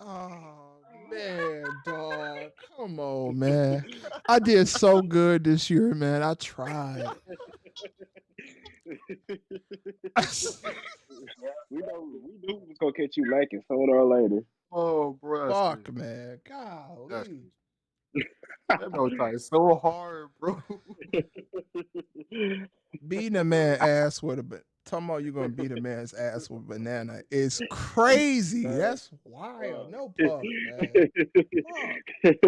Oh man, dog. Come on, man. I did so good this year, man. I tried. we knew it was gonna catch you lacking sooner or later. Oh, bro. Fuck, man. Golly. That bro tried so hard, bro. Beating a man's ass with a talking about you gonna beat a man's ass with a banana is crazy. That's wild. No puff, man. Fuck.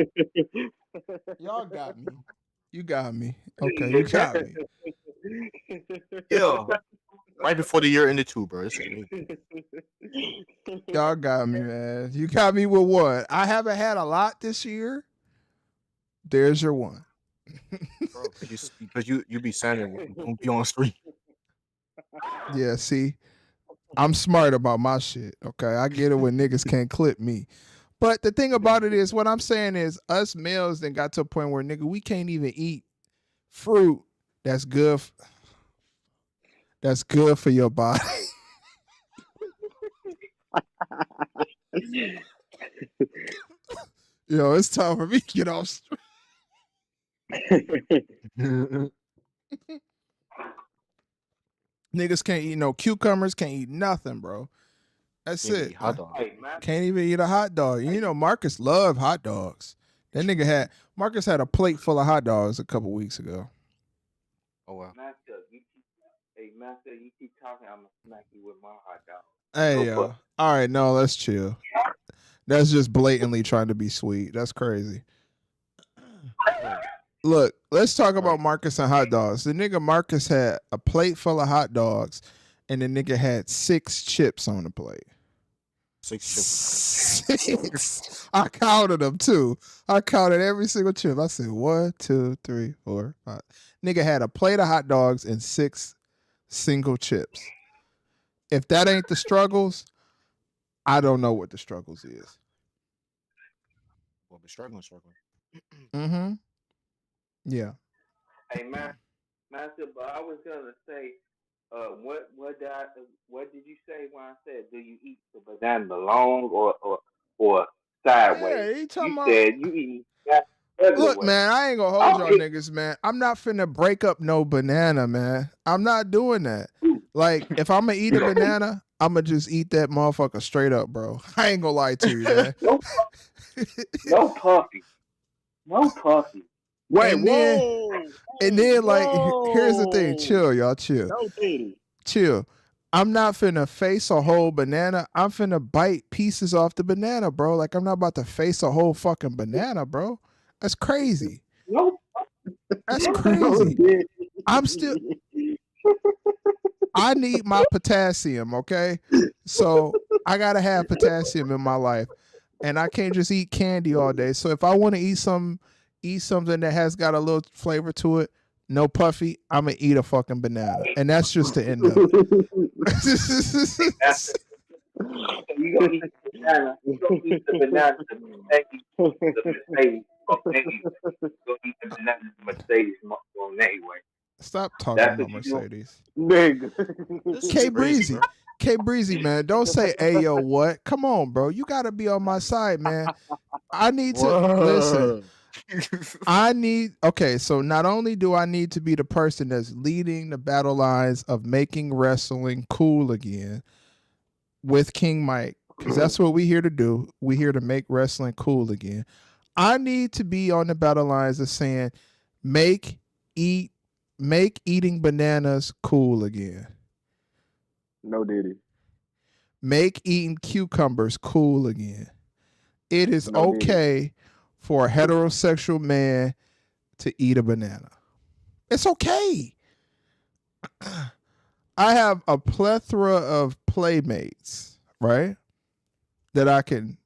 Y'all got me. You got me. Okay, you got me. Yeah. Right before the year ended too, bro. This is me. Y'all got me, man. You got me with one. I haven't had a lot this year. There's your one. Bro, because you be saying it won't be on stream. Yeah, see, I'm smart about my shit. Okay, I get it when niggas can't clip me. But the thing about it is, what I'm saying is, us males then got to a point where nigga we can't even eat fruit that's good. That's good for your body. Yo, it's time for me to get off. Niggas can't eat no cucumbers, can't eat nothing, bro. That's Can't it. eat hot dog. Hey, man. Can't even eat a hot dog. You know, Marcus loved hot dogs. That nigga had Marcus had a plate full of hot dogs a couple weeks ago. Oh wow. Master, you keep talking, I'm gonna smack you with my hot dog. Hey, Go yo. All right, no, let's chill. That's just blatantly trying to be sweet. That's crazy. Look, let's talk about Marcus and hot dogs. The nigga Marcus had a plate full of hot dogs, and the nigga had 6 chips on the plate. 6 chips. 6. I counted them too. I counted every single chip. I said 1, 2, 3, 4, 5. Nigga had a plate of hot dogs and 6 single chips. If that ain't the struggles, I don't know what the struggles is. Well, be struggling. Mm-hmm. Yeah. Hey, Master, but I was gonna say, what did you say when I said, do you eat the banana long or sideways? Yeah, he talking You about. said you eat that other Look, way. man, I ain't gonna hold I'll y'all pick niggas, man. I'm not finna break up no banana, man. I'm not doing that. Like, if I'm gonna eat a banana, I'm gonna just eat that motherfucker straight up, bro. I ain't gonna lie to you, man. no puffy, no puffy. Wait, And then, like, here's the thing. whoa. Chill, y'all. Chill. No titty. Chill. I'm not finna face a whole banana. I'm finna bite pieces off the banana, bro. Like, I'm not about to face a whole fucking banana, bro. That's crazy. No, That's No crazy. titty. I need my potassium, okay? So I gotta have potassium in my life. And I can't just eat candy all day. So if I want to eat something that has got a little flavor to it, no puffy, I'm gonna eat a fucking banana. And that's just the end of it. you gonna eat the banana. You gonna eat the banana to make the Mercedes. Maybe you gonna eat the banana to Mercedes anyway. Stop talking That's about what you Mercedes. Nigga. K Breezy. K Breezy, man. Don't say Ayo what. Come on, bro. You gotta be on my side, man. I need to listen. Okay, so not only do I need to be the person that's leading the battle lines of making wrestling cool again with King Mike, because that's what we here to do. We here to make wrestling cool again. I need to be on the battle lines of saying, make eating bananas cool again. No diddy. Make eating cucumbers cool again. It is No diddy. okay for a heterosexual man to eat a banana. It's okay. I have a plethora of playmates, right? That I can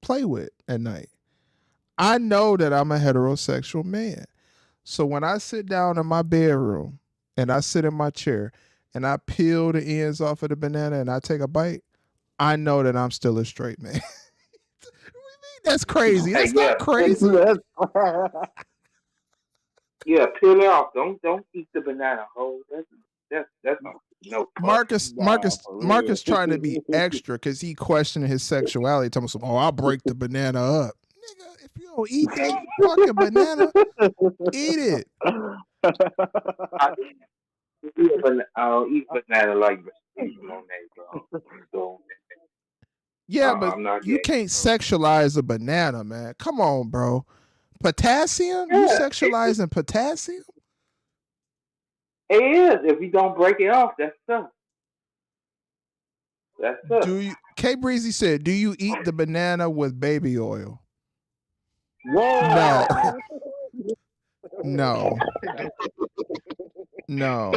play with at night. I know that I'm a heterosexual man. So when I sit down in my bedroom and I sit in my chair and I peel the ends off of the banana and I take a bite, I know that I'm still a straight man. That's crazy. That's not crazy. Yeah, peel it off. Don't eat the banana whole. That's no puffy. Marcus trying to be extra because he questioning his sexuality. Telling him, "Oh, I'll break the banana up, nigga. If you don't eat that fucking banana, eat it." I don't eat banana like Monet, bro. So, Yeah, but I'm not you gay. can't sexualize a banana, man. Come on, bro. Potassium? You Yeah, sexualizing potassium? it is. If you don't break it off, that's tough. That's tough. Do you? K Breezy said, "Do you eat the banana with baby oil?" Whoa. No. No. No.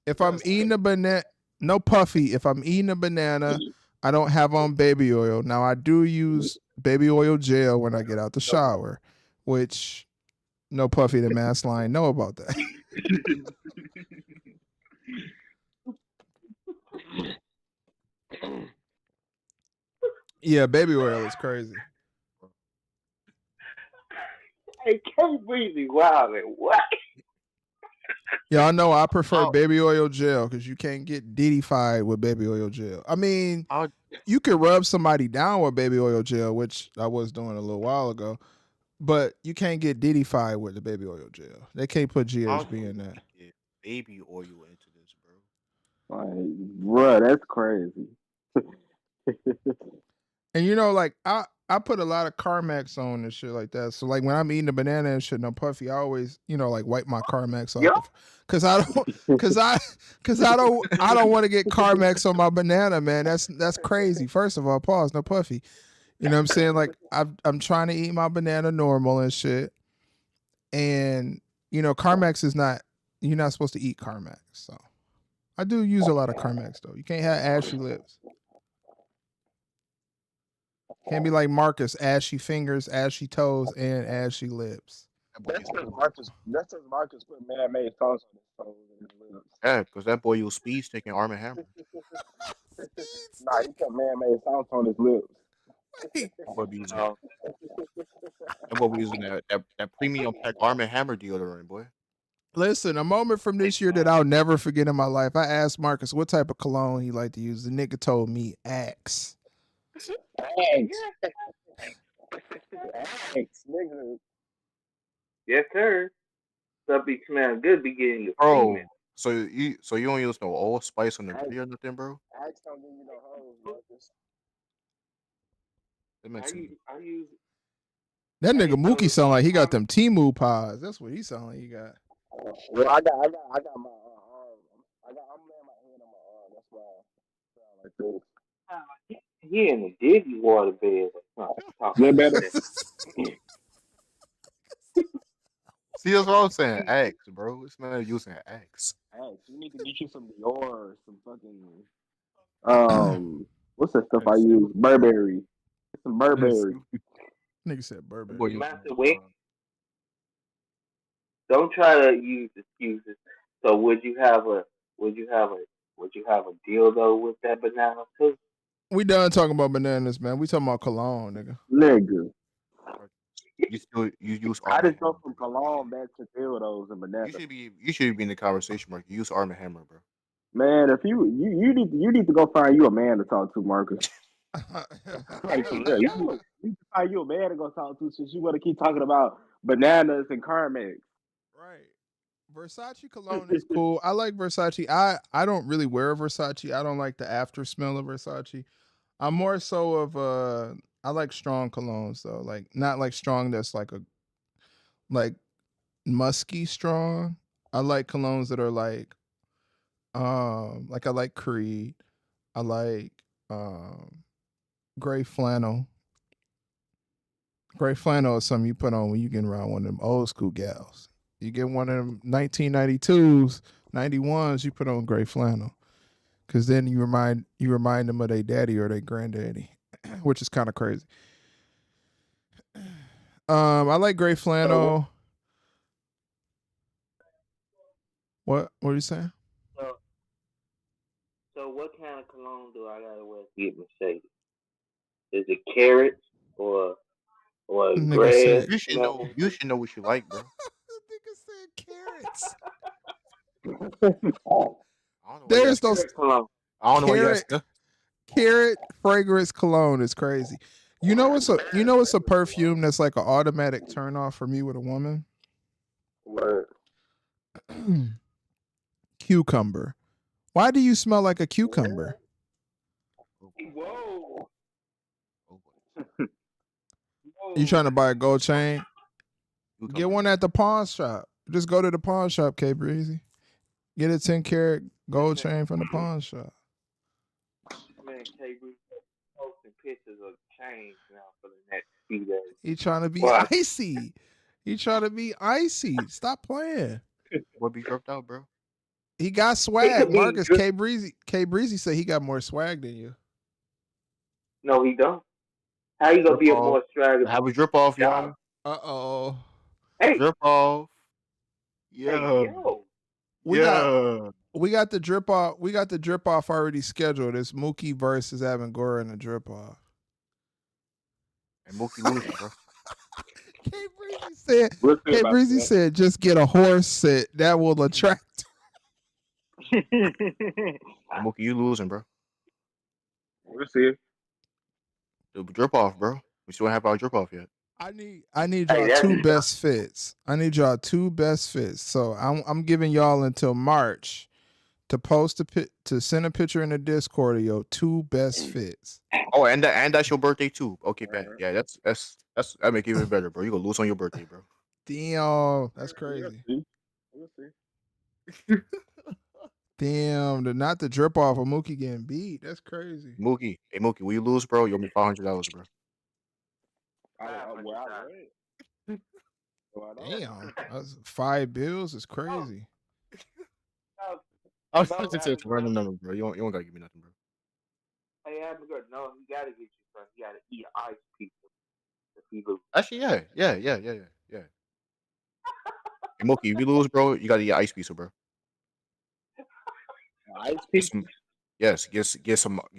If I'm eating a banana, no puffy. If I'm eating a banana, I don't have on baby oil. Now I do use baby oil gel when I get out the shower, which no puffy the Maskline know about that. Yeah, baby oil is crazy. Hey, K Breezy, wow, man, what? Yeah, I know. I prefer baby oil gel because you can't get diddy-fied with baby oil gel. I mean, you can rub somebody down with baby oil gel, which I was doing a little while ago, but you can't get diddy-fied with the baby oil gel. They can't put GHB in that. Get baby oil into this, bro. Like, bro, that's crazy. And you know, like I put a lot of Carmex on and shit like that. So like when I'm eating a banana and shit, no puffy, I always like wipe my Carmex off, Yep. because I don't want to get Carmex on my banana, man. That's crazy. First of all, pause, no puffy. You know what I'm saying? Like I'm trying to eat my banana normal and shit, and Carmex is not. You're not supposed to eat Carmex, so I do use a lot of Carmex though. You can't have ashy lips. Can't be like Marcus, ashy fingers, ashy toes, and ashy lips. That's because Marcus put man-made sauce on his toes and his lips. Yeah, because that boy used speed stick and Arm & Hammer. Nah, he put man-made sauce on his lips. That boy be using that premium pack Arm & Hammer deodorant, boy. Listen, a moment from this year that I'll never forget in my life. I asked Marcus what type of cologne he liked to use. The nigga told me Axe. Axe, nigga. Yes, sir. Stuff be smelling good, be getting your Bro, female. so you don't use no allspice on the tree or nothing, bro? Axe don't give you no hoes, Marcus. That makes sense. I use That nigga Mookie sound like he got them Timu pies. That's what he sound like he got. Well, I got my arm. I'm laying my hand on my arm. That's why I sound like this. he in the diggy water bed or something. Get better. See, that's what I'm saying. Axe, bro. It's not using Axe. Axe, you need to get you some Dior or some fucking what's that stuff I use? Burberry. Get some Burberry. Nigga said Burberry. Boy, Master Wick. Don't try to use excuses. So would you have a dildo with that banana too? We done talking about bananas, man. We talking about cologne, nigga. Nigga. You use I Arm & just go Hammer, from bro. cologne back to dildos and bananas. You should be in the conversation, Mark. You use Arm & Hammer, bro. Man, if you need to go find you a man to talk to, Marcus. Like, for real, you need to find you a man to go talk to since you want to keep talking about bananas and Carmex. Right. Versace cologne is cool. I like Versace. I don't really wear Versace. I don't like the after smell of Versace. I'm more so of I like strong colognes though. Like not like strong that's like musky strong. I like colognes that are like I like Creed. I like gray flannel. Gray flannel is something you put on when you get around one of them old school gals. You get one of them 1992s, 91s, you put on gray flannel. Cause then you remind them of their daddy or their granddaddy, which is kind of crazy. I like gray flannel. What are you saying? So what kind of cologne do I gotta wear to get Mercedes? Is it carrots or Nigga grass? said- You should know what you like, bro. Nigga said carrots. I don't know why There's you those asked- I don't know why you asked that. carrot fragrance cologne is crazy. You know what's a perfume that's like an automatic turn off for me with a woman? Word. Cucumber. Why do you smell like a cucumber? Whoa. Oh, boy. You trying to buy a gold chain? Get one at the pawn shop. Just go to the pawn shop, K Breezy. Get a 10-carat gold chain from the pawn shop. Man, K-Breezy posting pictures of chains now for the next few days. He trying to be What? icy. He trying to be icy. Stop playing. Boy, be dropped out, bro. He got It swag. could be Marcus drip. K Breezy said he got more swag than you. No, he don't. How you gonna Drip be a off. more straggler? Have a drip off, Dog. y'all. Uh-oh. Hey, Drip off. hey, Yeah. yo. We got Yeah. we got the drip off. We got the drip off already scheduled. It's Mookie versus Avangora in the drip off. And Mookie losing, bro. We'll see K about Breezy that. said just get a horse set that will attract. And Mookie, you losing, bro. We'll see. The drip off, bro. We still don't have our drip off yet. I need Hey, y'all that's two best fits. I need y'all two best fits. So I'm giving y'all until March to post to send a picture in the Discord of your two best fits. Oh, and that's your birthday too. Okay, bet. Yeah, that make it even better, bro. You gonna lose on your birthday, bro. Damn, that's We'll crazy. see. We'll see. Damn, not the drip off of Mookie getting beat. That's crazy. Mookie, hey Mookie, will you lose, bro? You owe me $500, bro. Well, I would. Well, I don't. Damn, that's $5 is crazy. I was no, just saying it's a random number, bro. You don't gotta give me nothing, bro. Hey, Abigail, no, he gotta get you, son. He gotta eat ice pizza if he lose. Actually, yeah. Hey Mookie, if you lose, bro, you gotta eat ice pizza, bro. Ice Get pizza. some, yes, get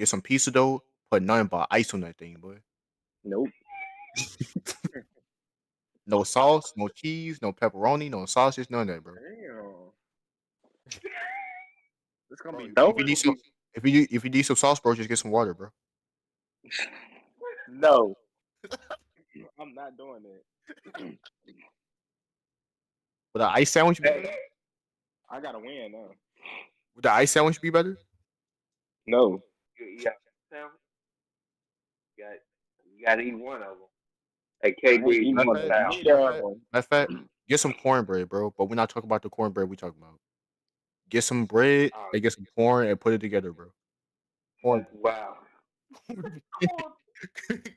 some pizza dough. Put nothing but ice on that thing, boy. Nope. No sauce, no cheese, no pepperoni, no sausage, none of that, bro. Damn. It's gonna Bro, be if dope. you need some, if you need some sauce, bro, just get some water, bro. No, I'm not doing that. Would the ice sandwich be better? Hey, I gotta win now. Would the ice sandwich be better? No. yeah, Sam, you gotta eat one of them. Hey, I ain't KB, eating you one of Matter them. foul. Neither of them. of fact, get some cornbread, bro. But we're not talking about the cornbread we talking about. Get some bread and get some corn and put it together, bro. Corn, Wow.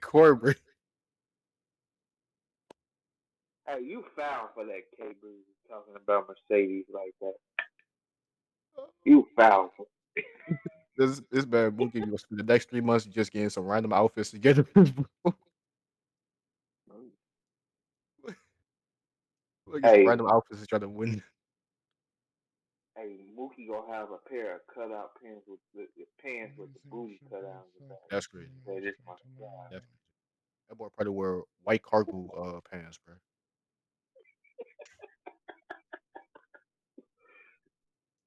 cornbread. Hey, you foul for that, KB, talking about Mercedes like that. You foul for This bad Mookie gonna spend the next 3 months just getting some random outfits together. Like get some Hey, random outfits to try to win. hey, Mookie gonna have a pair of cutout pants with the pants with the booty cut out in the back. That's crazy. Say this my guy. That's, that boy probably wear white cargo pants, bro.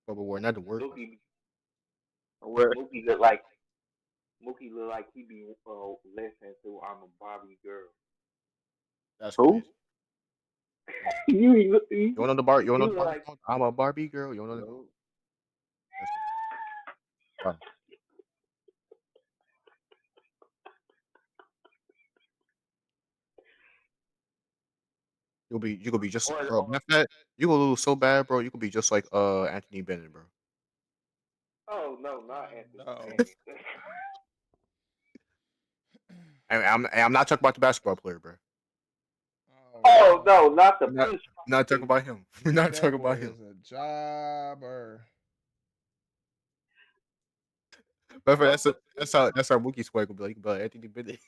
Probably wearing that to work. Where? Mookie look like he be listening to I'm a Barbie girl. That's Who? crazy. you You want to know the bar? You want to know look the Barbie like song? I'm a Barbie girl. You want to know? No. That's crazy. Wow. You could be just bro. Matter of fact, you gonna lose so bad, bro. You could be just like Anthony Bennett, bro. oh no, not Anthony. No. And I'm not talking about the basketball player, bro. Oh no, not the We're not, push. we're not talking about him. We're not That talking boy about him. is a jobber. But that's how Mookie swag will be like. You can be like Anthony Bennett.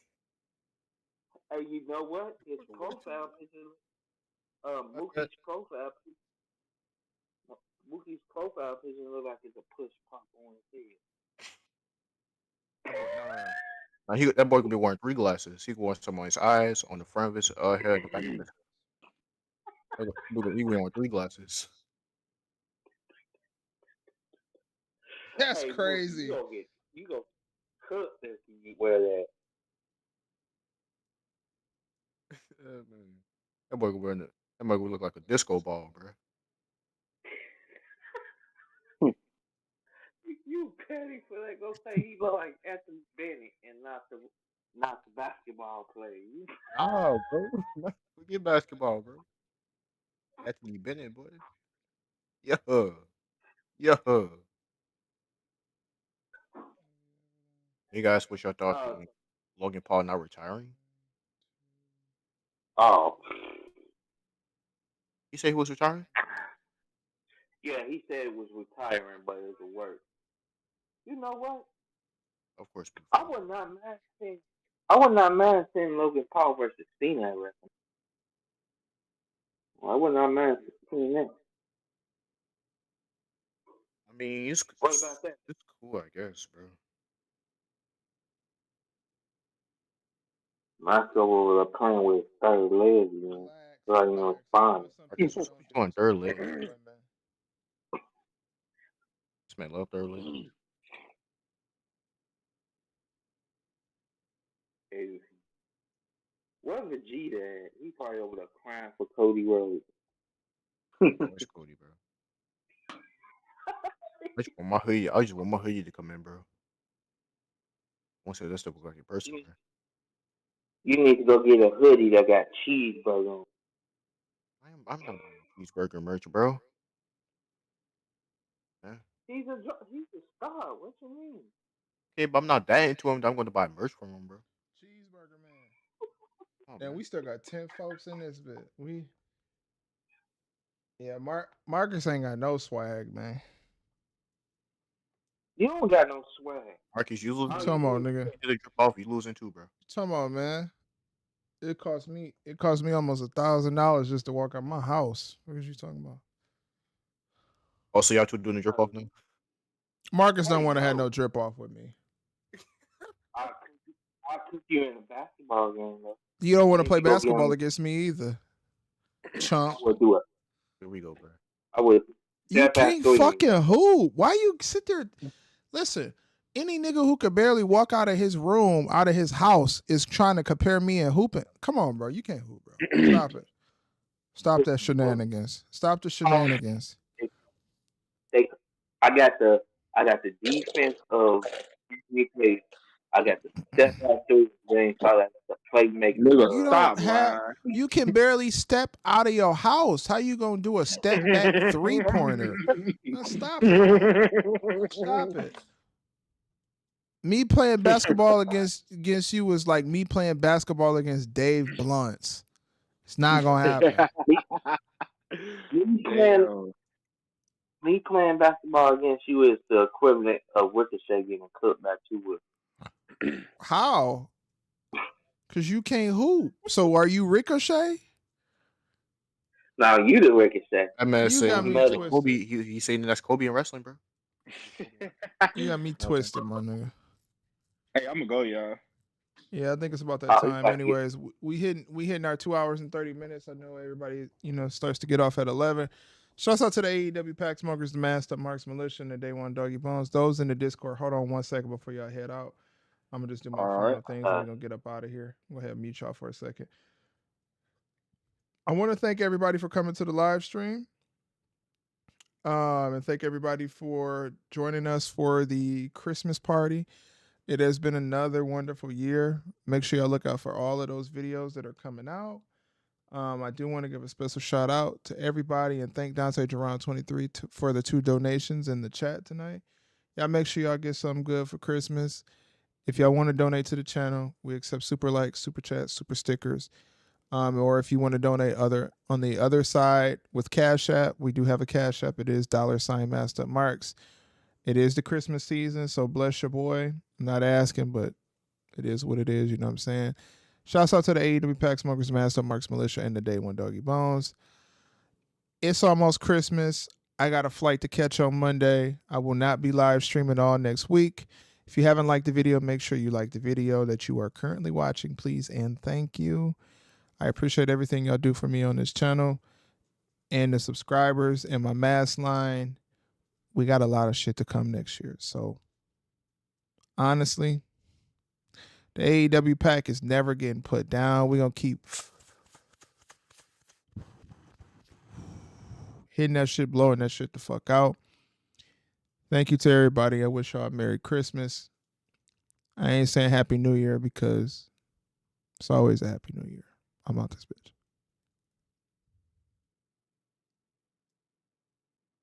Hey, you know what? His profile picture, Mookie's profile picture. Mookie's profile picture look like it's a push pop on his head. Now that boy could be wearing 3 glasses. He could wear some on his eyes, on the front of his head, the back of his head. He wearing 3 glasses. That's Hey, Mookie, crazy. you gonna cook if you wear that. Man. That boy could look like a disco ball, bro. You petty for that. Go say he look like Anthony Bennett and not the basketball player. Oh, bro. Forget basketball, bro. Anthony Bennett, boy. Yeah. Yeah. You guys, what's your thoughts on Logan Paul not retiring? Oh, He said he was retiring? Yeah, he said it was retiring, but it was work. You know what? Of course, I before. would not mind seeing. I would not mind seeing Logan Paul versus Cena at wrestling. I would not mind seeing that. I mean, What about that? it's cool, I guess, bro. Myself over there playing with third leg again. Relax, So I didn't relax. respond. Put some Marcus, people what on you doing third leg? Discord for him, man. This man love third leg. Hey, where's Vegeta at? He probably over there crying for Cody Rhodes. Where's Cody, bro? I just want my hoodie. I just want my hoodie to come in, bro. Once that stuff look like a person, You, man. you need to go get a hoodie that got cheeseburger on. I'm not buying cheeseburger merch, bro. Yeah. He's a star. What you mean? Okay, but I'm not that into him that I'm going to buy merch from him, bro. Cheeseburger man. Oh, And man. we still got 10 folks in this bit. Yeah, Marcus ain't got no swag, man. You don't got no swag. Marcus, you losing? Come on, nigga. You did a drip off. You losing too, bro. Come on, man. It cost me almost $1,000 just to walk out my house. What are you talking about? Oh, so y'all two doing the drip off now? Marcus don't Hey, want to have yo. no drip off with me. I'll cook you in a basketball game, though. You don't want to And play you go get basketball on. against me either. I Chump. would do it. Here we go, bro. I would. You Step back can't to you. fucking hoop. Why you sit there? Listen, any nigga who could barely walk out of his room, out of his house, is trying to compare me and hooping. Come on, bro. You can't hoop, bro. Stop it. Stop that shenanigans. Stop the shenanigans. I got the defense of UK. I got the step back to game. So I got the playmaker. Nigga, You don't stop have. lying. You can barely step out of your house. How you gonna do a step back 3-pointer? Stop it. Stop it. Me playing basketball against you was like me playing basketball against Dave Blunt's. It's not gonna happen. Me playing basketball against you is the equivalent of Ricochet getting cooked by 2 Wood. How? Because you can't hoop. So are you Ricochet? Now you the Ricochet. That man You got saying me he's twisted. Kobe. He's saying that's Kobe in wrestling, bro. You got me twisted, my nigga. Hey, I'm gonna go, y'all. Yeah, I think it's about that time. Anyways, we hitting our 2 hours and 30 minutes. I know everybody, starts to get off at 11. Shouts out to the AEW Pack Smokers, the Masked Up Marks Militia, and the Day One Doggy Bones. Those in the Discord, hold on 1 second before y'all head out. I'm gonna just do my final things and we're gonna get up out of here. Go ahead and mute y'all for a second. I want to thank everybody for coming to the live stream. And thank everybody for joining us for the Christmas party. It has been another wonderful year. Make sure y'all look out for all of those videos that are coming out. I do want to give a special shout out to everybody and thank Dante Geron 23 for the 2 donations in the chat tonight. Y'all make sure y'all get something good for Christmas. If y'all want to donate to the channel, we accept super likes, super chats, super stickers. Or if you want to donate on the other side with Cash App, we do have a Cash App. It is $Masked Marks. It is the Christmas season, so bless your boy. I'm not asking, but it is what it is. You know what I'm saying? Shouts out to the AEW Pack Smokers, Masked Up Marks Militia, and the Day One Doggy Bones. It's almost Christmas. I got a flight to catch on Monday. I will not be live streaming all next week. If you haven't liked the video, make sure you like the video that you are currently watching, please, and thank you. I appreciate everything y'all do for me on this channel and the subscribers and my Maskline. We got a lot of shit to come next year. So, honestly, the AEW pack is never getting put down. We're going to keep hitting that shit, blowing that shit the fuck out. Thank you to everybody. I wish y'all a Merry Christmas. I ain't saying Happy New Year because it's always a Happy New Year. I'm out this bitch.